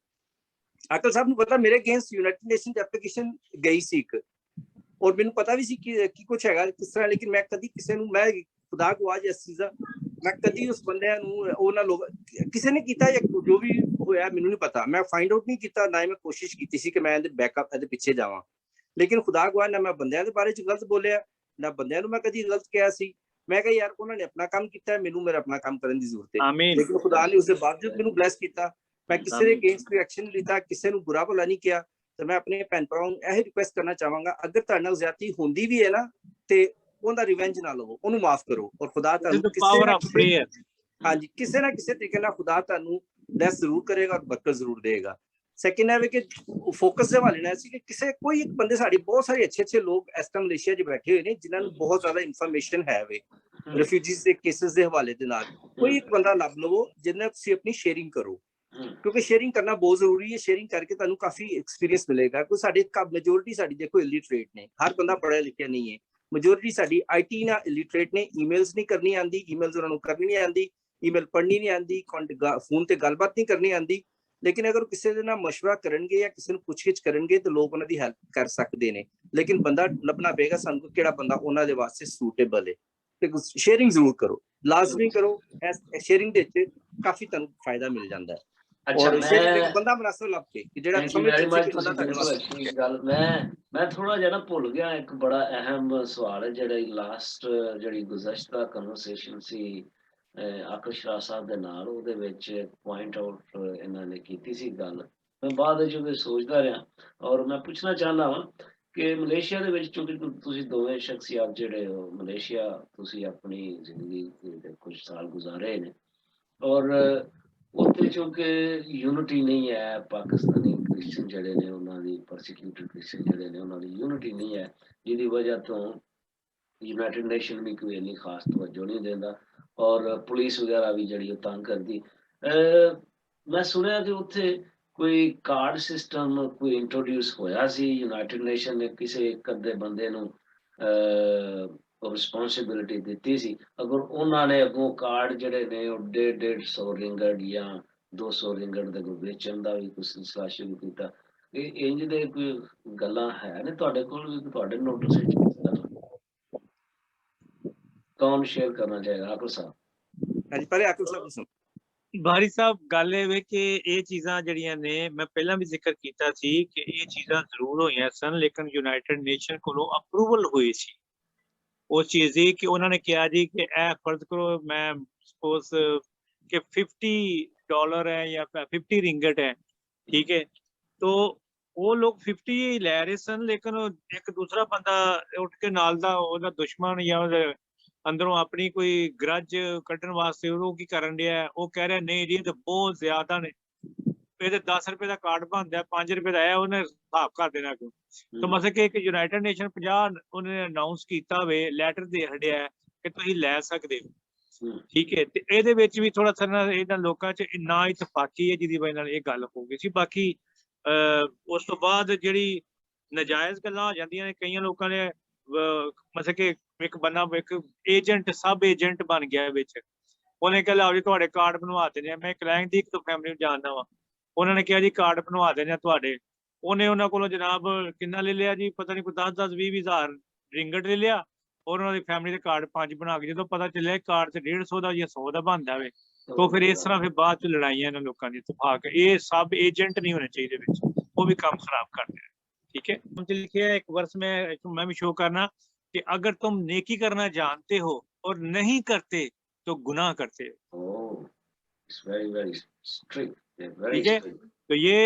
ਆਕਲ ਸਾਹਿਬ ਨੂੰ ਪਤਾ ਮੇਰੇ ਅਗੇਂਸਟ ਯੂਨਾਈਟਿਡ ਨੇਸ਼ਨ ਐਪਲੀਕੇਸ਼ਨ ਗਈ ਸੀ ਇੱਕ, ਔਰ ਮੈਨੂੰ ਪਤਾ ਵੀ ਸੀ ਕਿ ਕੁਝ ਹੈਗਾ ਕਿਸ ਤਰ੍ਹਾਂ, ਲੇਕਿਨ ਮੈਂ ਕਦੀ ਕਿਸੇ ਨੂੰ, ਮੈਂ ਖੁਦਾ ਗਵਾਹ ਇਸ ਚੀਜ਼ ਦਾ, ਮੈਂ ਕਦੀ ਉਸ ਬੰਦਿਆਂ ਨੂੰ ਉਹਨਾਂ ਲੋਕ ਕਿਸੇ ਨੇ ਕੀਤਾ ਜਾਂ ਜੋ ਵੀ ਹੋਇਆ ਮੈਨੂੰ ਨਹੀਂ ਪਤਾ, ਮੈਂ ਫਾਈਂਡ ਆਊਟ ਨਹੀਂ ਕੀਤਾ, ਨਾ ਹੀ ਮੈਂ ਕੋਸ਼ਿਸ਼ ਕੀਤੀ ਸੀ ਕਿ ਮੈਂ ਇਹਦੇ ਬੈਕਅਪ ਇਹਦੇ ਪਿੱਛੇ ਜਾਵਾਂ। ਲੇਕਿਨ ਖੁਦਾ ਗਵਾਹ ਨਾ ਮੈਂ ਬੰਦਿਆਂ ਦੇ ਬਾਰੇ ਚ ਗਲਤ ਬੋਲਿਆ, ਨਾ ਬੰਦਿਆਂ ਨੂੰ ਮੈਂ ਕਦੀ ਗਲਤ ਕਿਹਾ ਸੀ। ਮੈਂ ਕਿਹਾ ਯਾਰ ਉਹਨਾਂ ਨੇ ਆਪਣਾ ਕੰਮ ਕੀਤਾ, ਮੈਨੂੰ ਮੇਰਾ ਆਪਣਾ ਕੰਮ ਕਰਨ ਦੀ ਜ਼ਰੂਰਤ ਹੈ। ਲੇਕਿਨ ਖੁਦਾ ਨੇ ਉਸਦੇ ਬਾਵਜੂਦ ਮੈਨੂੰ ਬਲੈਸ ਕੀਤਾ। ਮੈਂ ਕਿਸੇ ਦੇ ਅਗੇਂਸਟ ਕੋਈ ਐਕਸ਼ਨ ਨਹੀਂ ਲਿੱਤਾ, ਕਿਸੇ ਨੂੰ ਬੁਰਾ ਭਲਾ ਨਹੀਂ ਕਿਹਾ। ਤੇ ਮੈਂ ਆਪਣੇ ਭੈਣ ਭਰਾਵਾਂ ਨੂੰ ਇਹ ਰਿਕੁਐਸਟ ਕਰਨਾ ਚਾਹਾਂਗਾ, ਅਗਰ ਤੁਹਾਡੇ ਨਾਲ ਜ਼ਿਆਦਤੀ ਹੁੰਦੀ ਵੀ ਹੈ ਨਾ, ਤੇ ਉਹਦਾ ਰਿਵੈਂਜ ਨਾ ਲਵੋ, ਉਹਨੂੰ ਮਾਫ ਕਰੋ। ਔਰ ਖੁਦਾ ਤੁਹਾਨੂੰ ਹਾਂਜੀ ਕਿਸੇ ਨਾ ਕਿਸੇ ਤਰੀਕੇ ਨਾਲ ਖੁਦਾ ਤੁਹਾਨੂੰ ਬਲੈਸ ਜ਼ਰੂਰ ਕਰੇਗਾ ਔਰ ਬਰਕਤ ਜ਼ਰੂਰ ਦੇਗਾ। ਸੈਕਿੰਡ ਹੈ ਕਿ ਫੋਕਸ ਦੇ ਹਵਾਲੇ ਨਾਲ ਸੀ ਕਿ ਕਿਸੇ ਕੋਈ ਇੱਕ ਬੰਦੇ, ਸਾਡੇ ਬਹੁਤ ਸਾਰੇ ਅੱਛੇ ਲੋਕ ਇਸ ਟਾਈਮ ਮਲੇਸ਼ੀਆ 'ਚ ਬੈਠੇ ਹੋਏ ਨੇ ਜਿਨ੍ਹਾਂ ਨੂੰ ਬਹੁਤ ਜ਼ਿਆਦਾ ਇਨਫੋਰਮੇਸ਼ਨ ਹੈ ਵੇ ਰਿਫਿਊਜੀਜ਼ ਦੇ ਕੇਸਿਸ ਦੇ ਹਵਾਲੇ ਦੇ ਨਾਲ। ਕੋਈ ਇੱਕ ਬੰਦਾ ਲੱਭ ਲਵੋ ਜਿਹਦੇ ਨਾਲ ਤੁਸੀਂ ਆਪਣੀ ਸ਼ੇਅਰਿੰਗ ਕਰੋ, ਕਿਉਂਕਿ ਸ਼ੇਅਰਿੰਗ ਕਰਨਾ ਬਹੁਤ ਜ਼ਰੂਰੀ ਹੈ। ਸ਼ੇਅਰਿੰਗ ਕਰਕੇ ਤੁਹਾਨੂੰ ਕਾਫੀ ਐਕਸਪੀਰੀਅੰਸ ਮਿਲੇਗਾ। ਕੋਈ ਸਾਡੇ ਮੈਜੋਰਿਟੀ ਸਾਡੀ ਦੇਖੋ ਇਲਿਟਰੇਟ ਨੇ, ਹਰ ਬੰਦਾ ਪੜ੍ਹਿਆ ਲਿਖਿਆ ਨਹੀਂ ਹੈ। ਮੈਜੋਰਿਟੀ ਸਾਡੀ IT ਨਾਲ ਇਲਿਟਰੇਟ ਨੇ, ਈਮੇਲਸ ਨਹੀਂ ਕਰਨੀ ਆਉਂਦੀ, ਈਮੇਲਸ ਉਹਨਾਂ ਨੂੰ ਕਰਨੀ ਨਹੀਂ ਆਉਂਦੀ, ਈਮੇਲ ਪੜ੍ਹਨੀ ਨਹੀਂ ਆਉਂਦੀ, ਫੋਨ ਤੇ ਗੱਲਬਾਤ ਨਹੀਂ ਕਰਨੀ ਆਉਂਦੀ। ਲੇਕਿਨ ਅਗਰ ਕਿਸੇ ਦੇ ਨਾਲ ਮਸ਼ਵਰਾ ਕਰਨਗੇ ਜਾਂ ਕਿਸੇ ਨੂੰ ਪੁੱਛਗਿੱਛ ਕਰਨਗੇ ਤਾਂ ਲੋਕ ਉਹਨਾਂ ਦੀ ਹੈਲਪ ਕਰ ਸਕਦੇ ਨੇ। ਲੇਕਿਨ ਬੰਦਾ ਲੱਭਣਾ ਪਏਗਾ ਸਾਨੂੰ ਕਿਹੜਾ ਬੰਦਾ ਉਹਨਾਂ ਦੇ ਵਾਸਤੇ ਸੂਟੇਬਲ ਹੈ। ਤੇ ਸ਼ੇਅਰਿੰਗ ਜ਼ਰੂਰ ਕਰੋ, ਲਾਜ਼ਮੀ ਕਰੋ। ਸ਼ੇਅਰਿੰਗ ਦੇ ਵਿੱਚ ਕਾਫੀ ਤੁਹਾਨੂੰ ਫਾਇਦਾ ਮਿਲ ਜਾਂਦਾ ਹੈ। ਅੱਛਾ, ਬੰਦਾ ਮੁਨਾਸਿਬ ਲੱਭ ਕੇ ਜਿਹੜਾ ਮੈਂ ਥੋੜਾ ਜਿਹਾ ਨਾ ਭੁੱਲ ਗਿਆ ਇੱਕ ਬੜਾ ਅਹਿਮ ਸਵਾਲ ਹੈ ਜਿਹੜਾ ਲਾਸਟ ਜਿਹੜੀ ਗੁਜ਼ਸ਼ਤਾ ਕਨਵਰਸੇਸ਼ਨ ਸੀ ਆਕਲ ਸ਼ਰਾਹ ਸਾਹਿਬ ਦੇ ਨਾਲ, ਉਹਦੇ ਵਿੱਚ ਪੁਆਇੰਟ ਆਊਟ ਇਹਨਾਂ ਨੇ ਕੀਤੀ ਸੀ ਗੱਲ, ਮੈਂ ਬਾਅਦ ਵਿੱਚ ਉਹਦੇ ਸੋਚਦਾ ਰਿਹਾ। ਔਰ ਮੈਂ ਪੁੱਛਣਾ ਚਾਹੁੰਦਾ ਵਾਂ ਕਿ ਮਲੇਸ਼ੀਆ ਦੇ ਵਿੱਚ, ਕਿਉਂਕਿ ਤੁਸੀਂ ਦੋਵੇਂ ਸ਼ਖਸੀਅਤ ਜਿਹੜੇ ਹੋ ਮਲੇਸ਼ੀਆ, ਤੁਸੀਂ ਆਪਣੀ ਜ਼ਿੰਦਗੀ ਦੇ ਕੁਝ ਸਾਲ ਗੁਜ਼ਾਰੇ ਨੇ, ਔਰ ਉੱਥੇ ਚੂੰਕਿ ਯੂਨਿਟੀ ਨਹੀਂ ਹੈ, ਪਾਕਿਸਤਾਨੀ ਕ੍ਰਿਸਚਨ ਜਿਹੜੇ ਨੇ ਉਹਨਾਂ ਦੀ, ਪਰਸੀਕਿਊਟਡ ਕ੍ਰਿਸਚਨ ਜਿਹੜੇ ਨੇ ਉਹਨਾਂ ਦੀ ਯੂਨਿਟੀ ਨਹੀਂ ਹੈ, ਜਿਹਦੀ ਵਜ੍ਹਾ ਤੋਂ ਯੂਨਾਈਟਿਡ ਨੇਸ਼ਨ ਵੀ ਕੋਈ ਇੰਨੀ ਖਾਸ ਤਵੱਜੋ ਨਹੀਂ ਦਿੰਦਾ ਔਰ ਪੁਲਿਸ ਵਗੈਰਾ ਵੀ ਜਿਹੜੀ ਉਹ ਤੰਗ ਕਰਦੀ। ਮੈਂ ਸੁਣਿਆ ਕਿ ਉੱਥੇ ਕੋਈ ਕਾਰਡ ਸਿਸਟਮ ਕੋਈ ਇੰਟਰੋਡਿਊਸ ਹੋਇਆ ਸੀ, ਯੂਨਾਈਟਿਡ ਨੇਸ਼ਨ ਨੇ ਕਿਸੇ ਇੱਕ ਅੱਧੇ ਬੰਦੇ ਨੂੰ ਰਿਸਪੌਂਸਿਬਿਲਿਟੀ ਦਿੱਤੀ ਸੀ, ਅਗਰ ਉਹਨਾਂ ਨੇ ਅੱਗੋਂ ਕਾਰਡ ਜਿਹੜੇ ਨੇ ਉਹ 150 ਰਿੰਗੜ ਜਾਂ 200 ਰਿੰਗੜ ਦੇ ਵੇਚਣ ਦਾ ਵੀ ਕੋਈ ਸਿਲਸਿਲਾ ਸ਼ੁਰੂ ਕੀਤਾ। ਇਹ ਇੰਜ ਦੇ ਕੋਈ ਗੱਲਾਂ ਹੈ ਨੇ ਤੁਹਾਡੇ ਕੋਲ ਵੀ, ਤੁਹਾਡੇ ਨੋਟਿਸ ਵਿੱਚ? ਕੌਣ ਸ਼ੇਅਰ ਕਰਨਾ ਚਾਹੇਗਾ? ਆਕਲ ਸਾਹਿਬ। ਹਾਂਜੀ, ਪਹਿਲੇ ਆਕਲ ਸਾਹਿਬ ਦੱਸੋ। ਬਾਰੀ ਸਾਹਿਬ, ਗੱਲ ਇਹ ਵੇ ਕਿ ਇਹ ਚੀਜ਼ਾਂ ਜਿਹੜੀਆਂ ਨੇ, ਮੈਂ ਪਹਿਲਾਂ ਵੀ ਜ਼ਿਕਰ ਕੀਤਾ ਸੀ ਕਿ ਇਹ ਚੀਜ਼ਾਂ ਜ਼ਰੂਰ ਹੋਈਆਂ ਸਨ, ਲੇਕਿਨ ਯੂਨਾਈਟਿਡ ਨੇਸ਼ਨ ਕੋਲੋਂ ਅਪਰੂਵਲ ਹੋਈ ਸੀ ਉਸ ਚੀਜ਼ ਦੀ, ਕਿ ਉਹਨਾਂ ਨੇ ਕਿਹਾ ਜੀ ਕਿ ਇਹ ਫਰਜ਼ ਕਰੋ ਮੈਂ ਸਪੋਜ਼ ਕਿ $50 ਹੈ ਜਾਂ 50 ਰਿੰਗਟ ਹੈ, ਠੀਕ ਹੈ, तो ਉਹ ਲੋਕ 50 ਹੀ ਲੈ ਰਹੇ ਸਨ, ਲੇਕਿਨ ਇੱਕ ਦੂਸਰਾ ਬੰਦਾ ਉੱਠ ਕੇ ਨਾਲ ਦਾ ਉਹਦਾ ਦੁਸ਼ਮਣ ਜਾਂ ਉਹਦੇ ਅੰਦਰੋਂ ਆਪਣੀ ਕੋਈ ਗਰਜ ਕੱਢਣ ਵਾਸਤੇ ਉਹ ਕੀ ਕਰਨ ਡਿਆ, ਉਹ ਕਹਿ ਰਿਹਾ ਨਹੀਂ ਜੀ ਇਹ ਤਾਂ ਬਹੁਤ ਜ਼ਿਆਦਾ ਨੇ, ਇਹਦੇ 10 ਰੁਪਏ ਦਾ ਕਾਰਡ ਬਣਦਾ, 5 ਰੁਪਏ ਦਾ ਹੈ, ਉਹਨੇ ਹਿਸਾਬ ਕਰ ਦੇਣਾ ਕਿਉਂ। ਤਾਂ ਮਤਲਬ ਕਿ ਇੱਕ ਯੂਨਾਈਟਿਡ ਨੇਸ਼ਨ 50 ਉਹਨੇ ਅਨਾਉਂਸ ਕੀਤਾ ਹੋਵੇ, ਲੈਟਰ ਦੇ ਹਟਿਆ ਕਿ ਤੁਸੀਂ ਲੈ ਸਕਦੇ ਹੋ, ਠੀਕ ਹੈ। ਤੇ ਇਹਦੇ ਵਿੱਚ ਵੀ ਥੋੜਾ ਸਾਰਾ ਇਹਨਾਂ ਲੋਕਾਂ 'ਚ ਨਾ ਇਤਫਾਕੀ ਹੈ ਜਿਹਦੀ ਵਜ੍ਹਾ ਨਾਲ ਇਹ ਗੱਲ ਹੋ ਗਈ ਸੀ। ਬਾਕੀ ਉਸ ਤੋਂ ਬਾਅਦ ਜਿਹੜੀ ਨਜਾਇਜ਼ ਗੱਲਾਂ ਹੋ ਜਾਂਦੀਆਂ ਨੇ, ਕਈਆਂ ਲੋਕਾਂ ਨੇ ਮਤਲਬ ਕਿ ਇੱਕ ਬੰਦਾ ਇੱਕ ਏਜੰਟ ਸਬ ਏਜੰਟ ਬਣ ਗਿਆ ਵਿੱਚ, ਉਹਨੇ ਕਿਹਾ ਲਓ ਜੀ ਤੁਹਾਡੇ ਕਾਰਡ ਬਣਵਾ ਦਿੰਦੇ ਆ। ਮੈਂ ਇੱਕ ਕਲਾਇੰਟ ਦੀ ਇੱਕ ਤੋਂ ਫੈਮਿਲੀ ਨੂੰ ਜਾਣਦਾ ਵਾ, ਉਹਨਾਂ ਨੇ ਕਿਹਾ ਜੀ ਕਾਰਡ ਬਣਵਾ ਦਿੰਦੇ ਆ ਤੁਹਾਡੇ। ਉਹਨੇ ਉਹਨਾਂ ਕੋਲੋਂ ਜਨਾਬ ਕਿੰਨਾ ਲੈ ਲਿਆ ਜੀ, ਪਤਾ ਨਹੀਂ ਕੋਈ 10-10 20 ਹਜ਼ਾਰ ਰਿੰਗਟ ਲੈ ਲਿਆ, ਔਰ ਉਹਨਾਂ ਦੀ ਫੈਮਿਲੀ ਦੇ ਕਾਰਡ 5 ਬਣਾ ਕੇ, ਜਦੋਂ ਪਤਾ ਚੱਲਿਆ ਕਾਰਡ ਤੇ 150 ਦਾ ਜਾਂ 100 ਦਾ ਬਣਦਾ ਵੇ, तो फिर इस तरह फिर बाद च लड़ाइयां इन्होंने लोगों की इत्तेफाक, ये सब एजेंट नहीं होने चाहिए विच, वो भी काम खराब करते हैं, ठीक है। हम लिखे है एक वर्ष में मैं भी शो करना कि अगर तुम नेकी करना जानते हो और नहीं करते तो गुनाह करते हो, ठीक है। तो ये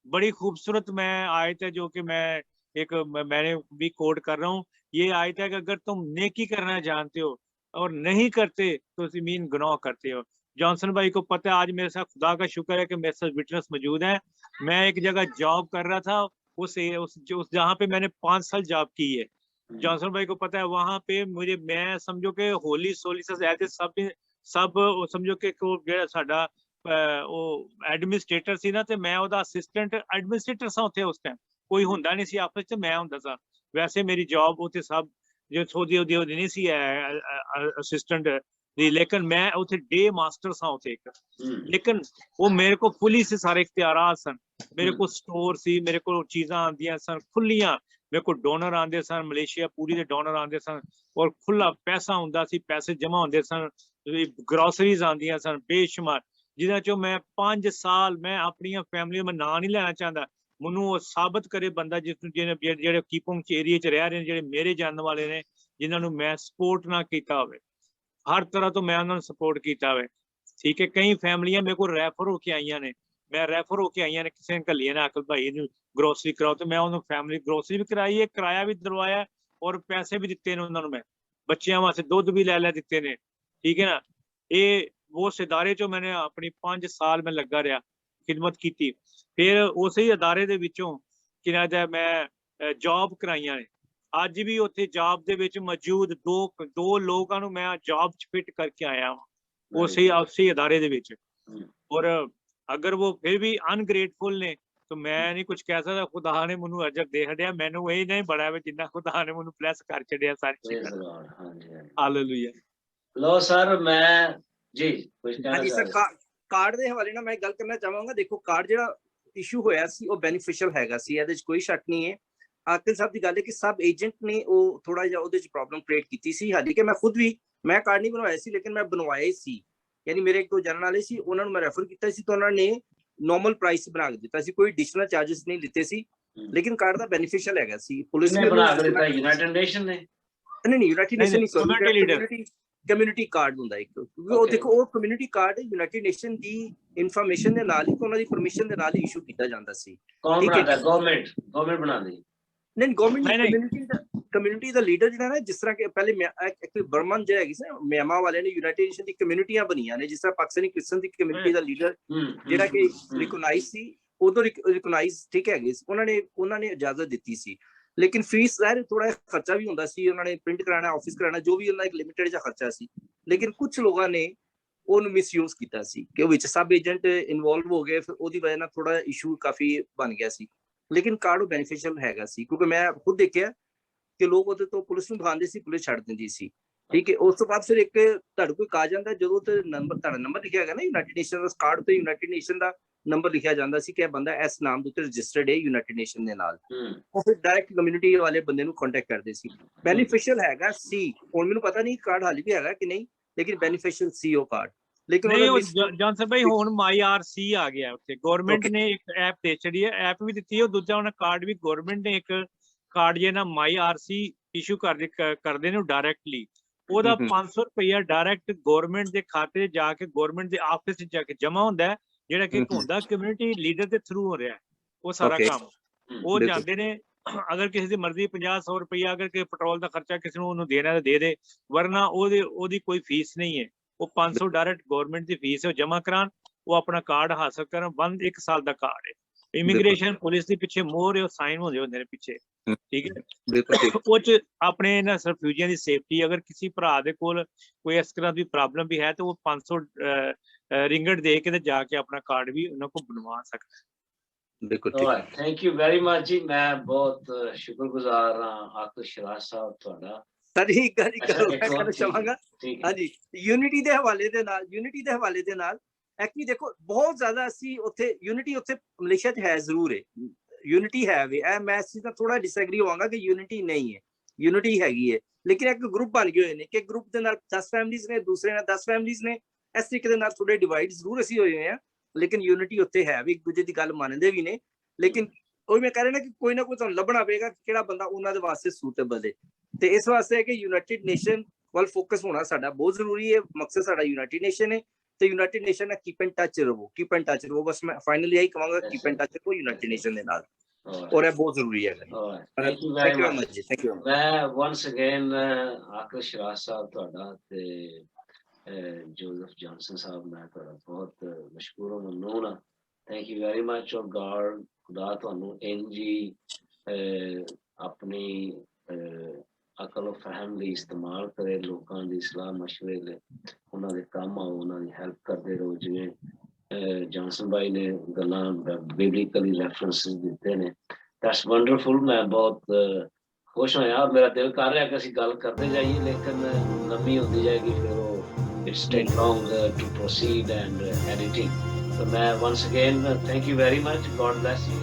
बड़ी खूबसूरत मैं आयत है जो कि मैंने भी कोट कर रहा हूँ। ये आयत है कि अगर तुम नेकी करना जानते हो और नहीं करते तो ज़मीन गुनाह करते हो। जॉनसन भाई को पता है, आज मेरे साथ खुदा का शुक्र है कि मेरे साथ विटनेस मौजूद है। मैं एक जगह जॉब कर रहा था, उस जहाँ पे मैंने 5 साल जॉब की है, जॉनसन भाई को पता है, वहाँ पे मुझे मैं समझो कि होली सोली से सब समझो कि साडा एडमिनिस्ट्रेटर सी ना, ते मैं ओदा असिस्टेंट एडमिनिस्ट्रेटर सा उत्थे उस टाइम कोई हुंदा नहीं सी आपस च, मैं हुंदा सा। वैसे मेरी जॉब उत्थे सब ਜੋ ਸੋਦੀ ਉਹਦੀ ਨਹੀਂ ਸੀ ਅਸਿਸਟੈਂਟ ਦੀ, ਲੇਕਿਨ ਮੈਂ ਉੱਥੇ ਡੇ ਮਾਸਟਰ ਸਾਂ ਉੱਥੇ ਇੱਕ, ਲੇਕਿਨ ਉਹ ਮੇਰੇ ਕੋਲ ਫੁੱਲੀ ਸੀ ਸਾਰੇ ਇਖਤਿਆਰਾਤ ਸਨ, ਮੇਰੇ ਕੋਲ ਸਟੋਰ ਸੀ, ਮੇਰੇ ਕੋਲ ਚੀਜ਼ਾਂ ਆਉਂਦੀਆਂ ਸਨ ਖੁੱਲੀਆਂ, ਮੇਰੇ ਕੋਲ ਡੋਨਰ ਆਉਂਦੇ ਸਨ, ਮਲੇਸ਼ੀਆ ਪੂਰੀ ਦੇ ਡੋਨਰ ਆਉਂਦੇ ਸਨ, ਔਰ ਖੁੱਲਾ ਪੈਸਾ ਹੁੰਦਾ ਸੀ, ਪੈਸੇ ਜਮ੍ਹਾਂ ਹੁੰਦੇ ਸਨ, ਗਰੋਸਰੀਜ਼ ਆਉਂਦੀਆਂ ਸਨ ਬੇਸ਼ੁਮਾਰ, ਜਿਹਨਾਂ ਚੋਂ ਮੈਂ 5 ਸਾਲ ਮੈਂ ਆਪਣੀਆਂ ਫੈਮਿਲੀ, ਮੈਂ ਨਾਂ ਨਹੀਂ ਲੈਣਾ ਚਾਹੁੰਦਾ, ਮੈਨੂੰ ਉਹ ਸਾਬਤ ਕਰੇ ਬੰਦਾ ਜਿਹੜੇ ਕੀਪੋਂਗ ਏਰੀਏ 'ਚ ਰਹਿ ਰਹੇ ਨੇ, ਜਿਹੜੇ ਮੇਰੇ ਜਾਣਨ ਵਾਲੇ ਨੇ, ਜਿਨ੍ਹਾਂ ਨੂੰ ਮੈਂ ਸਪੋਰਟ ਨਾ ਕੀਤਾ ਹੋਵੇ, ਹਰ ਤਰ੍ਹਾਂ ਤੋਂ ਮੈਂ ਉਹਨਾਂ ਨੂੰ ਸਪੋਰਟ ਕੀਤਾ ਹੋਵੇ, ਠੀਕ ਹੈ। ਕਈ ਫੈਮਲੀਆਂ ਮੇਰੇ ਕੋਲ ਰੈਫਰ ਹੋ ਕੇ ਆਈਆਂ ਨੇ, ਕਿਸੇ ਨੇ ਘੱਲੀਆਂ ਨੇ ਅਕਲ ਭਾਈ ਨੂੰ ਗਰੋਸਰੀ ਕਰਾਓ, ਤੇ ਮੈਂ ਉਹਨੂੰ ਫੈਮਲੀ ਗਰੋਸਰੀ ਵੀ ਕਰਾਈ ਹੈ, ਕਿਰਾਇਆ ਵੀ ਦਿਲਵਾਇਆ, ਔਰ ਪੈਸੇ ਵੀ ਦਿੱਤੇ ਨੇ ਉਹਨਾਂ ਨੂੰ, ਮੈਂ ਬੱਚਿਆਂ ਵਾਸਤੇ ਦੁੱਧ ਵੀ ਲੈ ਦਿੱਤੇ ਨੇ, ਠੀਕ ਹੈ ਨਾ। ਇਹ ਉਸ ਅਦਾਰੇ 'ਚੋਂ ਮੈंने ਆਪਣੀ 5 ਸਾਲ ਮੈਂ ਲੱਗਾ ਰਿਹਾ, ਖਿਦਮਤ ਕੀਤੀ। ਫਿਰ ਉਸੇ ਅਦਾਰੇ ਦੇ ਵਿੱਚੋਂ ਕਿਹਨਾਂ ਦਾ ਮੈਂ ਜੌਬ ਕਰਾਈਆਂ ਨੇ, ਅੱਜ ਵੀ ਉੱਥੇ ਜੌਬ ਦੇ ਵਿੱਚ ਮੌਜੂਦ ਦੋ ਲੋਕਾਂ ਨੂੰ ਮੈਂ ਜੌਬ 'ਚ ਫਿੱਟ ਕਰਕੇ ਆਇਆ ਹਾਂ ਉਸੇ ਅਦਾਰੇ ਦੇ ਵਿੱਚ, ਔਰ ਅਗਰ ਉਹ ਫਿਰ ਵੀ ਅਨਗ੍ਰੇਟਫੁਲ ਨੇ ਤਾਂ ਮੈਂ ਨਹੀਂ ਕੁਝ ਕਹਿ ਸਕਦਾ। ਖੁਦਾ ਨੇ ਮੈਨੂੰ ਅਜਰ ਦੇ ਛੱਡਿਆ, ਮੈਨੂੰ ਇਹ ਨਹੀਂ ਬੜਾ ਜਿੰਨਾ ਖੁਦਾ ਨੇ ਮੈਨੂੰ ਬਲੈਸ ਕਰ ਛੱਡਿਆ ਸਾਰੀ ਚੀਜ਼ਾਂ। ਹਾਲੇਲੂਇਆ। ਲੋ ਸਰ ਮੈਂ ਜੀ ਕੁਝ ਕਹਿਣਾ ਹਾਂਜੀ ਸਰ, ਕਾਰਡ ਦੇ ਹਵਾਲੇ ਨਾਲ ਮੈਂ ਗੱਲ ਕਰਨਾ ਚਾਹਾਂਗਾ। ਦੇਖੋ ਕਾਰਡ ਜਿਹੜਾ ਇਸ਼ੂ ਹੋਇਆ ਸੀ ਉਹ ਬੈਨੀਫੀਸ਼ੀਅਲ ਹੈਗਾ ਸੀ, ਇਹਦੇ 'ਚ ਕੋਈ ਸ਼ੱਕ ਨਹੀਂ ਹੈ। ਆਕਿਲ ਸਾਹਿਬ ਦੀ ਗੱਲ ਹੈ ਕਿ ਸਬ ਏਜੰਟ ਨੇ ਉਹ ਥੋੜਾ ਜਿਹਾ ਉਹਦੇ 'ਚ ਪ੍ਰੋਬਲਮ ਕ੍ਰੀਏਟ ਕੀਤੀ ਸੀ। ਹਾਲਾਂਕਿ ਮੈਂ ਖੁਦ ਵੀ ਕਾਰਡ ਨਹੀਂ ਬਣਵਾਇਆ ਸੀ, ਲੇਕਿਨ ਮੈਂ ਬਣਵਾਇਆ ਹੀ ਸੀ, ਯਾਨੀ ਮੇਰੇ ਇੱਕ ਦੋ ਜਾਣਨ ਵਾਲੇ ਸੀ, ਉਹਨਾਂ ਨੂੰ ਮੈਂ ਰੈਫਰ ਕੀਤਾ ਸੀ, ਤਾਂ ਉਹਨਾਂ ਨੇ ਨੋਰਮਲ ਪ੍ਰਾਈਸ ਬਣਾ ਕੇ ਦਿੱਤਾ ਸੀ, ਕੋਈ ਐਡੀਸ਼ਨਲ ਚਾਰजेस ਨਹੀਂ ਲਿੱਤੇ ਸੀ, ਲੇਕਿਨ ਕਾਰਡ ਦਾ ਬੈਨੀਫੀਸ਼ੀਅਲ ਹੈਗਾ ਸੀ। ਪੁਲਿਸ ਨੇ ਬਣਾ ਕੇ ਦਿੱਤਾ, ਯੂਨਾਈਟਿਡ ਨੇਸ਼ਨ ਨੇ ਨਹੀਂ, ਯੂਨਾਈਟਿਡ ਨੇਸ਼ਨ ਨਹੀਂ, ਕਮਿਊਨਿਟੀ ਕਾਰਡ ਹੁੰਦਾ ਇੱਕ, ਕਿਉਂਕਿ ਉਹ ਦੇਖੋ ਉਹ ਕਮਿਊਨਿਟੀ ਕਾਰਡ ਯੂਨਾਈਟਿਡ ਨੇਸ਼ਨ ਦੀ ਇਨਫੋਰਮੇਸ਼ਨ ਦੇ ਨਾਲ ਹੀ, ਉਹਨਾਂ ਦੀ ਪਰਮਿਸ਼ਨ ਦੇ ਨਾਲ ਹੀ ਇਸ਼ੂ ਕੀਤਾ ਜਾਂਦਾ ਸੀ। ਕੌਣ ਬਣਾਉਂਦਾ? ਗਵਰਨਮੈਂਟ ਬਣਾਉਂਦੀ? ਨਹੀਂ, ਗਵਰਨਮੈਂਟ ਕਮਿਊਨਿਟੀ ਦਾ ਲੀਡਰ ਜਿਹੜਾ ਨਾ, ਜਿਸ ਤਰ੍ਹਾਂ ਕਿ ਪਹਿਲੇ ਬਰਮਨ ਜਿਹੜਾ ਹੈਗੀ ਸੀ ਮਿਆਂਮਾਰ ਵਾਲਿਆਂ ਨੇ ਯੂਨਾਈਟਿਡ ਨੇਸ਼ਨ ਦੀ ਕਮਿਊਨਿਟੀਆਂ ਬਣੀਆਂ ਨੇ, ਜਿਸ ਤਰ੍ਹਾਂ ਪਾਕਿਸਤਾਨੀ ਕ੍ਰਿਸਚਨ ਦੀ ਕਮਿਊਨਿਟੀ ਦਾ ਲੀਡਰ ਜਿਹੜਾ ਕਿ ਰਿਕੋਗਨਾਈਜ਼ ਸੀ, ਉਦੋਂ ਰਿਕੋਗਨਾਈਜ਼ ਠੀਕ ਹੈਗੇ ਸੀ, ਉਹਨਾਂ ਨੇ ਇਜਾਜ਼ਤ ਦਿੱਤੀ ਸੀ। ਲੇਕਿਨ ਫੀਸ ਜ਼ਾਹਿਰ ਥੋੜਾ ਖਰਚਾ ਵੀ ਹੁੰਦਾ ਸੀ, ਉਹਨਾਂ ਨੇ ਪ੍ਰਿੰਟ ਕਰਾਉਣਾ, ਆਫਿਸ ਕਰਾਉਣਾ, ਜੋ ਵੀ ਉਹਨਾਂ ਦਾ ਇੱਕ ਲਿਮਿਟਡ ਜਿਹਾ ਖਰਚਾ ਸੀ। ਲੇਕਿਨ ਕੁਝ ਲੋਕਾਂ ਨੇ ਉਹਨੂੰ ਮਿਸਯੂਜ਼ ਕੀਤਾ ਸੀ ਕਿ ਉਹ ਵਿੱਚ ਸਬ ਏਜੰਟ ਇਨਵੋਲਵ ਹੋ ਗਏ, ਫਿਰ ਉਹਦੀ ਵਜ੍ਹਾ ਨਾਲ ਥੋੜਾ ਇਸ਼ੂ ਕਾਫੀ ਬਣ ਗਿਆ ਸੀ। ਲੇਕਿਨ ਕਾਰਡ ਬੈਨੀਫੀਸ਼ੀਅਲ ਹੈਗਾ ਸੀ, ਕਿਉਂਕਿ ਮੈਂ ਖੁਦ ਦੇਖਿਆ ਕਿ ਲੋਕ ਉਹਦੇ ਤੋਂ ਪੁਲਿਸ ਨੂੰ ਦਿਖਾਉਂਦੇ ਸੀ, ਪੁਲਿਸ ਛੱਡ ਦਿੰਦੀ ਸੀ, ਠੀਕ ਹੈ। ਉਸ ਤੋਂ ਬਾਅਦ ਫਿਰ ਇੱਕ ਤੁਹਾਡੇ ਕੋਲ ਆ ਜਾਂਦਾ, ਜਦੋਂ ਤੇ ਤੁਹਾਡਾ ਨੰਬਰ ਲਿਖਿਆ ਗਿਆ ਨਾ ਯੂਨਾਈਟਿਡ ਨੇਸ਼ਨ ਦਾ ਕਾਰਡ ਤੇ, ਯੂਨਾਈਟਿਡ ਨੇਸ਼ਨ ਦਾ ਨੰਬਰ ਲਿਖਿਆ ਜਾਂਦਾ ਸੀ ਕਿ ਇਹ ਬੰਦਾ ਇਸ ਨਾਮ ਦੇ ਉੱਤੇ ਰਜਿਸਟਰਡ ਹੈ ਯੂਨਾਈਟਿਡ ਨੇਸ਼ਨ ਦੇ ਨਾਲ, ਉਹ ਫਿਰ ਡਾਇਰੈਕਟ ਕਮਿਊਨਿਟੀ ਵਾਲੇ ਬੰਦੇ ਨੂੰ ਕੰਟੈਕਟ ਕਰਦੇ ਸੀ। ਬੈਨੀਫੀਸ਼ੀਅਲ ਹੈਗਾ ਸੀ, ਹੁਣ ਮੈਨੂੰ ਪਤਾ ਨਹੀਂ ਕਾਰਡ ਹਾਲੇ ਵੀ ਹੈਗਾ ਕਿ ਨਹੀਂ, ਲੇਕਿਨ ਬੈਨੀਫੀਸ਼ੀਅਲ ਸੀ ਉਹ ਕਾਰਡ। ਲੇਕਿਨ ਜੌਨਸਨ ਭਾਈ ਹੁਣ MyRC ਆ ਗਿਆ ਉੱਥੇ, ਗਵਰਨਮੈਂਟ ਨੇ ਇੱਕ ਐਪ ਦੇ ਛੜੀ ਹੈ, ਐਪ ਵੀ ਦਿੱਤੀ ਹੈ, ਦੂਜਾ ਉਹਨਾਂ ਕਾਰਡ ਵੀ ਗਵਰਨਮੈਂਟ ਨੇ ਇੱਕ ਕਾਰਡ ਜੇ ਨਾ MyRC ਇਸ਼ੂ ਕਰਦੇ ਨੇ ਡਾਇਰੈਕਟਲੀ, ਉਹਦਾ 500 ਰੁਪਇਆ ਡਾਇਰੈਕਟ ਗਵਰਨਮੈਂਟ ਦੇ ਖਾਤੇ ਜਾ ਕੇ ਗਵਰਨਮੈਂਟ ਦੇ ਆਫਿਸ 'ਚ ਜਾ ਕੇ ਜਮਾ ਹੁੰਦਾ, ਜਿਹੜਾ ਕਿ ਹੁੰਦਾ ਕਮਿਊਨਿਟੀ ਲੀਡਰ ਦੇ ਥਰੂ ਹੋ ਰਿਹਾ ਉਹ ਸਾਰਾ ਕੰਮ। ਉਹ ਜਾਂਦੇ ਨੇ, ਅਗਰ ਕਿਸੇ ਦੀ ਮਰਜ਼ੀ 50-100 ਰੁਪਇਆ ਅਗਰ ਕਿ ਪੈਟਰੋਲ ਦਾ ਖਰਚਾ ਕਿਸੇ ਨੂੰ ਉਹਨੂੰ ਦੇਣਾ ਤਾਂ ਦੇ ਦੇ, ਵਰਨਾ ਉਹਦੀ ਕੋਈ ਫੀਸ ਨਹੀਂ ਹੈ। ਉਹ 500 ਡਾਇਰੈਕਟ ਗਵਰਨਮੈਂਟ ਦੀ ਫੀਸ ਹੈ, ਜਮਾ ਕਰਾਉਣ, ਉਹ ਆਪਣਾ ਕਾਰਡ ਹਾਸਲ ਕਰਨ, 1 ਸਾਲ ਦਾ ਕਾਰਡ ਹੈ। ਇਮੀਗ੍ਰੇਸ਼ਨ ਪੁਲਿਸ ਦੇ ਪਿੱਛੇ ਮੋਹਰ ਹੈ, ਉਹ ਸਾਈਨ ਹੁੰਦੇ ਨੇ ਪਿੱਛੇ, ਠੀਕ ਹੈ। ਉਹ 'ਚ ਆਪਣੇ ਇਹਨਾਂ ਰਿਫਿਊਜੀਆਂ ਦੀ ਸੇਫਟੀ, ਅਗਰ ਕਿਸੇ ਭਰਾ ਦੇ ਕੋਲ ਕੋਈ ਇਸ ਤਰ੍ਹਾਂ ਦੀ ਪ੍ਰੋਬਲਮ ਵੀ ਹੈ ਤਾਂ ਉਹ 500 ਰਿੰਗਟ ਦੇ ਕੇ ਤੇ ਜਾ ਕੇ ਆਪਣਾ ਕਾਰਡ ਵੀ ਉਹਨਾਂ ਕੋਲ ਬਣਵਾ ਸਕਦਾ। ਬਿਲਕੁਲ ਥੈਂਕ ਯੂ ਵੈਰੀ ਮਚ ਜੀ, ਮੈਂ ਬਹੁਤ ਸ਼ੁਕਰਗੁਜ਼ਾਰ ਹਾਂ ਆਕਿਲ ਸ਼ਿਰਾਜ਼ ਸਾਹਿਬ ਤੁਹਾਡਾ। ਸਰ ਇੱਕ ਗੱਲ ਕਰਨਾ ਚਾਹਾਂਗਾ, ਹਾਂਜੀ, ਯੂਨਿਟੀ ਦੇ ਹਵਾਲੇ ਦੇ ਨਾਲ ਐਕਚੁਅਲੀ ਦੇਖੋ ਬਹੁਤ ਜ਼ਿਆਦਾ ਅਸੀਂ ਉੱਥੇ ਯੂਨਿਟੀ ਉੱਥੇ ਮਲੇਸ਼ੀਆ 'ਚ ਹੈ ਜ਼ਰੂਰ ਹੈ, ਯੂਨਿਟੀ ਹੈ ਵੀ, ਮੈਂ ਇਸ ਚੀਜ਼ ਨਾਲ ਥੋੜਾ ਡਿਸਐਗਰੀ ਹੋਵਾਂਗਾ ਕਿ ਯੂਨਿਟੀ ਨਹੀਂ ਹੈ, ਯੂਨਿਟੀ ਹੈਗੀ ਹੈ, ਲੇਕਿਨ ਇੱਕ ਗਰੁੱਪ ਬਣ ਗਏ ਹੋਏ ਨੇ ਕਿ ਗਰੁੱਪ ਦੇ ਨਾਲ 10 ਫੈਮਲੀਜ਼ ਨੇ, ਦੂਸਰੇ ਨਾਲ 10 ਫੈਮਲੀਜ਼ ਨੇ, ਇਸ ਤਰੀਕੇ ਦੇ ਨਾਲ ਥੋੜੇ ਡਿਵਾਈਡ ਜ਼ਰੂਰ ਅਸੀਂ ਹੋਏ ਆ, ਲੇਕਿਨ ਯੂਨਿਟੀ ਉੱਥੇ ਹੈ ਵੀ, ਇੱਕ ਦੂਜੇ ਦੀ ਗੱਲ ਮੰਨਦੇ ਵੀ ਨੇ। ਲੇਕਿਨ ਉਹ ਮੈਂ ਕਹਿ ਰਿਹਾ ਨਾ ਕਿ ਕੋਈ ਨਾ ਕੋਈ ਤੁਹਾਨੂੰ ਲੱਭਣਾ ਪਏਗਾ ਕਿ ਕਿਹੜਾ ਬੰਦਾ ਉਹਨਾਂ ਦੇ ਵਾਸਤੇ ਸੂਟੇਬਲ ਹੈ, ਤੇ ਇਸ ਵਾਸਤੇ ਹੈ ਕਿ ਯੂਨਾਈਟਿਡ ਨੇਸ਼ਨ ਵੱਲ ਫੋਕਸ ਹੋਣਾ ਸਾਡਾ ਬਹੁਤ ਜ਼ਰੂਰੀ ਹੈ। ਮਕਸਦ ਸਾਡਾ ਯੂਨਾਈਟਿਡ ਨੇਸ਼ਨ ਹੈ, ਤੇ ਯੂਨਾਈਟਿਡ ਨੇਸ਼ਨ ਨਾਲ ਕੀਪ ਇਨ ਟੱਚ ਰਹੋ, ਬਸ ਮੈਂ ਫਾਈਨਲੀ ਇਹੀ ਕਹਾਂਗਾ, ਕੀਪ ਇਨ ਟੱਚ ਰਹੋ ਯੂਨਾਈਟਿਡ ਨੇਸ਼ਨ ਦੇ ਨਾਲ, ਔਰ ਇਹ ਬਹੁਤ ਜ਼ਰੂਰੀ ਹੈ। ਮੈਂ ਵਾਂਸ ਅਗੇਨ ਆਕਿਲ ਸ਼ਿਰਾਜ਼ ਸਾਹਿਬ ਤੁਹਾਡਾ ਤੇ ਜੋਸਫ ਜੌਨਸਨ ਸਾਹਿਬ, ਮੈਂ ਤੁਹਾਡਾ ਬਹੁਤ ਮਸ਼ਕੂਰ ਹਾਂ, ਮਮਨੂਨ ਹਾਂ। Thank you very much. ਔਰ ਗॉड ਖੁਦਾ ਤੁਹਾਨੂੰ ਇੰਝ ਹੀ ਆਪਣੀ ਅਕਲ ਔਰ ਫਹਿਮ ਲਈ ਇਸਤੇਮਾਲ ਕਰੇ, ਲੋਕਾਂ ਦੀ ਸਲਾਹ ਮਸ਼ਵਰੇ ਲਈ ਉਹਨਾਂ ਦੇ ਕੰਮ ਆਓ, ਉਹਨਾਂ ਦੀ ਹੈਲਪ ਕਰਦੇ ਰਹੋ। ਜਿਵੇਂ ਜੌਨਸਨ ਭਾਈ ਨੇ ਗੱਲਾਂ ਬਿਬਲੀਕਲੀ ਰੈਫਰੈਂਸਿਸ ਦਿੱਤੇ ਨੇ, ਦੈਟਸ ਵੰਡਰਫੁਲ। ਮੈਂ ਬਹੁਤ खुश होया और मेरा दिल कर रहा कि ਅਸੀਂ ਗੱਲ ਕਰਦੇ ਜਾਈਏ ਲੇਕਿਨ ਲੰਮੀ ਹੁੰਦੀ ਜਾਏਗੀ ਫਿਰ ਉਹ it's take long to proceed and editing. So ਮੈਂ once again thank you very much, God bless you।